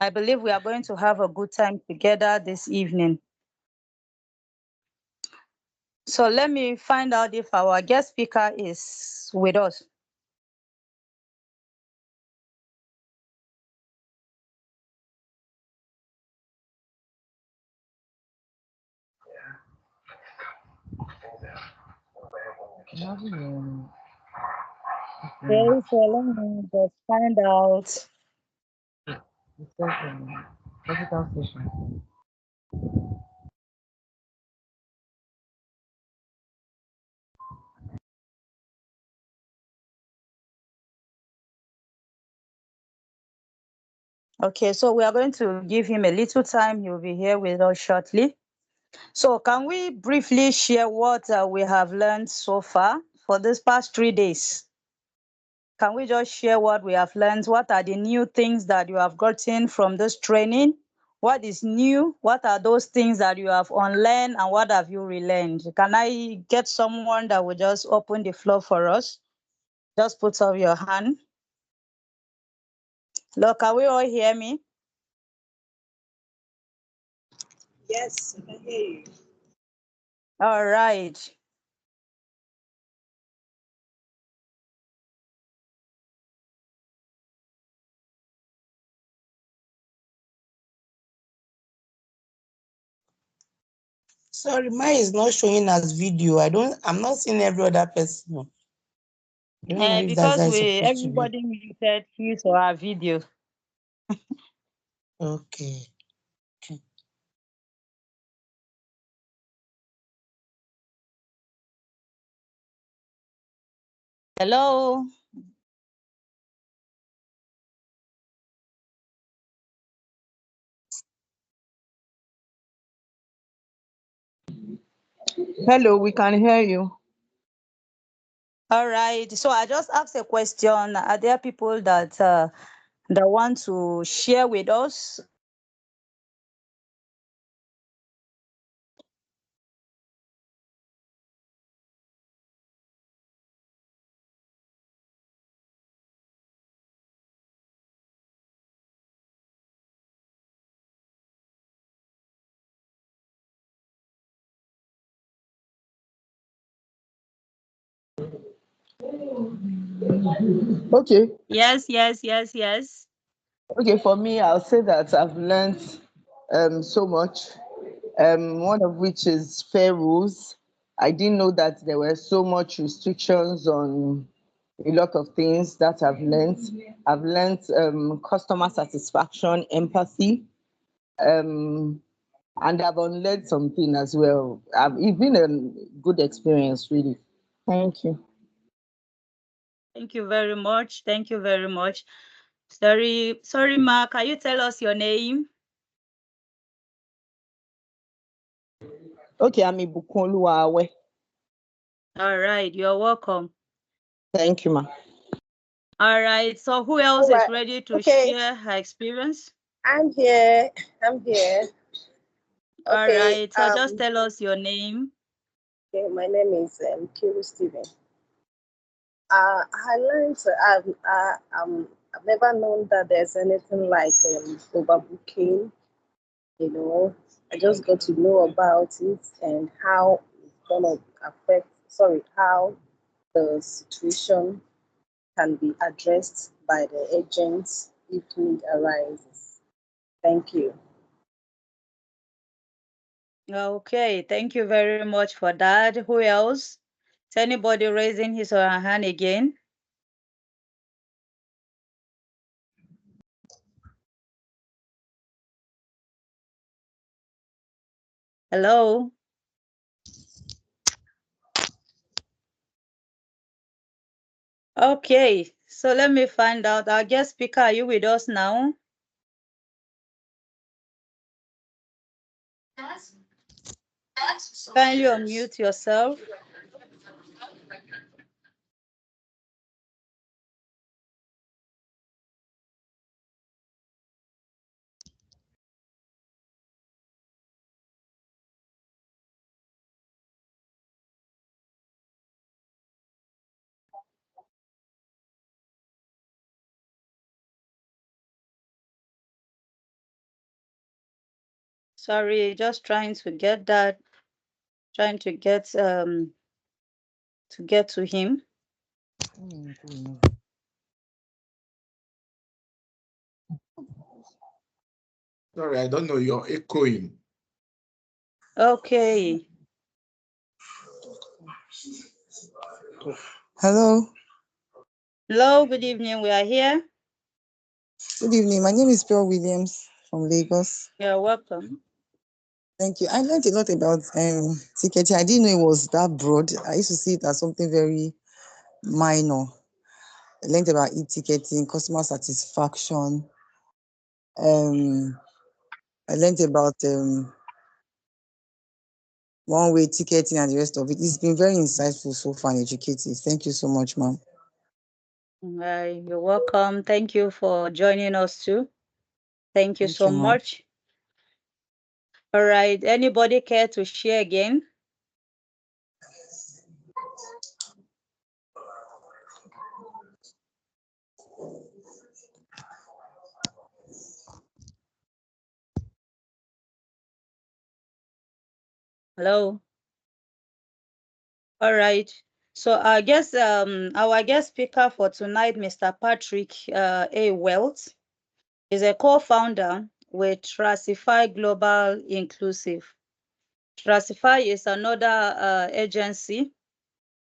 I believe we are going to have a good time together this evening. So let me find out if our guest speaker is with us. Okay, so let me just find out. It says hospital station. Okay, so we are going to give him a little time. He'll be here with us shortly. So, can we briefly share what we have learned so far for this past 3 days? Can we just share what we have learned? What are the new things that you have gotten from this training? What is new? What are those things that you have unlearned and what have you relearned? Can I get someone that will just open the floor for us? Just put up your hand. Look, can we all hear me? Yes, I can hear you. All right. Sorry, mine is not showing as video. I'm not seeing every other person. I don't know if that's how Because it's we supposed to be. everybody muted his or her video. Okay. Okay. Hello. Hello, we can hear you. All right. So I just asked a question. Are there people that want to share with us? Okay. Yes, yes, yes, yes. Okay, for me, I'll say that I've learned so much. One of which is fair rules. I didn't know that there were so much restrictions on a lot of things that I've learned. I've learned customer satisfaction, empathy, um, and I've unlearned something as well. It's been a good experience, really. Thank you. Thank you very much. Thank you very much. Sorry, Ma. Can you tell us your name? Okay, I'm Ibukunluwawe. All right. You're welcome. Thank you, ma. All right. So who else All is right. ready to Okay, share her experience? I'm here. I'm here. All Okay. right. So just tell us your name. Okay. My name is Kiru Steven. I learned. I've never known that there's anything like overbooking. You know, I just got to know about it and how it's gonna affect. Sorry, how the situation can be addressed by the agents if need arises. Thank you. Okay. Thank you very much for that. Who else? Is anybody raising his or her hand again? Hello. Okay, so let me find out. Our guest speaker, are you with us now? Kindly unmute yourself. Sorry, just trying to get that, trying to get to him. Sorry, I don't know. You're echoing. Okay. Hello. Hello, good evening. We are here. Good evening. My name is Pearl Williams from Lagos. You're welcome. Thank you. I learned a lot about ticketing. I didn't know it was that broad. I used to see it as something very minor. I learned about e-ticketing, customer satisfaction. Um, I learned about one-way ticketing and the rest of it. It's been very insightful so far and educative. Thank you so much, ma'am. You're welcome. Thank you for joining us too. Thank you Thank so you, ma'am. much. All right. Anybody care to share again? Hello. All right. So I guess our guest speaker for tonight, Mr. Patrick A. Wells, is a co-founder with Tracify Global Inclusive. Tracify is another agency,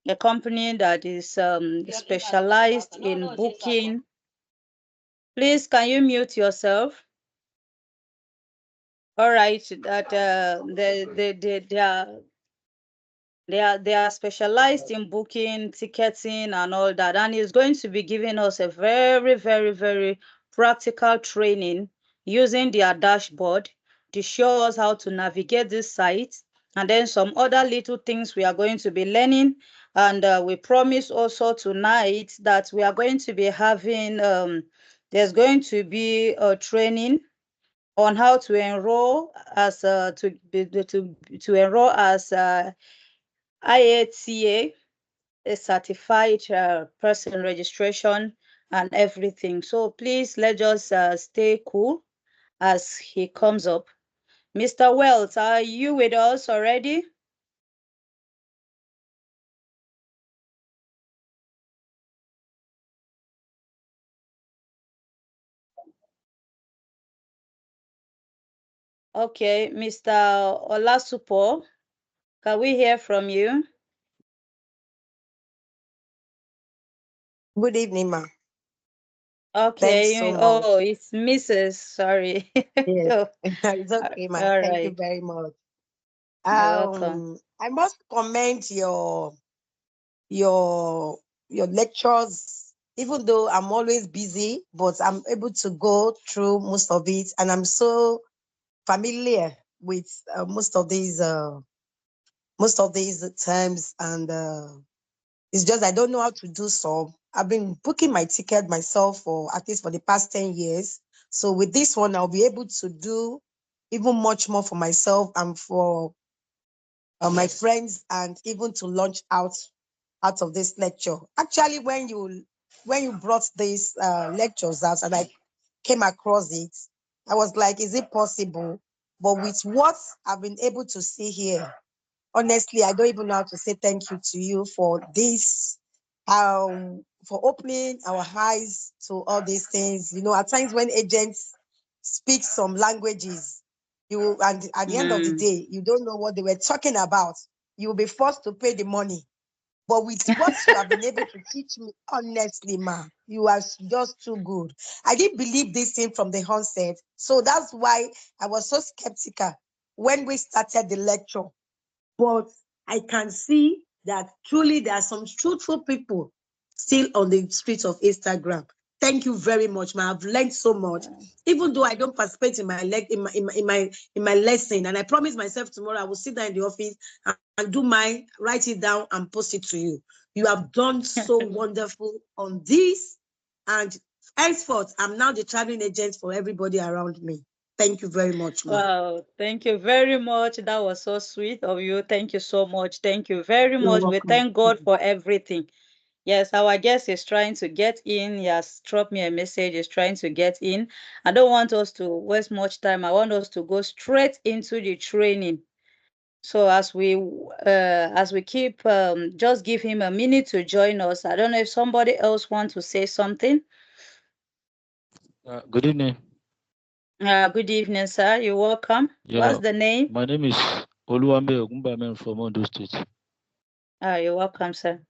a company that is specialized in booking. Please, can you mute yourself? All right, that they are specialized in booking, ticketing, and all that, and he's going to be giving us a very, very, very practical training using their dashboard to show us how to navigate this site, and then some other little things we are going to be learning. And we promise also tonight that we are going to be having there's going to be a training on how to enroll as to enroll as IATA, a certified person registration and everything. So please let us stay cool as he comes up. Mr. Wells, are you with us already? Okay, Mr. Olasupo, can we hear from you? Good evening, ma. Thanks so Okay. much. Oh, it's Mrs. Sorry. Yes, Oh, it's okay, ma. all Thank you right. very much. You're welcome. I must commend your your lectures. Even though I'm always busy, but I'm able to go through most of it, and I'm so familiar with most of these terms, and it's just I don't know how to do so. I've been booking my ticket myself for at least for the past 10 years. So with this one, I'll be able to do even much more for myself and for my friends, and even to launch out of this lecture. Actually, when you brought these lectures out and I came across it, I was like, is it possible? But with what I've been able to see here, honestly, I don't even know how to say thank you to you for this, for opening our eyes to all these things. You know, at times when agents speak some languages, and at the end of the Mm. day, you don't know what they were talking about. You will be forced to pay the money. But with what you have been able to teach me, honestly, ma, you are just too good. I didn't believe this thing from the onset. So that's why I was so skeptical when we started the lecture. But I can see that truly there are some truthful people still on the streets of Instagram. Thank you very much, ma. I've learned so much. Even though I don't participate in my lesson, and I promise myself tomorrow I will sit down in the office and do mine, write it down, and post it to you. You have done so wonderful on this, and henceforth, I'm now the traveling agent for everybody around me. Thank you very much, ma. Wow, thank you very much. That was so sweet of you. Thank you so much. Thank you very You're much. We welcome. thank God for everything. Yes, our guest is trying to get in. He has dropped me a message. He's trying to get in. I don't want us to waste much time. I want us to go straight into the training. So as we keep, just give him a minute to join us. I don't know if somebody else wants to say something. Good evening. Good evening, sir. You're welcome. Yeah, What's the name? my name is Oluwambe Ogunbame from Ondo State. You're welcome, sir.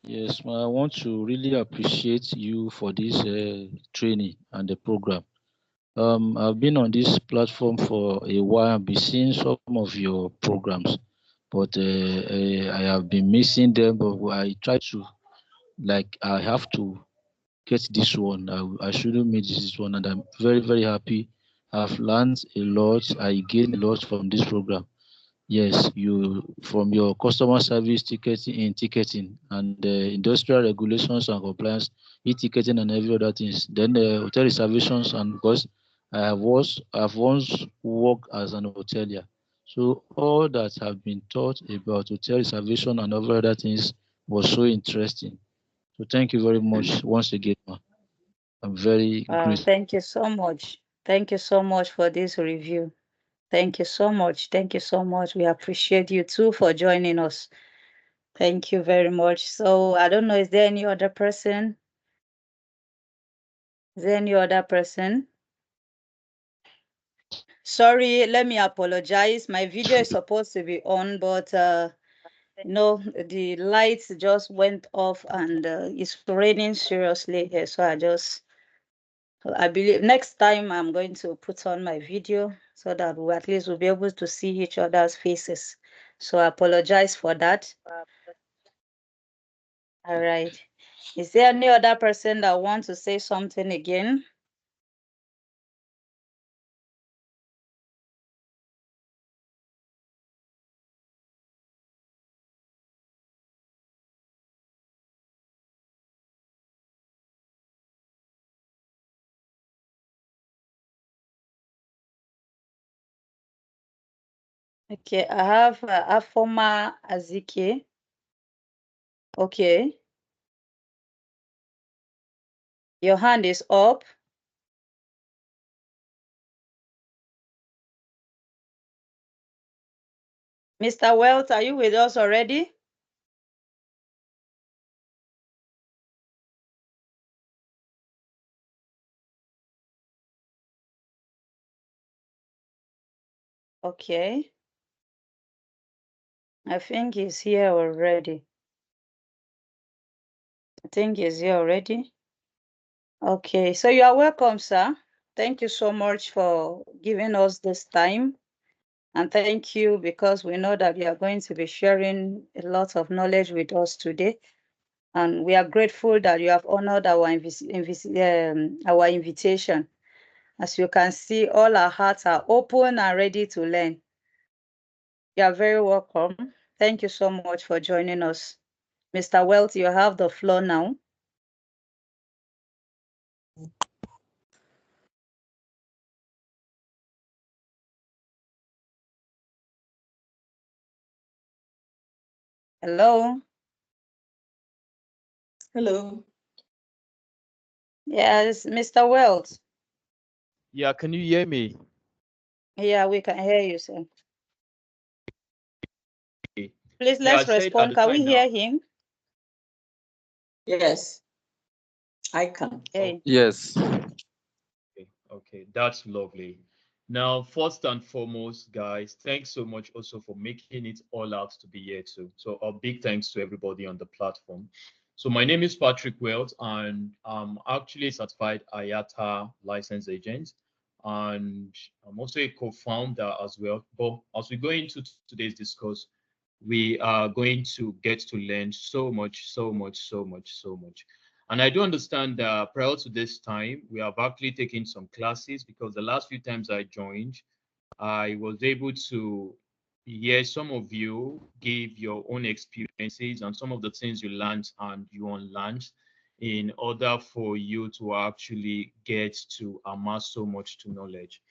Yes, I want to really appreciate you for this training and the program. I've been on this platform for a while. I've been seeing some of your programs, but I have been missing them. But I try to, like, I have to get this one. I shouldn't miss this one, and I'm very, very happy. I've learned a lot. I gained a lot from this program. Yes, you from your customer service ticketing and industrial regulations and compliance, e-ticketing and every other things. Then the hotel reservations, and because I've once worked as an hotelier, so all that have been taught about hotel reservation and every other things was so interesting. So thank you very much once again, ma. I'm very grateful. Thank you so much. Thank you so much for this review. Thank you so much. Thank you so much. We appreciate you too for joining us. Thank you very much. So I don't know, is there any other person? Is there any other person? Sorry, let me apologize. My video is supposed to be on, but the lights just went off and it's raining seriously here. So I believe next time I'm going to put on my video so that we at least will be able to see each other's faces. So I apologize for that. All right. Is there any other person that wants to say something again? Okay, I have Afoma Azike. Okay, your hand is up. Mr. Wealth, are you with us already? Okay, I think he's here already. I think he's here already. Okay, so you are welcome, sir. Thank you so much for giving us this time. And thank you because we know that you are going to be sharing a lot of knowledge with us today. And we are grateful that you have honored our invitation. As you can see, all our hearts are open and ready to learn. You are very welcome. Thank you so much for joining us. Mr. Wealth, you have the floor now. Hello. Hello. Yes, Mr. Wealth. Yeah, can you hear me? Yeah, we can hear you, sir. Okay. Please, Yeah, I let's said at respond. the Can we time hear now. him? Yes, I can. Hey. Yes. Okay, that's lovely. Now, first and foremost, guys, thanks so much also for making it all out to be here too. So a big thanks to everybody on the platform. So my name is Patrick Wells, and I'm actually a certified IATA license agent, and I'm also a co-founder as well. But as we go into today's discourse, we are going to get to learn so much, so much, so much, so much. And I do understand that prior to this time, we have actually taken some classes because the last few times I joined, I was able to hear some of you give your own experiences and some of the things you learned and you unlearned in order for you to actually get to amass so much to knowledge.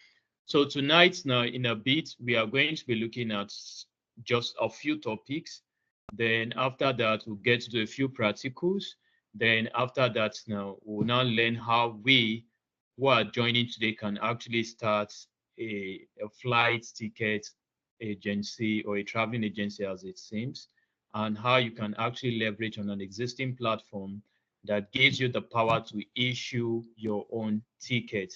So tonight, now in a bit, we are going to be looking at just a few topics Then after that, we'll get to do a few practicals. Then after that, now we'll now learn how we who are joining today can actually start a flight ticket agency or a traveling agency as it seems, and how you can actually leverage on an existing platform that gives you the power to issue your own ticket.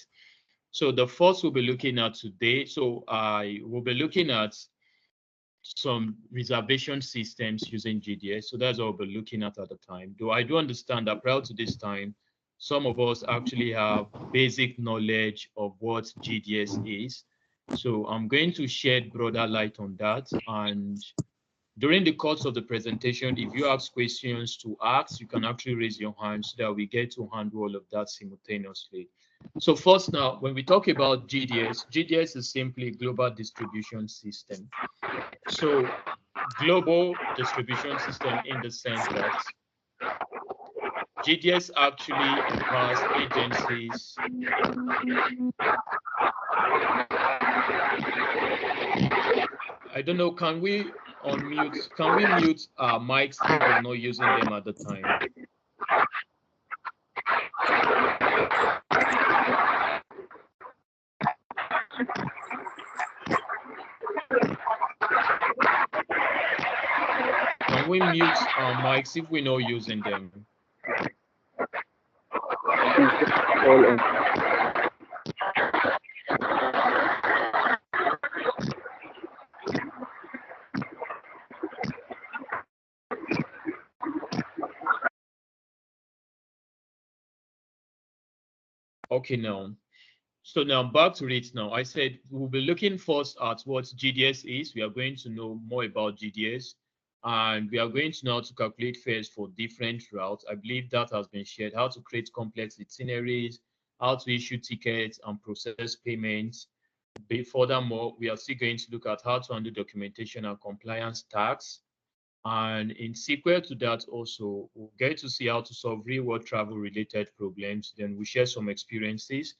So the first we'll be looking at today, so I will be looking at some reservation systems using GDS. So that's what we'll be looking at the time. Though I do understand that prior to this time, some of us actually have basic knowledge of what GDS is. So I'm going to shed broader light on that. And during the course of the presentation, if you have questions to ask, you can actually raise your hand so that we get to handle all of that simultaneously. So first now, when we talk about GDS, GDS is simply Global Distribution System. So global distribution system in the sense that GDS actually empowers agencies I don't know, can we mute our mics if we're not using them at the time? Can we mute our mics if we're not using them? Okay, now. So now back to it now. I said we'll be looking first at what GDS is. We are going to know more about GDS. And we are going to now to calculate fares for different routes. I believe that has been shared. How to create complex itineraries, how to issue tickets and process payments. Furthermore, we are still going to look at how to handle documentation and compliance tasks. And in sequel to that also, we'll get to see how to solve real-world travel-related problems. Then we share some experiences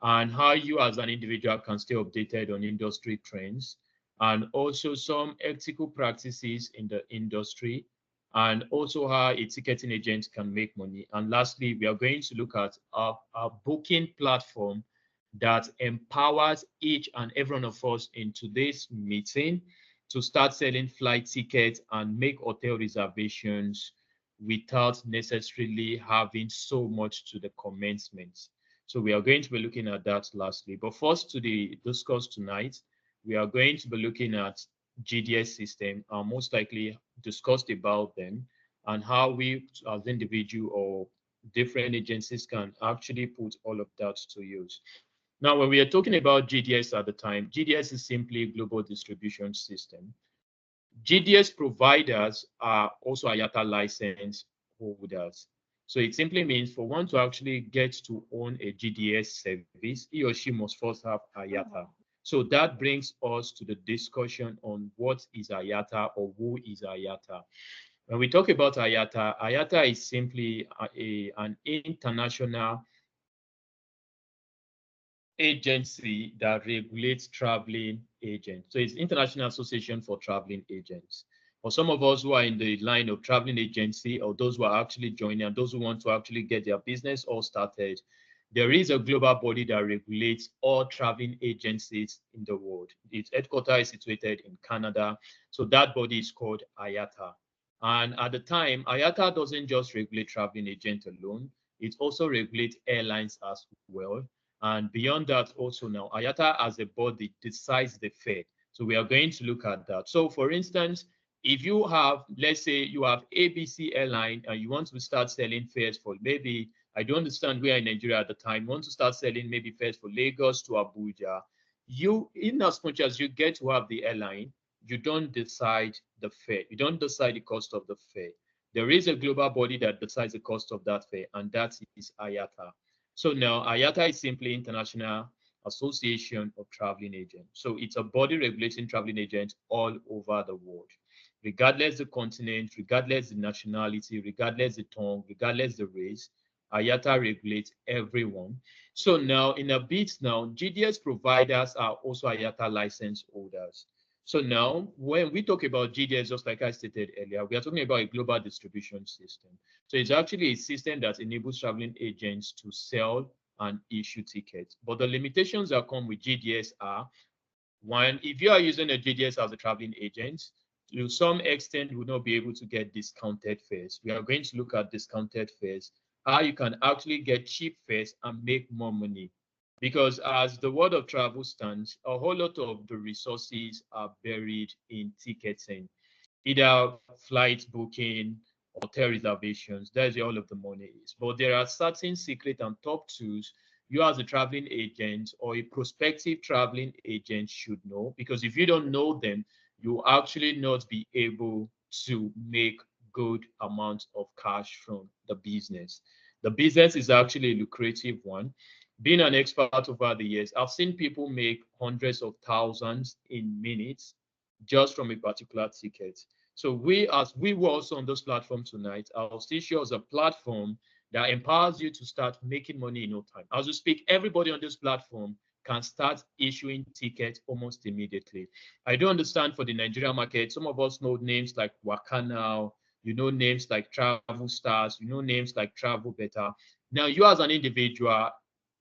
and how you as an individual can stay updated on industry trends, and also some ethical practices in the industry, and also how a ticketing agent can make money. And lastly, we are going to look at our booking platform that empowers each and every one of us in today's meeting to start selling flight tickets and make hotel reservations without necessarily having so much to the commencement. So we are going to be looking at that lastly. But first to the discuss tonight, we are going to be looking at GDS system and most likely discussed about them and how we as individual or different agencies can actually put all of that to use. Now, when we are talking about GDS at the time, GDS is simply a global distribution system. GDS providers are also IATA license holders. So it simply means for one to actually get to own a GDS service, he or she must first have IATA. So that brings us to the discussion on what is IATA or who is IATA. When we talk about IATA, IATA is simply an international agency that regulates traveling agents. So it's International Association for Traveling Agents. For some of us who are in the line of traveling agency or those who are actually joining and those who want to actually get their business all started, there is a global body that regulates all traveling agencies in the world. Its headquarters is situated in Canada. So that body is called IATA. And at the time, IATA doesn't just regulate traveling agents alone. It also regulates airlines as well. And beyond that also now, IATA as a body decides the fare. So we are going to look at that. So for instance, if you have, let's say you have ABC airline and you want to start selling fares for maybe, I don't understand where in Nigeria at the time, want to start selling maybe fares for Lagos to Abuja, you, in as much as you get to have the airline, you don't decide the fare. You don't decide the cost of the fare. There is a global body that decides the cost of that fare, and that is IATA. So now IATA is simply International Association of Traveling Agents. So it's a body regulating traveling agents all over the world, regardless the continent, regardless the nationality, regardless the tongue, regardless the race. IATA regulates everyone. So now in a bit now, GDS providers are also IATA license holders. So now, when we talk about GDS, just like I stated earlier, we are talking about a global distribution system. So it's actually a system that enables traveling agents to sell and issue tickets. But the limitations that come with GDS are, one, if you are using a GDS as a traveling agent, to some extent, you will not be able to get discounted fares. We are going to look at discounted fares, how you can actually get cheap fares and make more money. Because as the world of travel stands, a whole lot of the resources are buried in ticketing, either flight booking, hotel reservations. That's where all of the money is. But there are certain secret and top tools you as a traveling agent or a prospective traveling agent should know, because if you don't know them, you will actually not be able to make good amounts of cash from the business. The business is actually a lucrative one. Being an expert over the years, I've seen people make hundreds of thousands in minutes just from a particular ticket. So as we were also on this platform tonight, I'll still show us a platform that empowers you to start making money in no time. As we speak, everybody on this platform can start issuing tickets almost immediately. I do understand for the Nigerian market, some of us know names like Wakana, you know names like Travel Stars, you know names like Travel Better. Now, you as an individual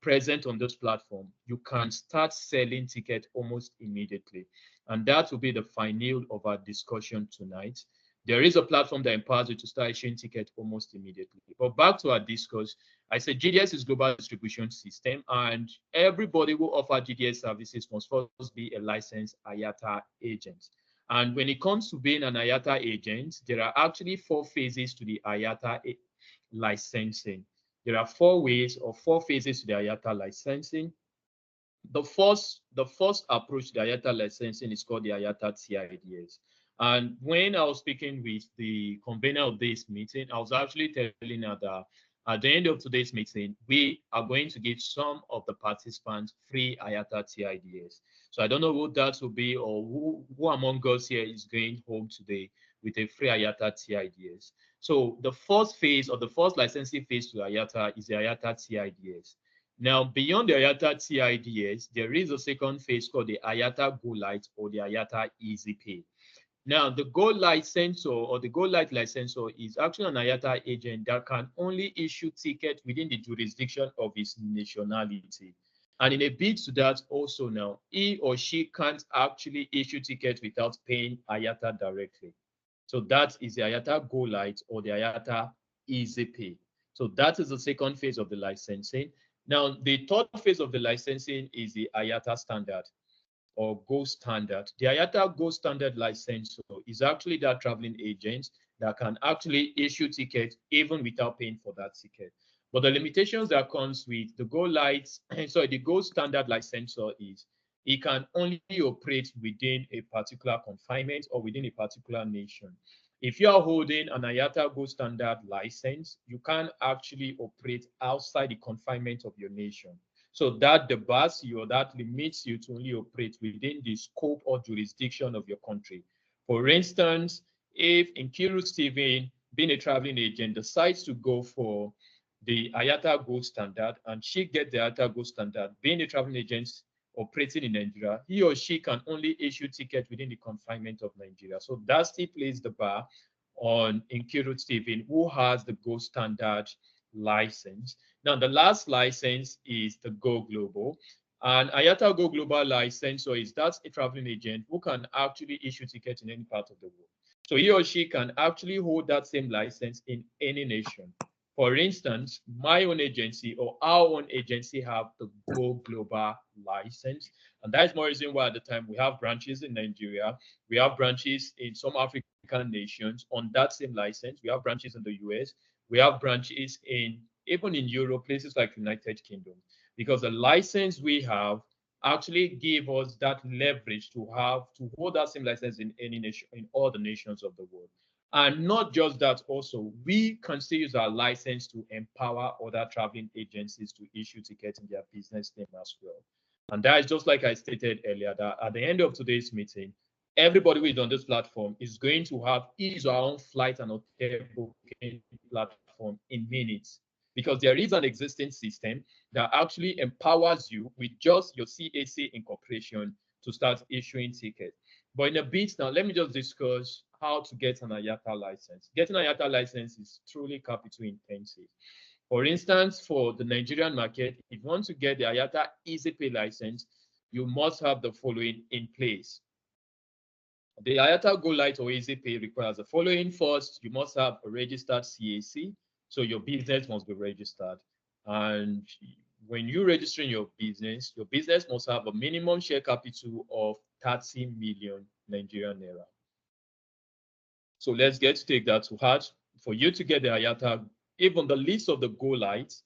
present on this platform, you can start selling tickets almost immediately. And that will be the final of our discussion tonight. There is a platform that empowers you to start issuing tickets almost immediately. But back to our discourse, I said GDS is global distribution system, and everybody who offer GDS services must first be a licensed IATA agent. And when it comes to being an IATA agent, there are actually 4 phases to the IATA licensing. There are 4 ways or 4 phases to the IATA licensing. The first approach to the IATA licensing is called the IATA TIDS. And when I was speaking with the convener of this meeting, I was actually telling her that at the end of today's meeting, we are going to give some of the participants free IATA TIDS. So I don't know who that will be or who among us here is going home today with a free IATA TIDS. So the first phase or the first licensing phase to IATA is the IATA TIDS. Now, beyond the IATA TIDS, there is a second phase called the IATA Go Light or the IATA Easy Pay. Now, the Go Light sensor or the Go Light licensor is actually an IATA agent that can only issue tickets within the jurisdiction of his nationality. And in a bid to that also now, he or she can't actually issue tickets without paying IATA directly. So that is the IATA Go Light or the IATA Easy Pay. So that is the second phase of the licensing. Now, the third phase of the licensing is the IATA standard or Go standard. The IATA Go standard licensor is actually that traveling agent that can actually issue tickets even without paying for that ticket. But the limitations that comes with the Go Lights, sorry, the Go standard licensor is it can only operate within a particular confinement or within a particular nation. If you are holding an IATA Go standard license, you can actually operate outside the confinement of your nation. So that debars you or that limits you to only operate within the scope or jurisdiction of your country. For instance, if Nkiru Steven, being a traveling agent, decides to go for the IATA Gold Standard and she gets the IATA Gold Standard, being a traveling agent operating in Nigeria, he or she can only issue tickets within the confinement of Nigeria. So that still plays the bar on Nkiru Steven, who has the Gold Standard license. Now, the last license is the Go Global. And IATA Go Global license, so is that a traveling agent who can actually issue tickets in any part of the world. So he or she can actually hold that same license in any nation. For instance, my own agency or our own agency have the Go Global license. And that's more reason why at the time we have branches in Nigeria, we have branches in some African nations on that same license. We have branches in the US, we have branches in even in Europe, places like United Kingdom, because the license we have actually give us that leverage to hold that same license in any nation, in all the nations of the world. And not just that, also, we can still use our license to empower other traveling agencies to issue tickets in their business name as well. And that is just like I stated earlier, that at the end of today's meeting, everybody who is on this platform is going to have his or her own flight and hotel booking platform in minutes, because there is an existing system that actually empowers you with just your CAC incorporation to start issuing tickets. But in a bit now, let me just discuss how to get an IATA license. Getting an IATA license is truly capital intensive. For instance, for the Nigerian market, if you want to get the IATA EasyPay license, you must have the following in place. The IATA Go Light or EasyPay requires the following. First, you must have a registered CAC, so your business must be registered. And when you're registering your business must have a minimum share capital of 30 million Nigerian naira. So let's take that to heart. For you to get the IATA, even the list of the Go Lights,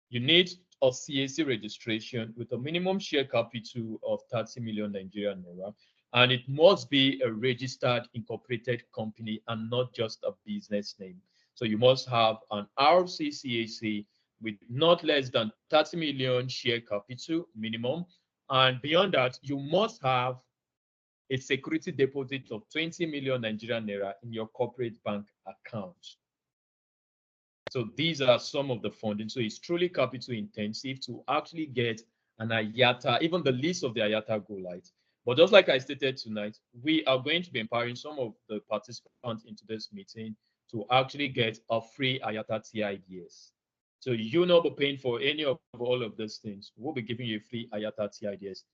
you need a CAC registration with a minimum share capital of 30 million Nigerian naira. And it must be a registered incorporated company and not just a business name. So you must have an RC CAC with not less than 30 million share capital minimum. And beyond that, you must have a security deposit of 20 million Nigerian naira in your corporate bank account. So these are some of the funding. So it's truly capital intensive to actually get an IATA, even the list of the IATA Go Light. But just like I stated tonight, we are going to be empowering some of the participants into this meeting to actually get a free IATA TIDS. So you'll not be paying for any of all of these things. We'll be giving you a free IATA TIDS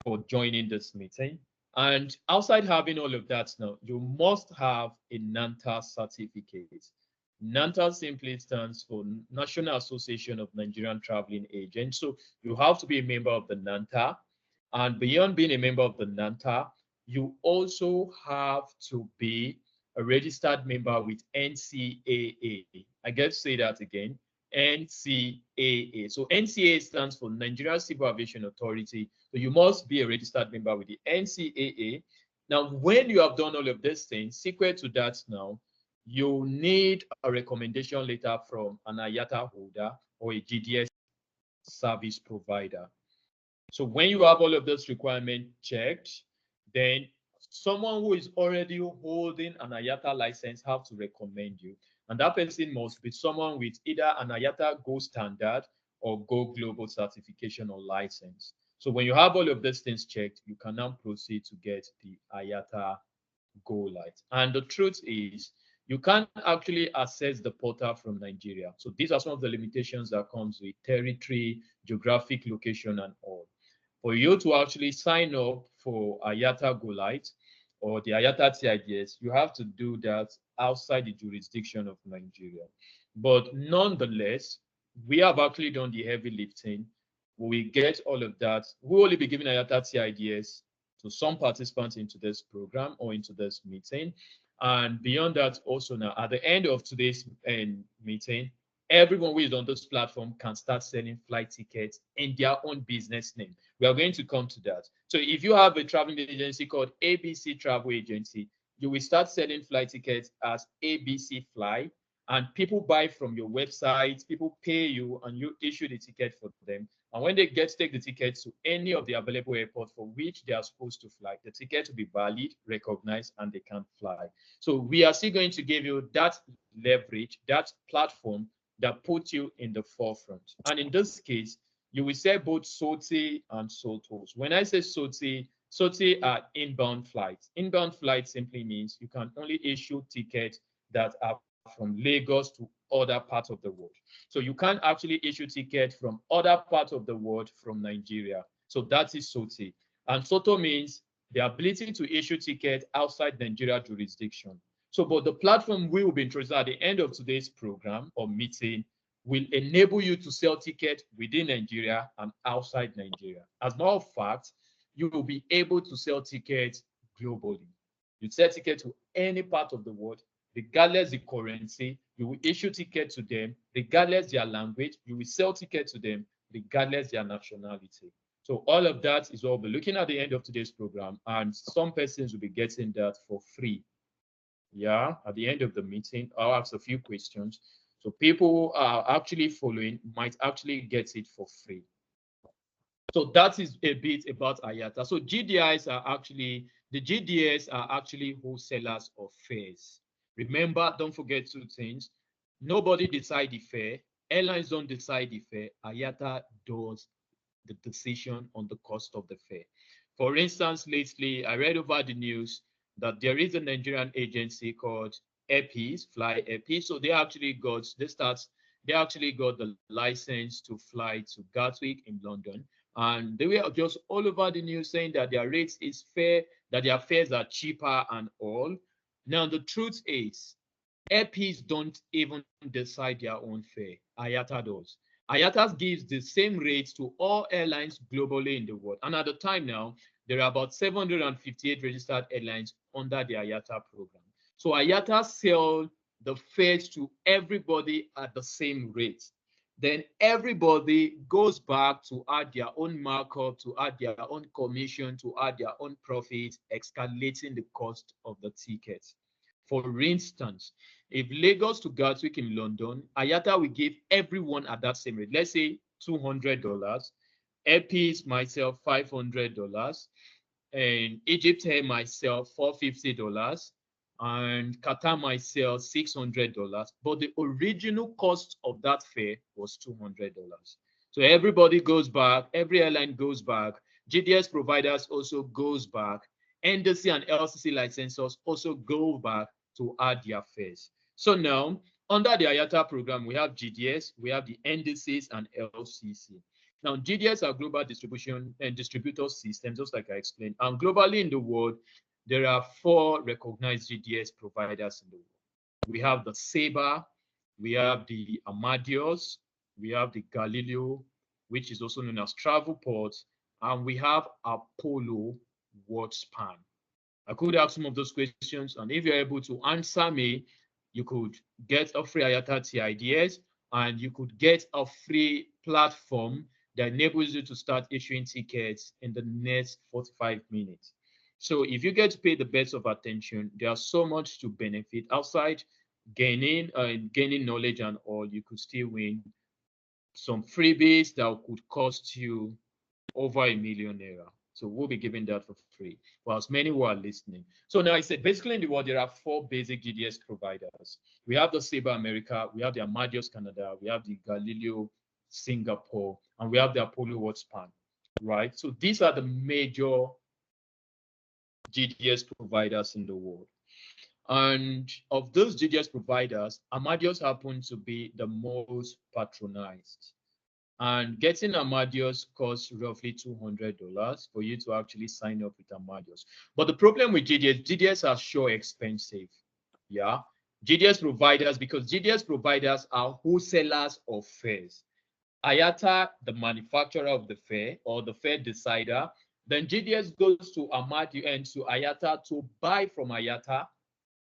for joining this meeting. And outside having all of that now, you must have a NANTA certificate. NANTA simply stands for National Association of Nigerian Traveling Agents. So you have to be a member of the NANTA. And beyond being a member of the NANTA, you also have to be a registered member with NCAA. I get to say that again, NCAA. So NCAA stands for Nigeria Civil Aviation Authority. So you must be a registered member with the NCAA. Now, when you have done all of these things, secret to that now, you need a recommendation letter from an IATA holder or a GDS service provider. So when you have all of those requirements checked, then someone who is already holding an IATA license have to recommend you. And that person must be someone with either an IATA Go Standard or Go Global certification or license. So when you have all of these things checked, you can now proceed to get the IATA Go Light. And the truth is, you can't actually access the portal from Nigeria. So these are some of the limitations that comes with territory, geographic location, and all. For you to actually sign up for IATA Go Light or the IATA TIDS, you have to do that outside the jurisdiction of Nigeria. But nonetheless, we have actually done the heavy lifting. We get all of that. We'll only be giving IATA TIDS to some participants into this program or into this meeting. And beyond that, also now, at the end of today's meeting, everyone who is on this platform can start selling flight tickets in their own business name. We are going to come to that. So if you have a traveling agency called ABC Travel Agency, you will start selling flight tickets as ABC Fly, and people buy from your website, people pay you, and you issue the ticket for them. And when they take the ticket to any of the available airports for which they are supposed to fly, the ticket will be valid, recognized, and they can fly. So we are still going to give you that leverage, that platform that put you in the forefront. And in this case, you will say both SOTI and SOTOs. When I say SOTI, SOTI are inbound flights. Inbound flights simply means you can only issue tickets that are from Lagos to other parts of the world. So you can't actually issue tickets from other parts of the world from Nigeria. So that is SOTI. And SOTO means the ability to issue tickets outside Nigeria jurisdiction. So, but the platform we will be introducing at the end of today's program or meeting will enable you to sell tickets within Nigeria and outside Nigeria. As a matter of fact, you will be able to sell tickets globally. You sell tickets to any part of the world, regardless the currency. You will issue tickets to them, regardless their language. You will sell tickets to them, regardless their nationality. So all of that is what we'll be looking at the end of today's program, and some persons will be getting that for free. Yeah, at the end of the meeting, I'll ask a few questions. So people who are actually following might actually get it for free. So that is a bit about IATA. So GDIs are actually, the GDS are actually wholesalers of fares. Remember, don't forget two things. Nobody decide the fare. Airlines don't decide the fare. IATA does the decision on the cost of the fare. For instance, lately, I read over the news that there is a Nigerian agency called Epis, Fly Epis. So they actually got the license to fly to Gatwick in London. And they were just all over the news saying that their rates is fair, that their fares are cheaper and all. Now, the truth is, Epis don't even decide their own fare. IATA does. IATA gives the same rates to all airlines globally in the world. And at the time now, there are about 758 registered airlines under the IATA program. So IATA sell the fares to everybody at the same rate. Then everybody goes back to add their own markup, to add their own commission, to add their own profit, escalating the cost of the tickets. For instance, if Lagos to Gatwick in London, IATA will give everyone at that same rate. Let's say $200. Epis myself $500, and Egypt Air myself $450, and Qatar myself $600. But the original cost of that fare was $200. So everybody goes back, every airline goes back, GDS providers also goes back, NDC and LCC licensors also go back to add their fares. So now, under the IATA program, we have GDS, we have the NDCs and LCC. Now, GDS are global distribution and distributor systems, just like I explained. And globally in the world, there are 4 recognized GDS providers in the world. We have the Sabre, we have the Amadeus, we have the Galileo, which is also known as Travelport, and we have Apollo WatchSpan. I could ask some of those questions, and if you're able to answer me, you could get a free IATA TIDS, and you could get a free platform that enables you to start issuing tickets in the next 45 minutes. So if you get to pay the best of attention, there's so much to benefit outside gaining knowledge and all. You could still win some freebies that could cost you over £1 million. So we'll be giving that for free for as many who are listening. So now I said, basically in the world, there are 4 basic GDS providers. We have the Sabre America, we have the Amadeus Canada, we have the Galileo Singapore, and we have the Apollo WatchSpan, right? So these are the major GDS providers in the world. And of those GDS providers, Amadeus happens to be the most patronized. And getting Amadeus costs roughly $200 for you to actually sign up with Amadeus. But the problem with GDS are sure expensive. Yeah. GDS providers, because GDS providers are wholesalers of fares. IATA, the manufacturer of the fare or the fare decider, then GDS goes to Amadeus and to IATA to buy from IATA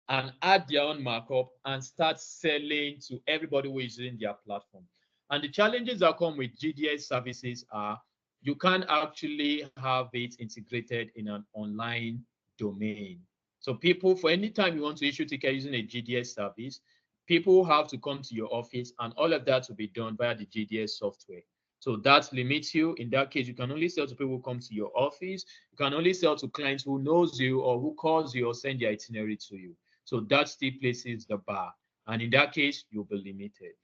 and add their own markup and start selling to everybody who is in their platform. And the challenges that come with GDS services are you can't actually have it integrated in an online domain. So people, for any time you want to issue ticket using a GDS service, people have to come to your office, and all of that will be done via the GDS software. So that limits you. In that case, you can only sell to people who come to your office. You can only sell to clients who knows you or who calls you or send their itinerary to you. So that still places the bar. And in that case, you'll be limited.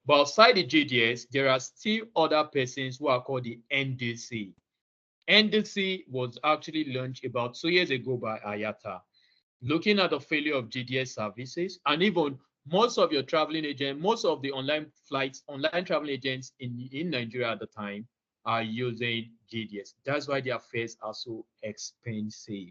But outside the GDS, there are still other persons who are called the NDC. NDC was actually launched about 2 years ago by IATA, looking at the failure of GDS services, and even most of your traveling agents, most of the online travel agents in Nigeria at the time are using GDS. That's why their fares are so expensive.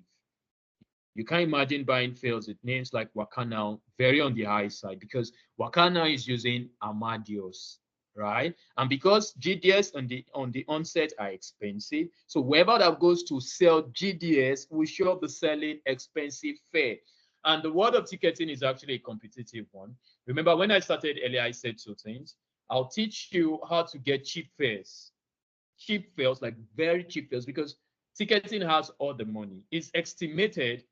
You can imagine buying fares with names like Wakana, very on the high side, because Wakana is using Amadeus, right? And because GDS on the onset are expensive, so whoever that goes to sell GDS will sure be selling expensive fare. And the world of ticketing is actually a competitive one. Remember, when I started earlier, I said 2 things. I'll teach you how to get cheap fares, like very cheap fares, because ticketing has all the money. It's estimated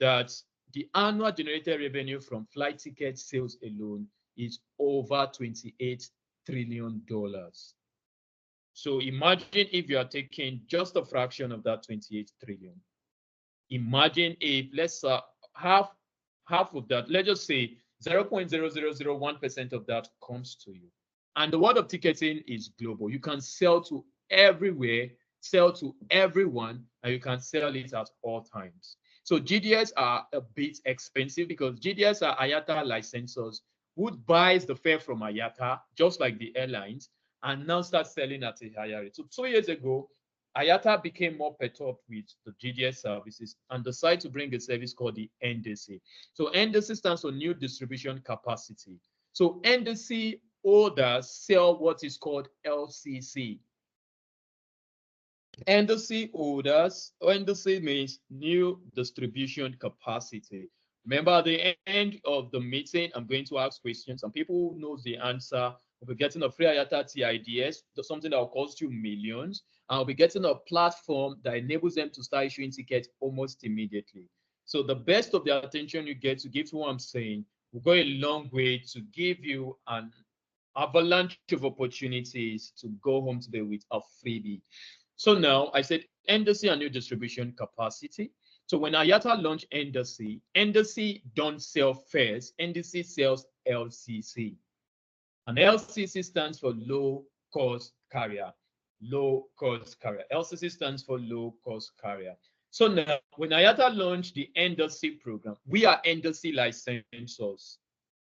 that the annual generated revenue from flight ticket sales alone is over $28 trillion. So imagine if you are taking just a fraction of that 28 trillion. Imagine if let's half of that, let's just say 0.0001% of that comes to you. And the world of ticketing is global. You can sell to everywhere sell to everyone, and you can sell it at all times. So GDS are a bit expensive because GDS are IATA licensors who buys the fare from IATA, just like the airlines, and now start selling at a higher rate. So 2 years ago, IATA became more perturbed with the GDS services and decided to bring a service called the NDC. So NDC stands for New Distribution Capacity. So NDC orders sell what is called LCC. NDC orders, NDC means New Distribution Capacity. Remember, at the end of the meeting, I'm going to ask questions, and people who knows the answer will be getting a free IATA TIDS, something that will cost you millions, and will be getting a platform that enables them to start issuing tickets almost immediately. So the best of the attention you get to give to what I'm saying will go a long way to give you an avalanche of opportunities to go home today with a freebie. So now I said NDC and New Distribution Capacity. So when IATA launched NDC, NDC don't sell fares, NDC sells LCC. And LCC stands for low cost carrier. Low cost carrier. LCC stands for low cost carrier. So now when IATA launched the NDC program, we are NDC licensors.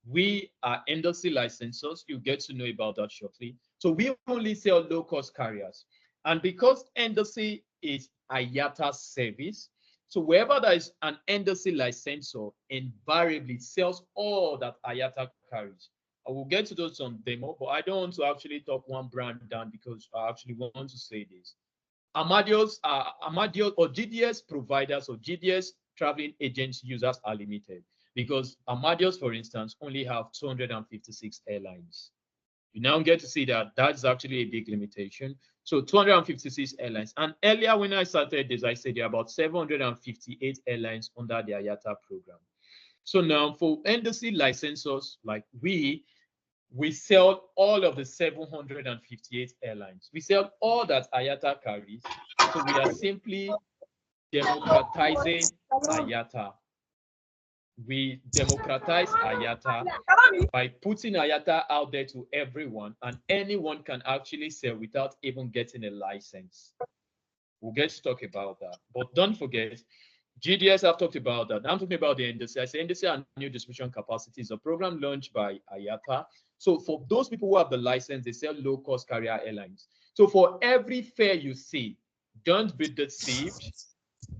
We are NDC licensors. You get to know about that shortly. So we only sell low cost carriers. And because NDC is IATA service, so wherever there is an NDC licensor, invariably sells all that IATA carries. I will get to those on demo, but I don't want to actually talk one brand down because I actually want to say this. Amadeus or GDS providers or GDS traveling agents users are limited because Amadeus, for instance, only have 256 airlines. You now get to see that that's actually a big limitation. So 256 airlines. And earlier when I started this, I said there are about 758 airlines under the IATA program. So now for NDC licensors like we sell all of the 758 airlines. We sell all that IATA carries. So we are simply democratizing IATA. We democratize IATA by putting IATA out there to everyone, and anyone can actually sell without even getting a license. We'll get to talk about that. But don't forget, GDS, I've talked about that. I'm talking about the NDC. I say NDC and New Distribution Capacity is a program launched by IATA. So for those people who have the license, they sell low-cost carrier airlines. So for every fare you see, don't be deceived.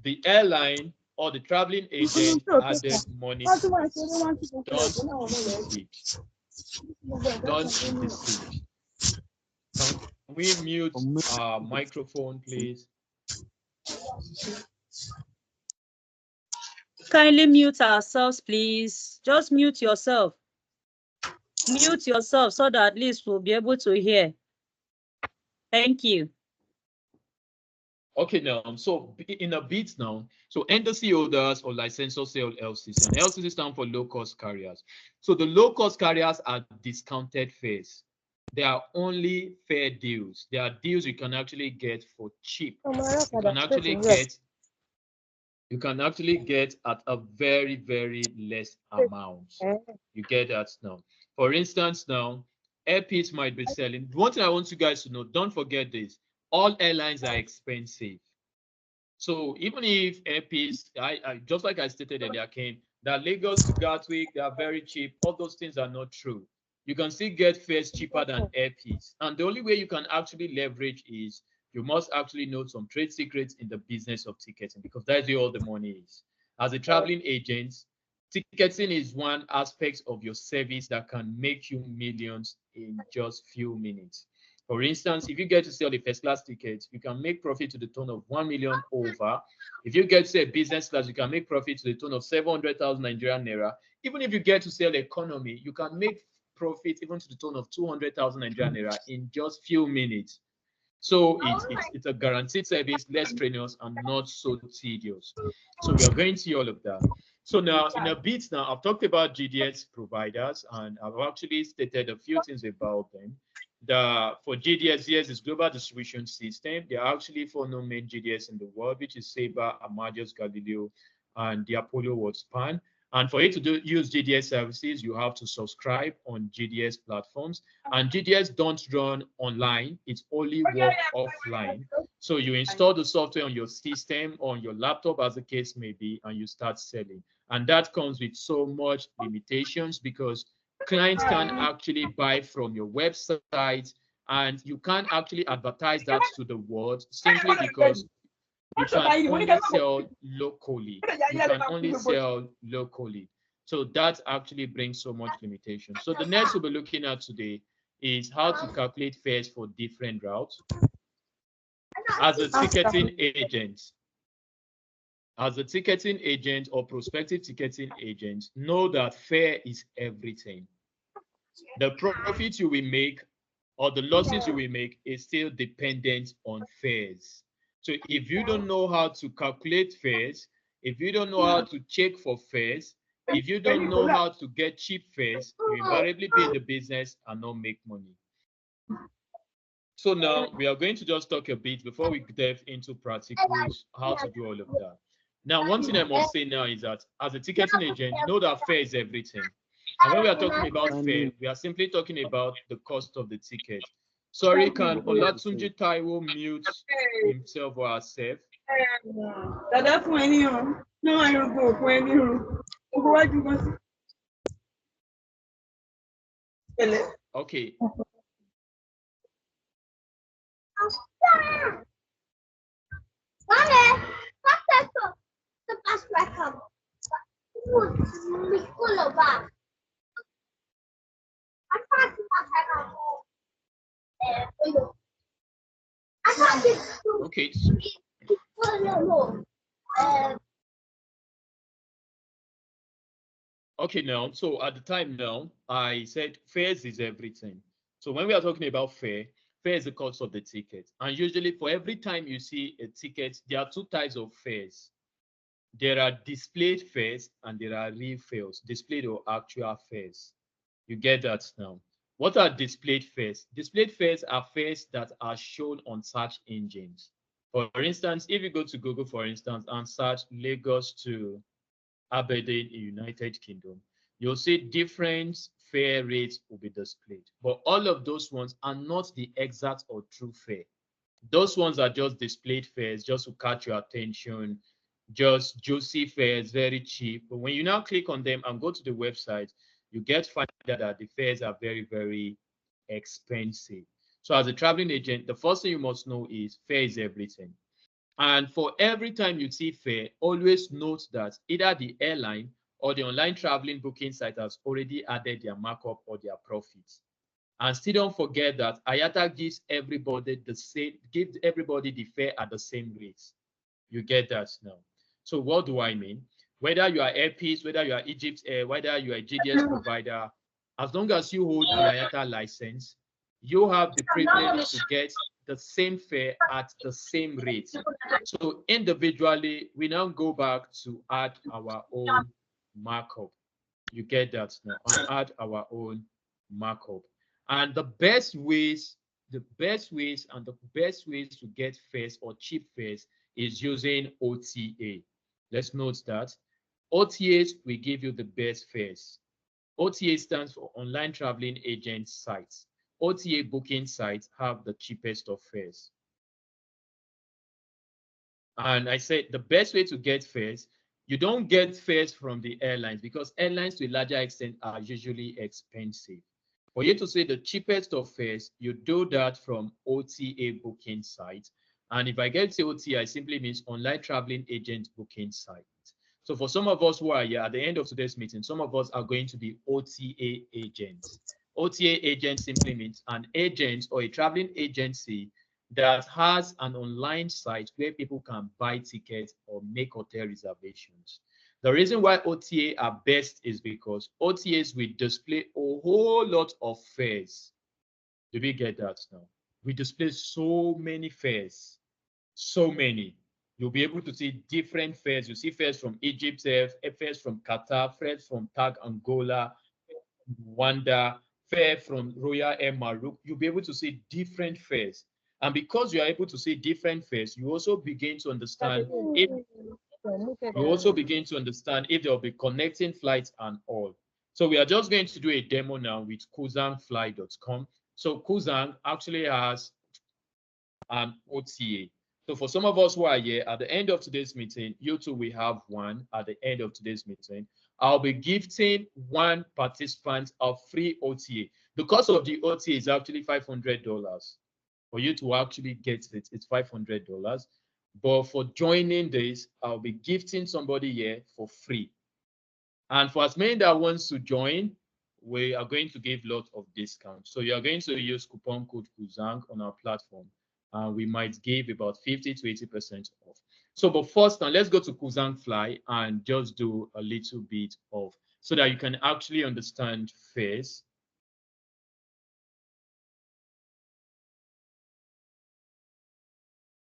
The airline or the traveling agent added money. Don't be deceived. Don't be deceived. Can we mute our microphone, please? Kindly mute ourselves, please. Just mute yourself. Mute yourself so that at least we'll be able to hear. Thank you. Okay, now, so in a bit now, so NDC holders or licensors sell LCC, and LCC stands for low-cost carriers. So the low-cost carriers are discounted fares. They are only fair deals. They are deals you can actually get for cheap. You can actually get at a very, very less amount. You get that now. For instance, now, airpeace might be selling. One thing I want you guys to know, don't forget this. All airlines are expensive. So even if airpeace, just like I stated earlier, came that Lagos to Gatwick, they are very cheap. All those things are not true. You can still get fares cheaper than airpeace. And the only way you can actually leverage is you must actually know some trade secrets in the business of ticketing because that's where all the money is. As a traveling agent, ticketing is one aspect of your service that can make you millions in just few minutes. For instance, if you get to sell a first class ticket, you can make profit to the tune of 1 million over. If you get to sell business class, you can make profit to the tune of 700,000 Nigerian naira. Even if you get to sell economy, you can make profit even to the tune of 200,000 Nigerian naira in just few minutes. So it's a guaranteed service, less strenuous and not so tedious. So we are going to see all of that. So now in a bit now, I've talked about GDS providers and I've actually stated a few things about them. For GDS, yes, is global distribution system. There are actually 4 known main GDS in the world, which is Sabre, Amadeus, Galileo, and the Apollo Worldspan. And for you to use GDS services, you have to subscribe on GDS platforms. And GDS don't run online, it's only work offline. So you install the software on your system, on your laptop, as the case may be, and you start selling. And that comes with so much limitations because clients can actually buy from your website, and you can't actually advertise that to the world simply because you can only sell locally. You can only sell locally. So that actually brings so much limitation. So the next we'll be looking at today is how to calculate fares for different routes. As a ticketing agent, or prospective ticketing agent, know that fare is everything. The profit you will make or the losses you will make is still dependent on fares. So if you don't know how to calculate fares, if you don't know how to check for fares, if you don't know how to get cheap fares, you invariably be in the business and not make money. So now we are going to just talk a bit before we delve into practicals, how to do all of that. Now, one thing I must say now is that as a ticketing agent, know that fare is everything. And when we are talking about fare, we are simply talking about the cost of the ticket. Sorry, can Olatunji Taiwo mute himself or herself? Okay. Okay. Okay, now, so at the time now, I said fares is everything. So when we are talking about fare is the cost of the ticket. And usually for every time you see a ticket, there are two types of fares. There are displayed fares and there are real fares, displayed or actual fares. You get that now. What are displayed fares? Displayed fares are fares that are shown on search engines. For instance, if you go to Google, for instance, and search Lagos to Aberdeen in United Kingdom, you'll see different fare rates will be displayed. But all of those ones are not the exact or true fare. Those ones are just displayed fares just to catch your attention, just juicy fares, very cheap. But when you now click on them and go to the website, you get find out that the fares are very, very expensive. So as a traveling agent, the first thing you must know is fare is everything. And for every time you see fare, always note that either the airline or the online traveling booking site has already added their markup or their profits. And still don't forget that IATA gives everybody the fare at the same rate. You get that now. So what do I mean? Whether you are Airpeace, whether you are Egypt Air, whether you are a GDS provider, as long as you hold the IATA license, you have the privilege to get the same fare at the same rate. So individually, we now go back to add our own markup. You get that now, and add our own markup. And the best ways to get fares or cheap fares is using OTA. Let's note that OTAs will give you the best fares. OTA stands for Online Traveling Agent Sites. OTA booking sites have the cheapest of fares. And I said the best way to get fares, you don't get fares from the airlines because airlines to a larger extent are usually expensive. For you to say the cheapest of fares, you do that from OTA booking sites. And if I get to OTA, it simply means Online Traveling Agent Booking Site. So for some of us who are here at the end of today's meeting, some of us are going to be OTA agents. OTA agent simply means an agent or a traveling agency that has an online site where people can buy tickets or make hotel reservations. The reason why OTA are best is because OTAs will display a whole lot of fares. Do we get that now? We display so many fares, so many. You'll be able to see different fares. You see fares from Egypt, fares from Qatar, fares from Tag Angola, Rwanda, fare from Royal Air Maroc. You'll be able to see different fares. And because you are able to see different fares, you also begin to understand if You also begin to understand if there will be connecting flights and all. So we are just going to do a demo now with kuzangfly.com. So Kuzang actually has an OTA. So for some of us who are here, at the end of today's meeting, you two will have one at the end of today's meeting. I'll be gifting one participant a free OTA. The cost of the OTA is actually $500. For you to actually get it, it's $500. But for joining this, I'll be gifting somebody here for free. And for as many that wants to join, we are going to give lots of discounts. So you are going to use coupon code Kuzang on our platform. And we might give about 50 to 80% off. So, but first, now let's go to Kuzang Fly and just do a little bit of, so that you can actually understand fares.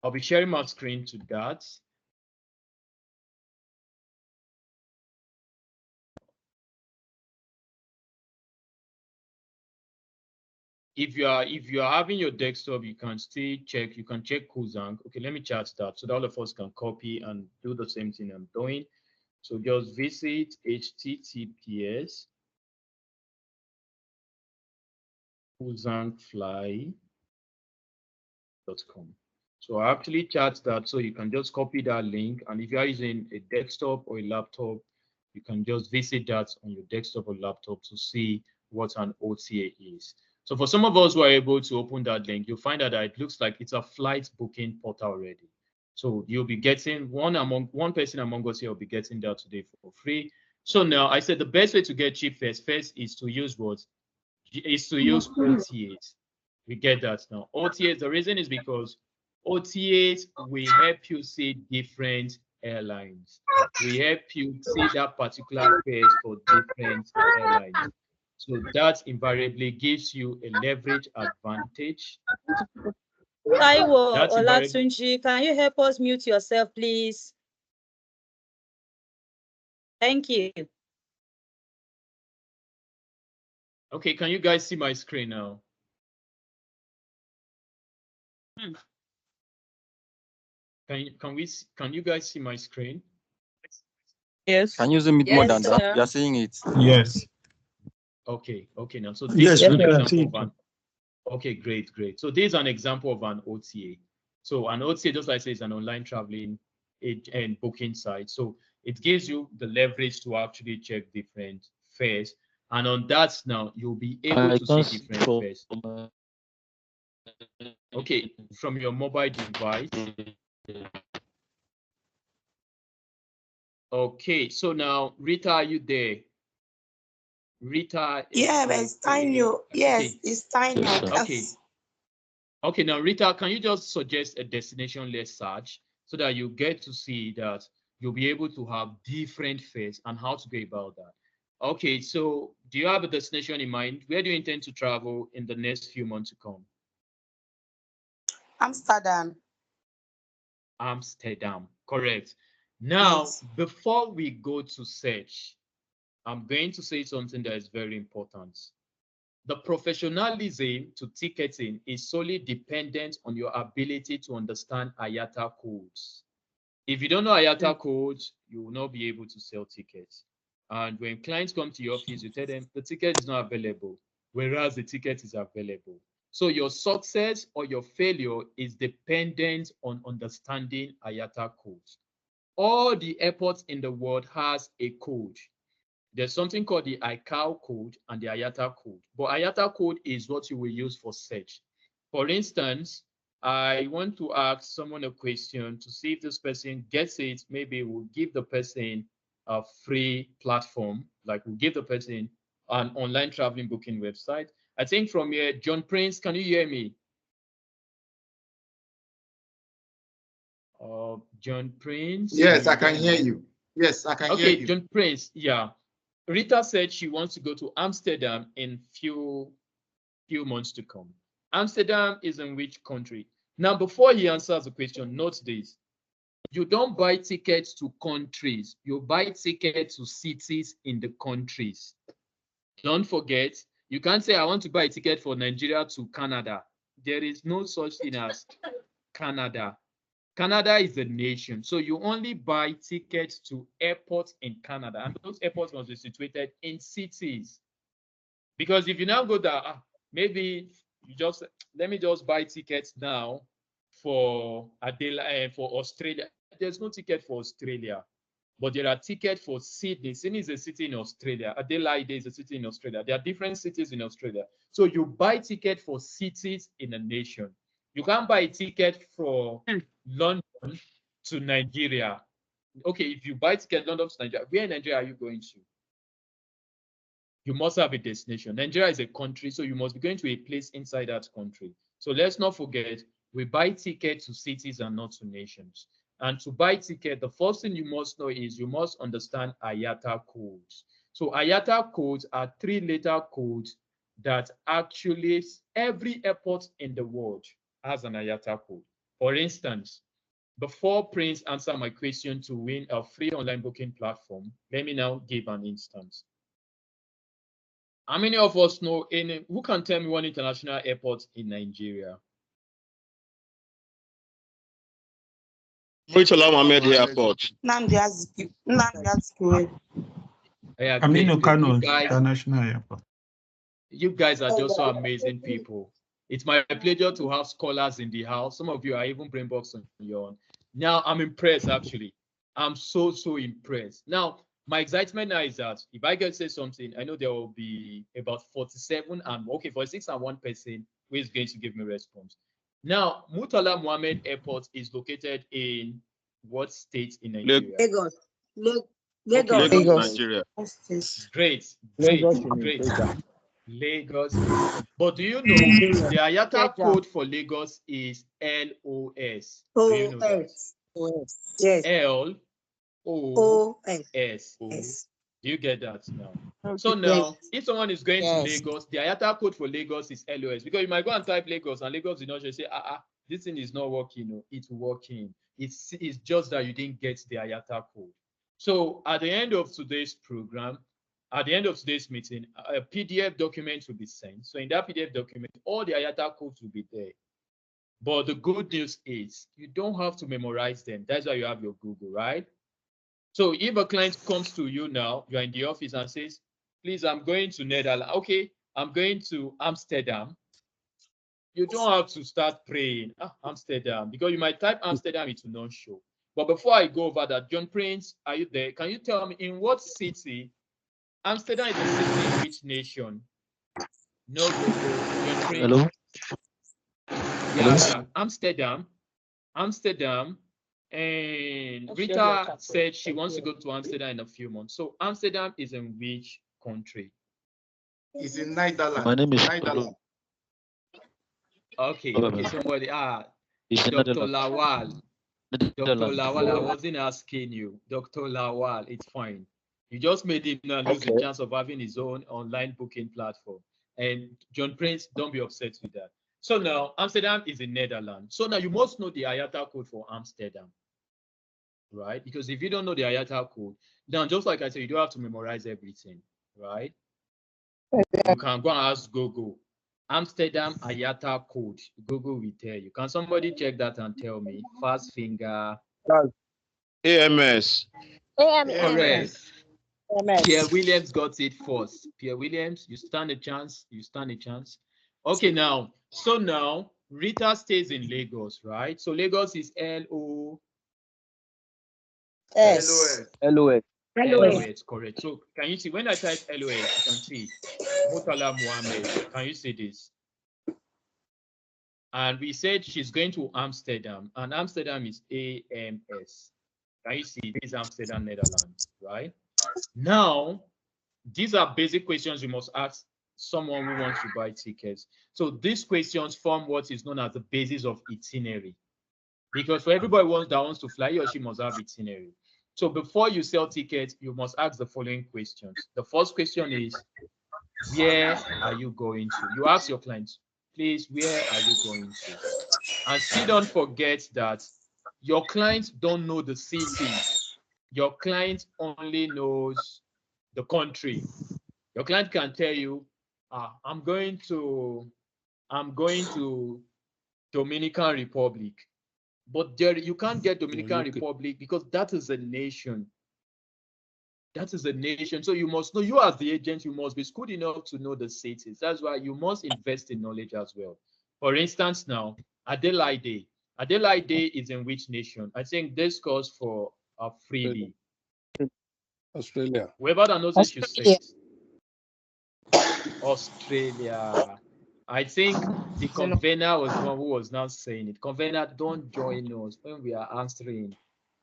I'll be sharing my screen to that. If you are having your desktop, you can still check. You can check Kuzang. Okay, let me chat that so that all of us can copy and do the same thing I'm doing. So just visit https kuzangfly.com. So I actually chat that so you can just copy that link. And if you are using a desktop or a laptop, you can just visit that on your desktop or laptop to see what an OTA is. So for some of us who are able to open that link, you'll find that it looks like it's a flight booking portal already. So you'll be getting one person among us here will be getting that today for free. So now I said the best way to get cheap fares first is to use what? Is to use OTAs. We get that now. OTAs, the reason is because OTAs will help you see different airlines. We help you see that particular fares for different airlines. So that invariably gives you a leverage advantage. Taiwo That's invariably. Olatunji, can you help us mute yourself, please? Thank you. Okay, can you guys see my screen now? Can you guys see my screen? Yes. Can you zoom it more than Yes, that? sir. You're seeing it. Yes. Okay, now. So this Yes, is we an can example see of an. Okay, great. So this is an example of an OTA. So an OTA, just like I say, is an online traveling and booking site. So it gives you the leverage to actually check different fares. And on that now, you'll be able to see different fares. Okay, from your mobile device. Okay, so now, Rita, are you there? Rita. Yeah, but it's tiny. Yes, Okay. it's tiny. Okay. Okay, now Rita, can you just suggest a destination less search so that you get to see that you'll be able to have different fares and how to go about that? Okay, so do you have a destination in mind? Where do you intend to travel in the next few months to come? Amsterdam. Amsterdam, correct. Now, Yes. before we go to search, I'm going to say something that is very important. The professionalism to ticketing is solely dependent on your ability to understand IATA codes. If you don't know IATA codes, you will not be able to sell tickets. And when clients come to your office, you tell them the ticket is not available, whereas the ticket is available. So your success or your failure is dependent on understanding IATA codes. All the airports in the world has a code. There's something called the ICAO code and the IATA code. But IATA code is what you will use for search. For instance, I want to ask someone a question to see if this person gets it. Maybe we'll give the person a free platform, like we'll give the person an online traveling booking website. I think from here, John Prince, can you hear me? John Prince. Yes, I can hear you. Yes, I can hear you. Okay, John Prince, yeah. Rita said she wants to go to Amsterdam in few months to come. Amsterdam is in which country? Now, before he answers the question, note this. You don't buy tickets to countries. You buy tickets to cities in the countries. Don't forget, you can't say, I want to buy a ticket for Nigeria to Canada. There is no such thing as Canada. Canada is a nation, so you only buy tickets to airports in Canada, and those airports must be situated in cities. Because if you now go there, maybe you just let me just buy tickets now for Adelaide, for Australia. There's no ticket for Australia, but there are tickets for Sydney. Sydney is a city in Australia. Adelaide is a city in Australia. There are different cities in Australia. So you buy ticket for cities in a nation. You can't buy a ticket for London to Nigeria. Okay, if you buy ticket London to Nigeria, where in Nigeria are you going to? You must have a destination. Nigeria is a country, so you must be going to a place inside that country. So let's not forget, we buy tickets to cities and not to nations. And to buy ticket, the first thing you must know is you must understand IATA codes. So IATA codes are 3-letter codes that actually every airport in the world has an IATA code. For instance, before Prince answer my question to win a free online booking platform, let me now give an instance. How many of us know who can tell me one international airport in Nigeria? Murtala Mohammed Airport. Nnamdi Azikiwe. Yeah, Aminu great. Kano International Airport. You guys are just so amazing people. It's my pleasure to have scholars in the house. Some of you are even brainbox on your own. Now I'm impressed, actually. I'm so impressed. Now, my excitement now is that if I can say something, I know there will be about 47 and 46 and 1 person who is going to give me response. Now, Murtala Mohammed Airport is located in what state in Nigeria? Lagos. Lagos, Nigeria. Great. Lagos. But do you know the IATA code for Lagos is LOS? Do you know that? Yes. LOS. Do you get that now? So now, if someone is going to Lagos, the IATA code for Lagos is LOS. Because you might go and type Lagos, and Lagos, say, this thing is not working. No, it's working. It's just that you didn't get the IATA code. So at the end of today's program, at the end of today's meeting, a PDF document will be sent. So in that PDF document, all the IATA codes will be there. But the good news is you don't have to memorize them. That's why you have your Google, right? So if a client comes to you now, you're in the office and says, please, I'm going to Netherlands. Okay, I'm going to Amsterdam. You don't have to start praying, Amsterdam, because you might type Amsterdam, it will not show. But before I go over that, John Prince, are you there? Can you tell me in what city? Amsterdam is a city in which nation? No, John Prince. Hello? Yeah, Amsterdam. And Rita said she wants to go to Amsterdam in a few months. So Amsterdam is in which country? It's in Netherlands. My name is Netherlands. Okay, somebody. It's Dr. Netherlands. Lawal. Dr. Netherlands. Lawal, I wasn't asking you. Dr. Lawal, it's fine. You just made him now lose the chance of having his own online booking platform. And John Prince, don't be upset with that. So now Amsterdam is in Netherlands. So now you must know the IATA code for Amsterdam, right? Because if you don't know the IATA code, then just like I said, you don't have to memorize everything, right? You can go and ask Google. Amsterdam IATA code. Google will tell you. Can somebody check that and tell me? Fast finger. AMS. Correct. Pierre Williams got it first. Pierre Williams, you stand a chance. Okay, now. So now, Rita stays in Lagos, right? So Lagos is LOS. LOS, correct. So can you see, when I type LOS, you can see Murtala Mohammed. Can you see this? And we said she's going to Amsterdam, and Amsterdam is AMS. Can you see this is Amsterdam, Netherlands, right? Now, these are basic questions you must ask someone who wants to buy tickets. So these questions form what is known as the basis of itinerary. Because for everybody that wants to fly, he or she must have itinerary. So before you sell tickets, you must ask the following questions. The first question is, where are you going to? You ask your clients, please, where are you going to? And still don't forget that your clients don't know the city. Your client only knows the country. Your client can tell you, I'm going to Dominican Republic. But there you can't get Dominican Republic because that is a nation. That is a nation. So you must know, you as the agent, you must be good enough to know the cities. That's why you must invest in knowledge as well. For instance, now, Adelaide. Adelaide is in which nation? I think this calls for a freebie. Australia. Whoever that knows it should say it. Australia. I think the convener was the one who was now saying it. Convener, don't join us when we are answering.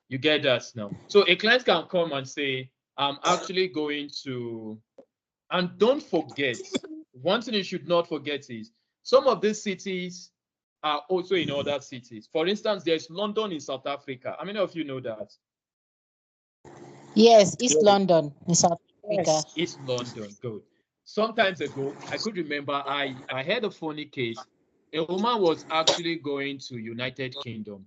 You get that now. So a client can come and say, I'm actually going to, and don't forget, one thing you should not forget is some of these cities are also in other cities. For instance, there's London in South Africa. How many of you know that? Yes, East London in South Africa. Yes, East London, good. Sometimes ago, I could remember I had a funny case. A woman was actually going to United Kingdom.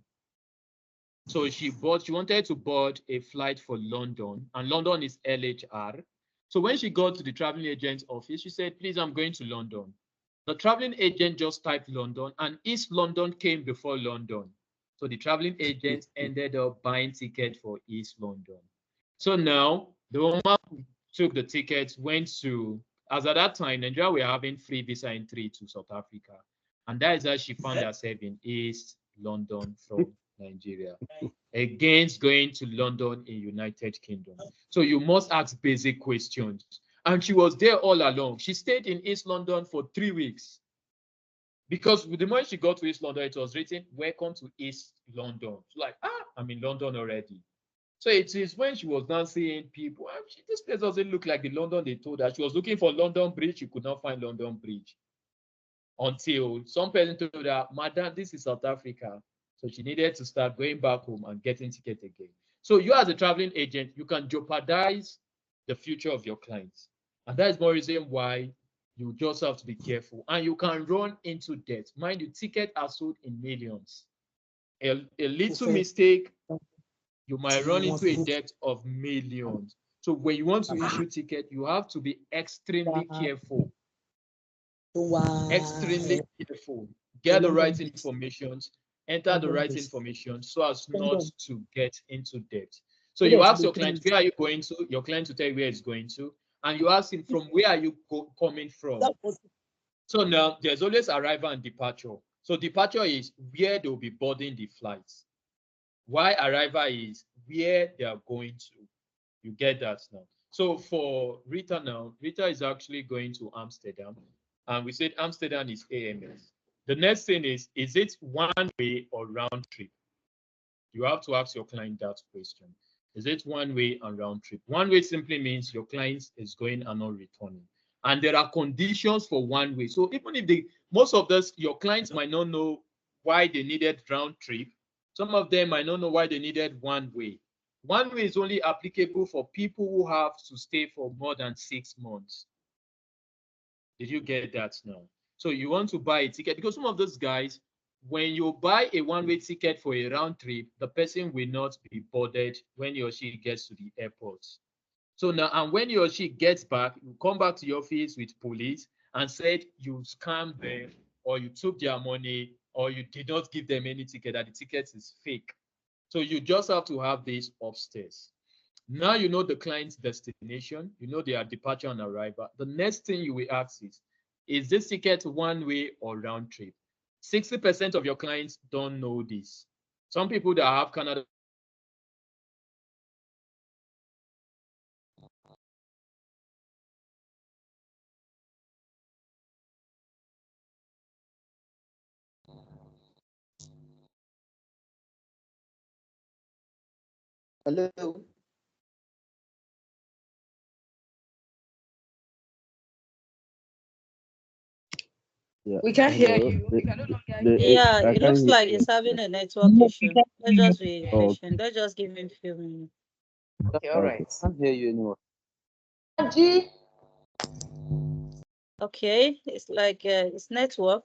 So she wanted to board a flight for London, and London is LHR. So when she got to the traveling agent's office, she said, please, I'm going to London. The traveling agent just typed London, and East London came before London. So the traveling agent ended up buying ticket for East London. So now the woman who took the tickets went to, as at that time, Nigeria were having free visa entry to South Africa. And that is how she found herself in East London from Nigeria, against going to London in United Kingdom. So you must ask basic questions. And she was there all along. She stayed in East London for 3 weeks. Because the moment she got to East London, it was written, welcome to East London. She's like, I'm in London already. So it is when she was now seeing people, this place doesn't look like the London they told her. She was looking for London Bridge. She could not find London Bridge. Until some person told her, madam, this is South Africa. So she needed to start going back home and getting tickets again. So you as a traveling agent, you can jeopardize the future of your clients. And that is one reason why you just have to be careful. And you can run into debt. Mind you, tickets are sold in millions. A little mistake, you might run into a debt of millions. So when you want to issue ticket, you have to be extremely careful. Extremely careful. Get the right information, enter the right information so as not to get into debt. So you ask your client, where are you going to? Your client will tell you where he's going to. And you ask him, from where are you coming from? So now there's always arrival and departure. So departure is where they'll be boarding the flights. Why arrival is where they are going to. You get that now. So for Rita now, Rita is actually going to Amsterdam. And we said Amsterdam is AMS. The next thing is it one way or round trip? You have to ask your client that question. Is it one way and round trip? One way simply means your client is going and not returning. And there are conditions for one way. So even if most of this, your clients might not know why they needed round trip. Some of them might not know why they needed one way. One way is only applicable for people who have to stay for more than 6 months. Did you get that now? So you want to buy a ticket, because some of those guys, when you buy a one-way ticket for a round trip, the person will not be boarded when he or she gets to the airport. So now, and when he or she gets back, you come back to your office with police and said you scammed them, or you took their money, or you did not give them any ticket, that the ticket is fake. So you just have to have this upstairs. Now you know the client's destination, you know their departure and arrival. The next thing you will ask is this ticket one way or round trip? 60% of your clients don't know this. Some people that have Canada. Hello. Yeah. We can hear Hello. you. We can no longer hear you. Yeah, I it can't looks hear like you. he's having a network issue. Let's just be Oh, patient. Let's just give him a few minutes. Okay, all okay. right. I can't hear you anymore. G, Okay, it's like it's network.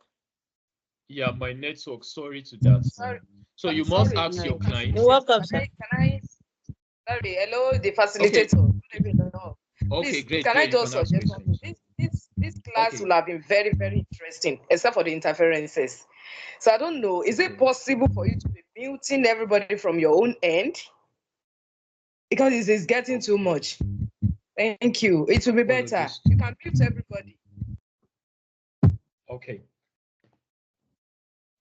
Yeah, my network, sorry to that. sorry. So you I'm must sorry. ask your client. You're welcome, Can sir. I, sorry, hello, the Okay, facilitator. Good evening, all. okay, Please, great, can I great. You just can ask suggest something? questions. This class Okay, will have been very, very interesting, except for the interferences. So I don't know, is it okay. possible for you to be muting everybody from your own end? Because it is getting too much. Thank you. It will be better. You can mute everybody. Okay.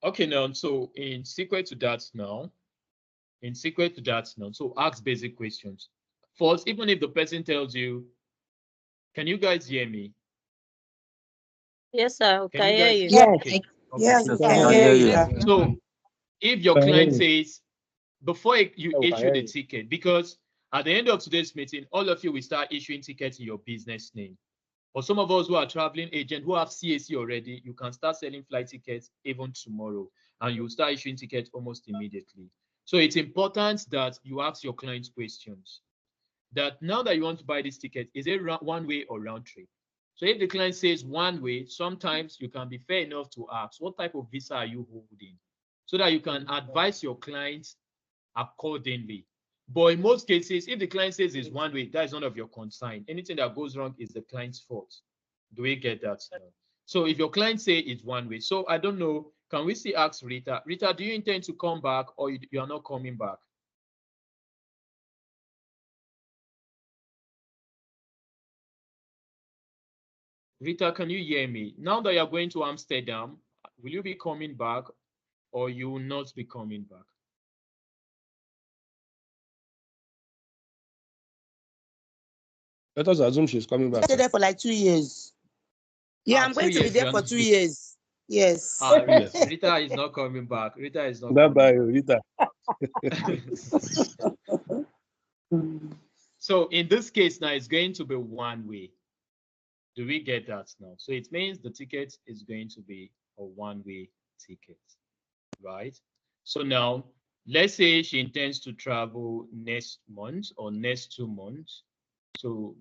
Okay, now, so in secret to that now, so ask basic questions. First, even if the person tells you, can you guys hear me? Yes, sir. Can you guys? Yes. Okay. Yes, Okay. we can hear you. So if your client says, before you issue the ticket, because at the end of today's meeting, all of you will start issuing tickets in your business name. For some of us who are traveling agents who have CAC already, you can start selling flight tickets even tomorrow, and you'll start issuing tickets almost immediately. So it's important that you ask your clients questions. That now that you want to buy this ticket, is it one way or round trip? So if the client says one way, sometimes you can be fair enough to ask, what type of visa are you holding? So that you can advise your clients accordingly. But in most cases, if the client says it's one way, that is none of your concern. Anything that goes wrong is the client's fault. Do we get that now? So if your client say it's one way, so I don't know, can we still ask Rita? Rita, do you intend to come back or you are not coming back? Rita, can you hear me? Now that you're going to Amsterdam, will you be coming back or you will not be coming back? Let us assume she's coming back. Stay there for like 2 years. Yeah, I'm going to be there for 2 years. Yes. Rita is not coming back. Rita is not coming Bye-bye, back. Rita. So in this case now, it's going to be one way. Do we get that now? So it means the ticket is going to be a one-way ticket, right? So now, let's say she intends to travel next month or next 2 months. So,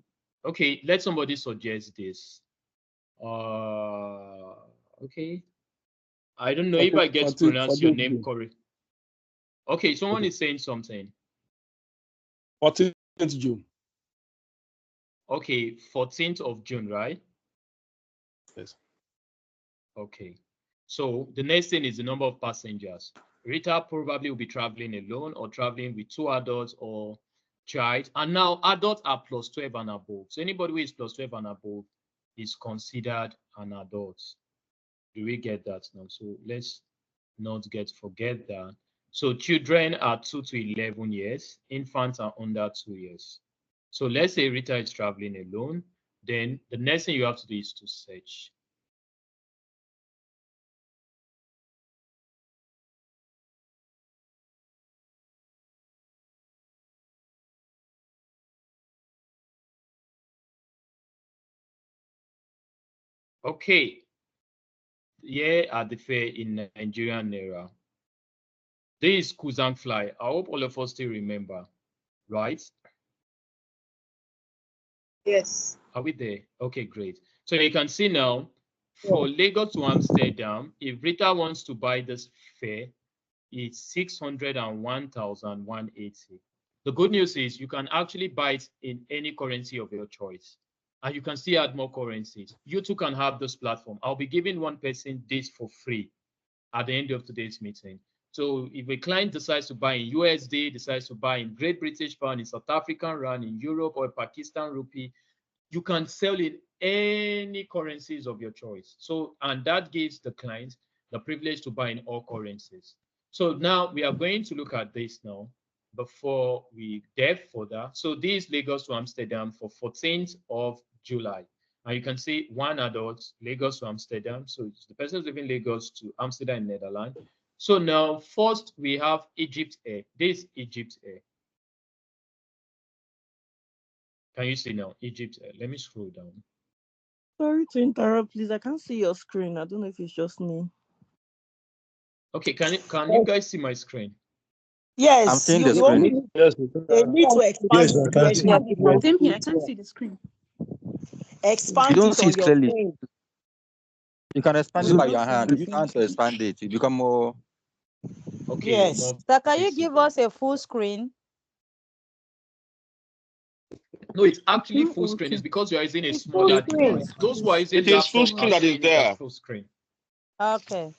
okay, let somebody suggest this. Okay. I don't know if I get to pronounce your name correct. Okay, someone is saying something. 14th June. Okay, 14th of June, right? Yes. Okay. So the next thing is the number of passengers. Rita probably will be traveling alone or traveling with 2 adults or child. And now adults are plus 12 and above. So anybody who is plus 12 and above is considered an adult. Do we get that now? So let's not forget that. So children are 2 to 11 years. Infants are under 2 years. So let's say Rita is traveling alone. Then the next thing you have to do is to search. Okay. Here are the fare in Nigerian Naira. This is Kuzang fly. I hope all of us still remember, right? Yes. Are we there? Okay, great. So you can see now, for Lagos to Amsterdam, if Rita wants to buy this fare, it's 601,180. The good news is you can actually buy it in any currency of your choice. And you can still add more currencies. You too can have this platform. I'll be giving one person this for free at the end of today's meeting. So if a client decides to buy in USD, decides to buy in Great British Pound, in South African Rand, in Europe or Pakistan Rupee, you can sell in any currencies of your choice. So, and that gives the client the privilege to buy in all currencies. So now we are going to look at this now before we delve further. So this Lagos to Amsterdam for 14th of July. And you can see one adult, Lagos to Amsterdam. So it's the person living Lagos to Amsterdam in Netherlands. So now first we have Egypt Air. This Egypt Air. Can you see now? Egypt Air. Let me scroll down. Sorry to interrupt, please. I can't see your screen. I don't know if it's just me. Okay, can you guys see my screen? Yes, I'm seeing the screen. Yes, they need to expand yes, I can see. it. Same here. I can't see the screen. Expand You don't it see on it your clearly. screen. You can expand it You by don't your see hand. the Use hand to expand it. You become more. Okay. Yes. More Sir, can you visible. give us a full screen? No, it's actually full screen. It's because you are using a smaller device. Those who are using It is full laptop screen are that is seeing it as there. full screen. Okay.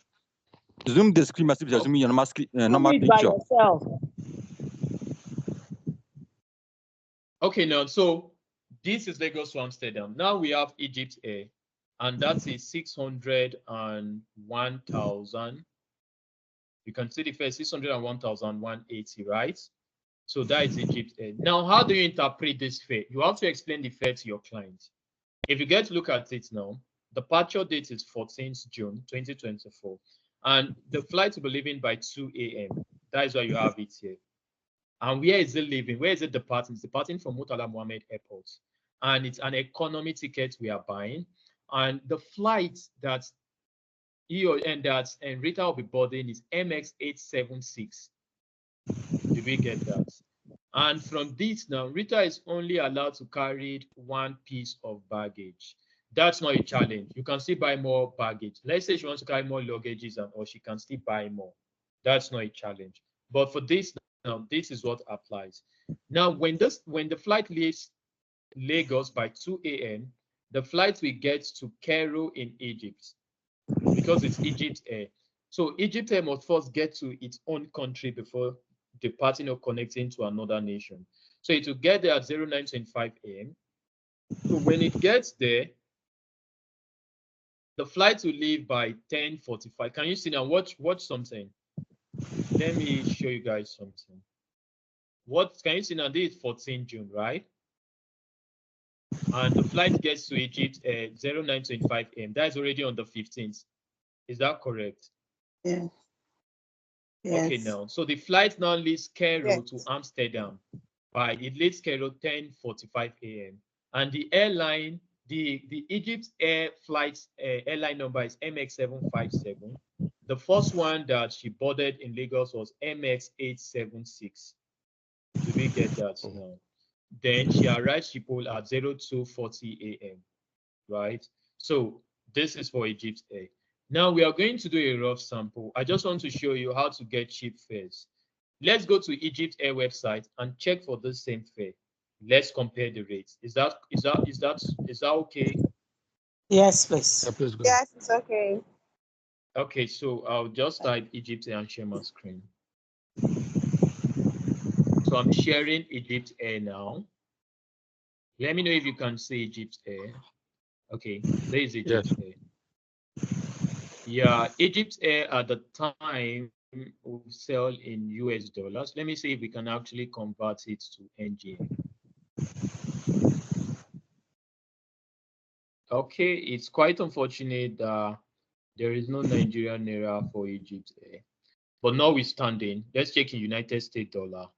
Zoom the screen as if you're zooming your normal, normal Zoom it by picture. yourself. Okay, now, so this is Lagos to Amsterdam. Now we have Egypt Air, and that is 601,000. You can see the first 601,180, right? So that is Egypt Air. Now, how do you interpret this fare? You have to explain the fare to your client. If you get to look at it now, the departure date is 14th June 2024, and the flight will be leaving by 2 a.m. That is why you have it here. And where is it leaving? Where is it departing? It's departing from Murtala Mohammed Airport. And it's an economy ticket we are buying. And the flight that Rita will be boarding is MX876. Did we get that? And from this now, Rita is only allowed to carry one piece of baggage. That's not a challenge. You can still buy more baggage. Let's say she wants to carry more luggages or she can still buy more. That's not a challenge. But for this now, this is what applies. Now, when the flight leaves Lagos by 2 a.m., the flight will get to Cairo in Egypt because it's Egypt Air. So Egypt Air must first get to its own country before departing or connecting to another nation. So it will get there at 09:25 a.m. So when it gets there, the flight will leave by 10:45. Can you see now? Watch something. Let me show you guys something. What can you see now? This is 14 June, right? And the flight gets to Egypt at 09:25 a.m. That is already on the 15th. Is that correct? Yeah. Okay, now. So the flight now leaves Cairo to Yes. Amsterdam. It leaves Cairo 10:45 a.m. And the airline, the Egypt Air flight airline number is MX757. The first one that she boarded in Lagos was MX876. Do we get that now? Then she arrived Schiphol at 02:40 a.m. Right? So this is for Egypt Air. Now we are going to do a rough sample. I just want to show you how to get cheap fares. Let's go to Egypt Air website and check for the same fare. Let's compare the rates. Is that okay? Yes, please. Yeah, please go. Yes, it's okay. Okay, so I'll just type Egypt Air and share my screen. So I'm sharing Egypt Air now. Let me know if you can see Egypt Air. Okay, there is Egypt Air. Yeah, Egypt Air at the time will sell in US dollars. Let me see if we can actually convert it to NGN. Okay, it's quite unfortunate that there is no Nigerian naira for Egypt Air. But notwithstanding, let's check in United States dollar.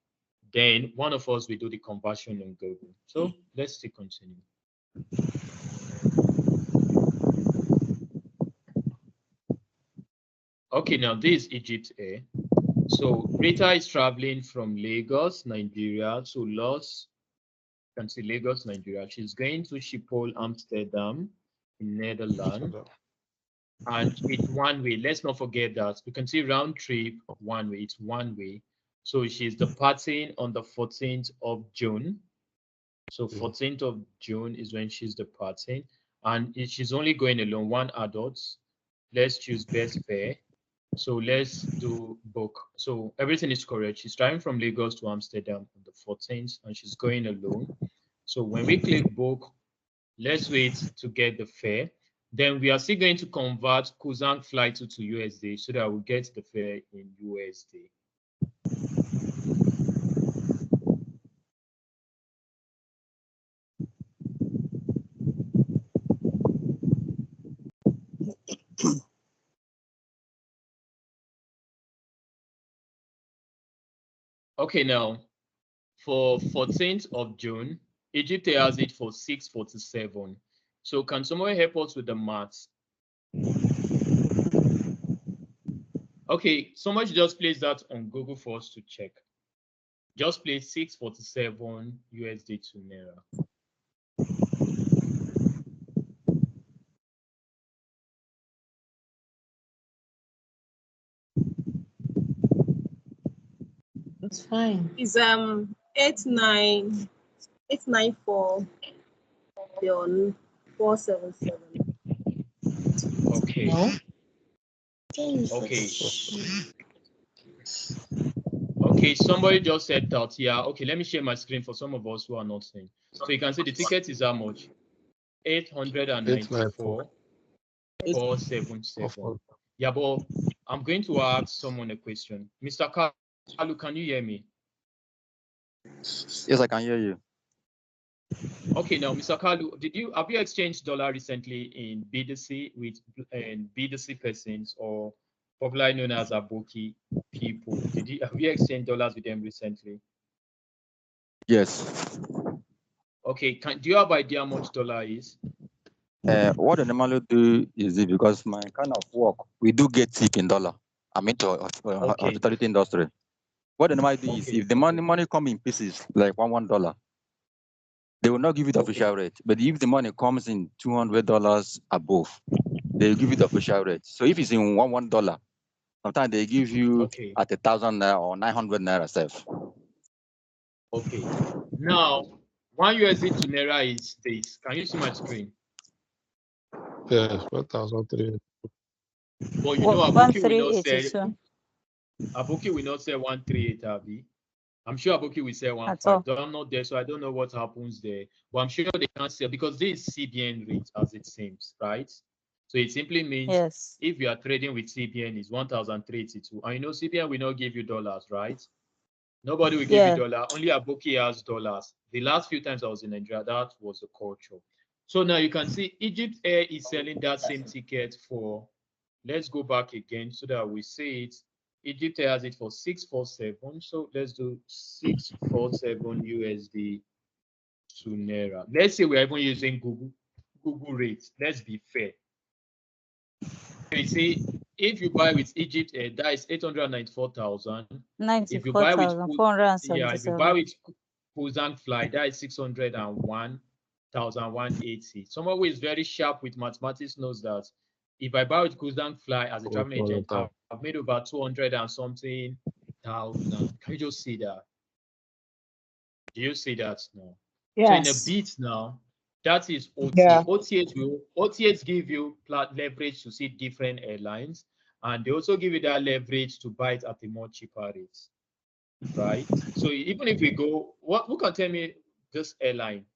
Then one of us will do the conversion on Google. So let's still continue. Okay, now this is Egypt Air. So Rita is traveling from Lagos, Nigeria to Los. You can see Lagos, Nigeria. She's going to Schiphol, Amsterdam, in Netherlands. And it's one way. Let's not forget that. You can see round trip, one way. It's one way. So she's departing on the 14th of June. So 14th of June is when she's departing. And she's only going alone, one adult. Let's choose best fare. So let's do book. So everything is correct. She's driving from Lagos to Amsterdam on the 14th and she's going alone. So when we click book, let's wait to get the fare. Then we are still going to convert Kuzang flight to USD so that we get the fare in USD. Okay, now for 14th of June, Egypt has it for 647. So can someone help us with the maths? Okay, someone should just place that on Google for us to check. Just place 647 USD to Naira. It's fine. It's 894 477. Okay. No. Okay. Okay, somebody just said that. Yeah, okay, let me share my screen for some of us who are not seeing. So you can see the ticket is how much? 894 477. Yeah, but I'm going to ask someone a question. Mr. Kalu, can you hear me? Yes, I can hear you. Okay, now, Mr. Kalu, have you exchanged dollar recently in BDC with BDC persons, or popularly known as Aboki people? Have you exchanged dollars with them recently? Yes. Okay, do you have idea how much dollar is? What I normally do is because my kind of work, we do get tip in dollar. I'm into hospitality industry. What I normally do is if the money come in pieces, like $1, they will not give you the official rate. But if the money comes in $200 above, they will give you the official rate. So if it's in $1, sometimes they give you at 1,000 naira or 900 naira self. Okay. Now, 1 USD to naira is this. Can you see my screen? Yes, 1,300. But you know, Aboki will not say. 1382. Aboki will not say 138, Abi. I'm sure Aboki will say 15. I'm not there, so I don't know what happens there. But I'm sure they can't sell because this is CBN rate, as it seems, right? So it simply means if you are trading with CBN, it's 1,382. And you know, CBN will not give you dollars, right? Nobody will give you dollar. Only Aboki has dollars. The last few times I was in Nigeria, that was the culture. So now you can see Egypt Air is selling that same ticket for, let's go back again so that we see it. Egypt Air has it for 647. So let's do 647 USD to Naira. Let's say we're even using Google rates. Let's be fair. You see, if you buy with Egypt Air, that is 894,000. If you buy with if you buy with Kuzang Fly, that is 601,180. Someone who is very sharp with mathematics knows that if I buy with Kuzang Fly as a travel agent, I've made over 200 and something thousand. Can you just see that? Do you see that now? Yes. So in a bit now, that is OTA. OTAs give you leverage to see different airlines, and they also give you that leverage to buy it at a more cheaper rate, right? So even if we go, who can tell me this airline,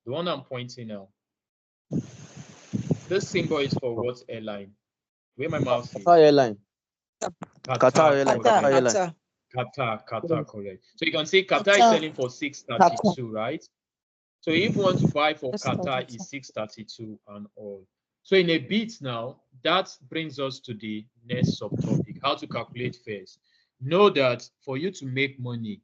the one I'm pointing now? This symbol is for what airline? Where my mouse is? Qatar Airline. Qatar Airline. Qatar, correct. So you can see Qatar is selling for 632, right? So if you want to buy for Qatar, it's 632 and all. So in a bit now, that brings us to the next subtopic, how to calculate fares. Know that for you to make money,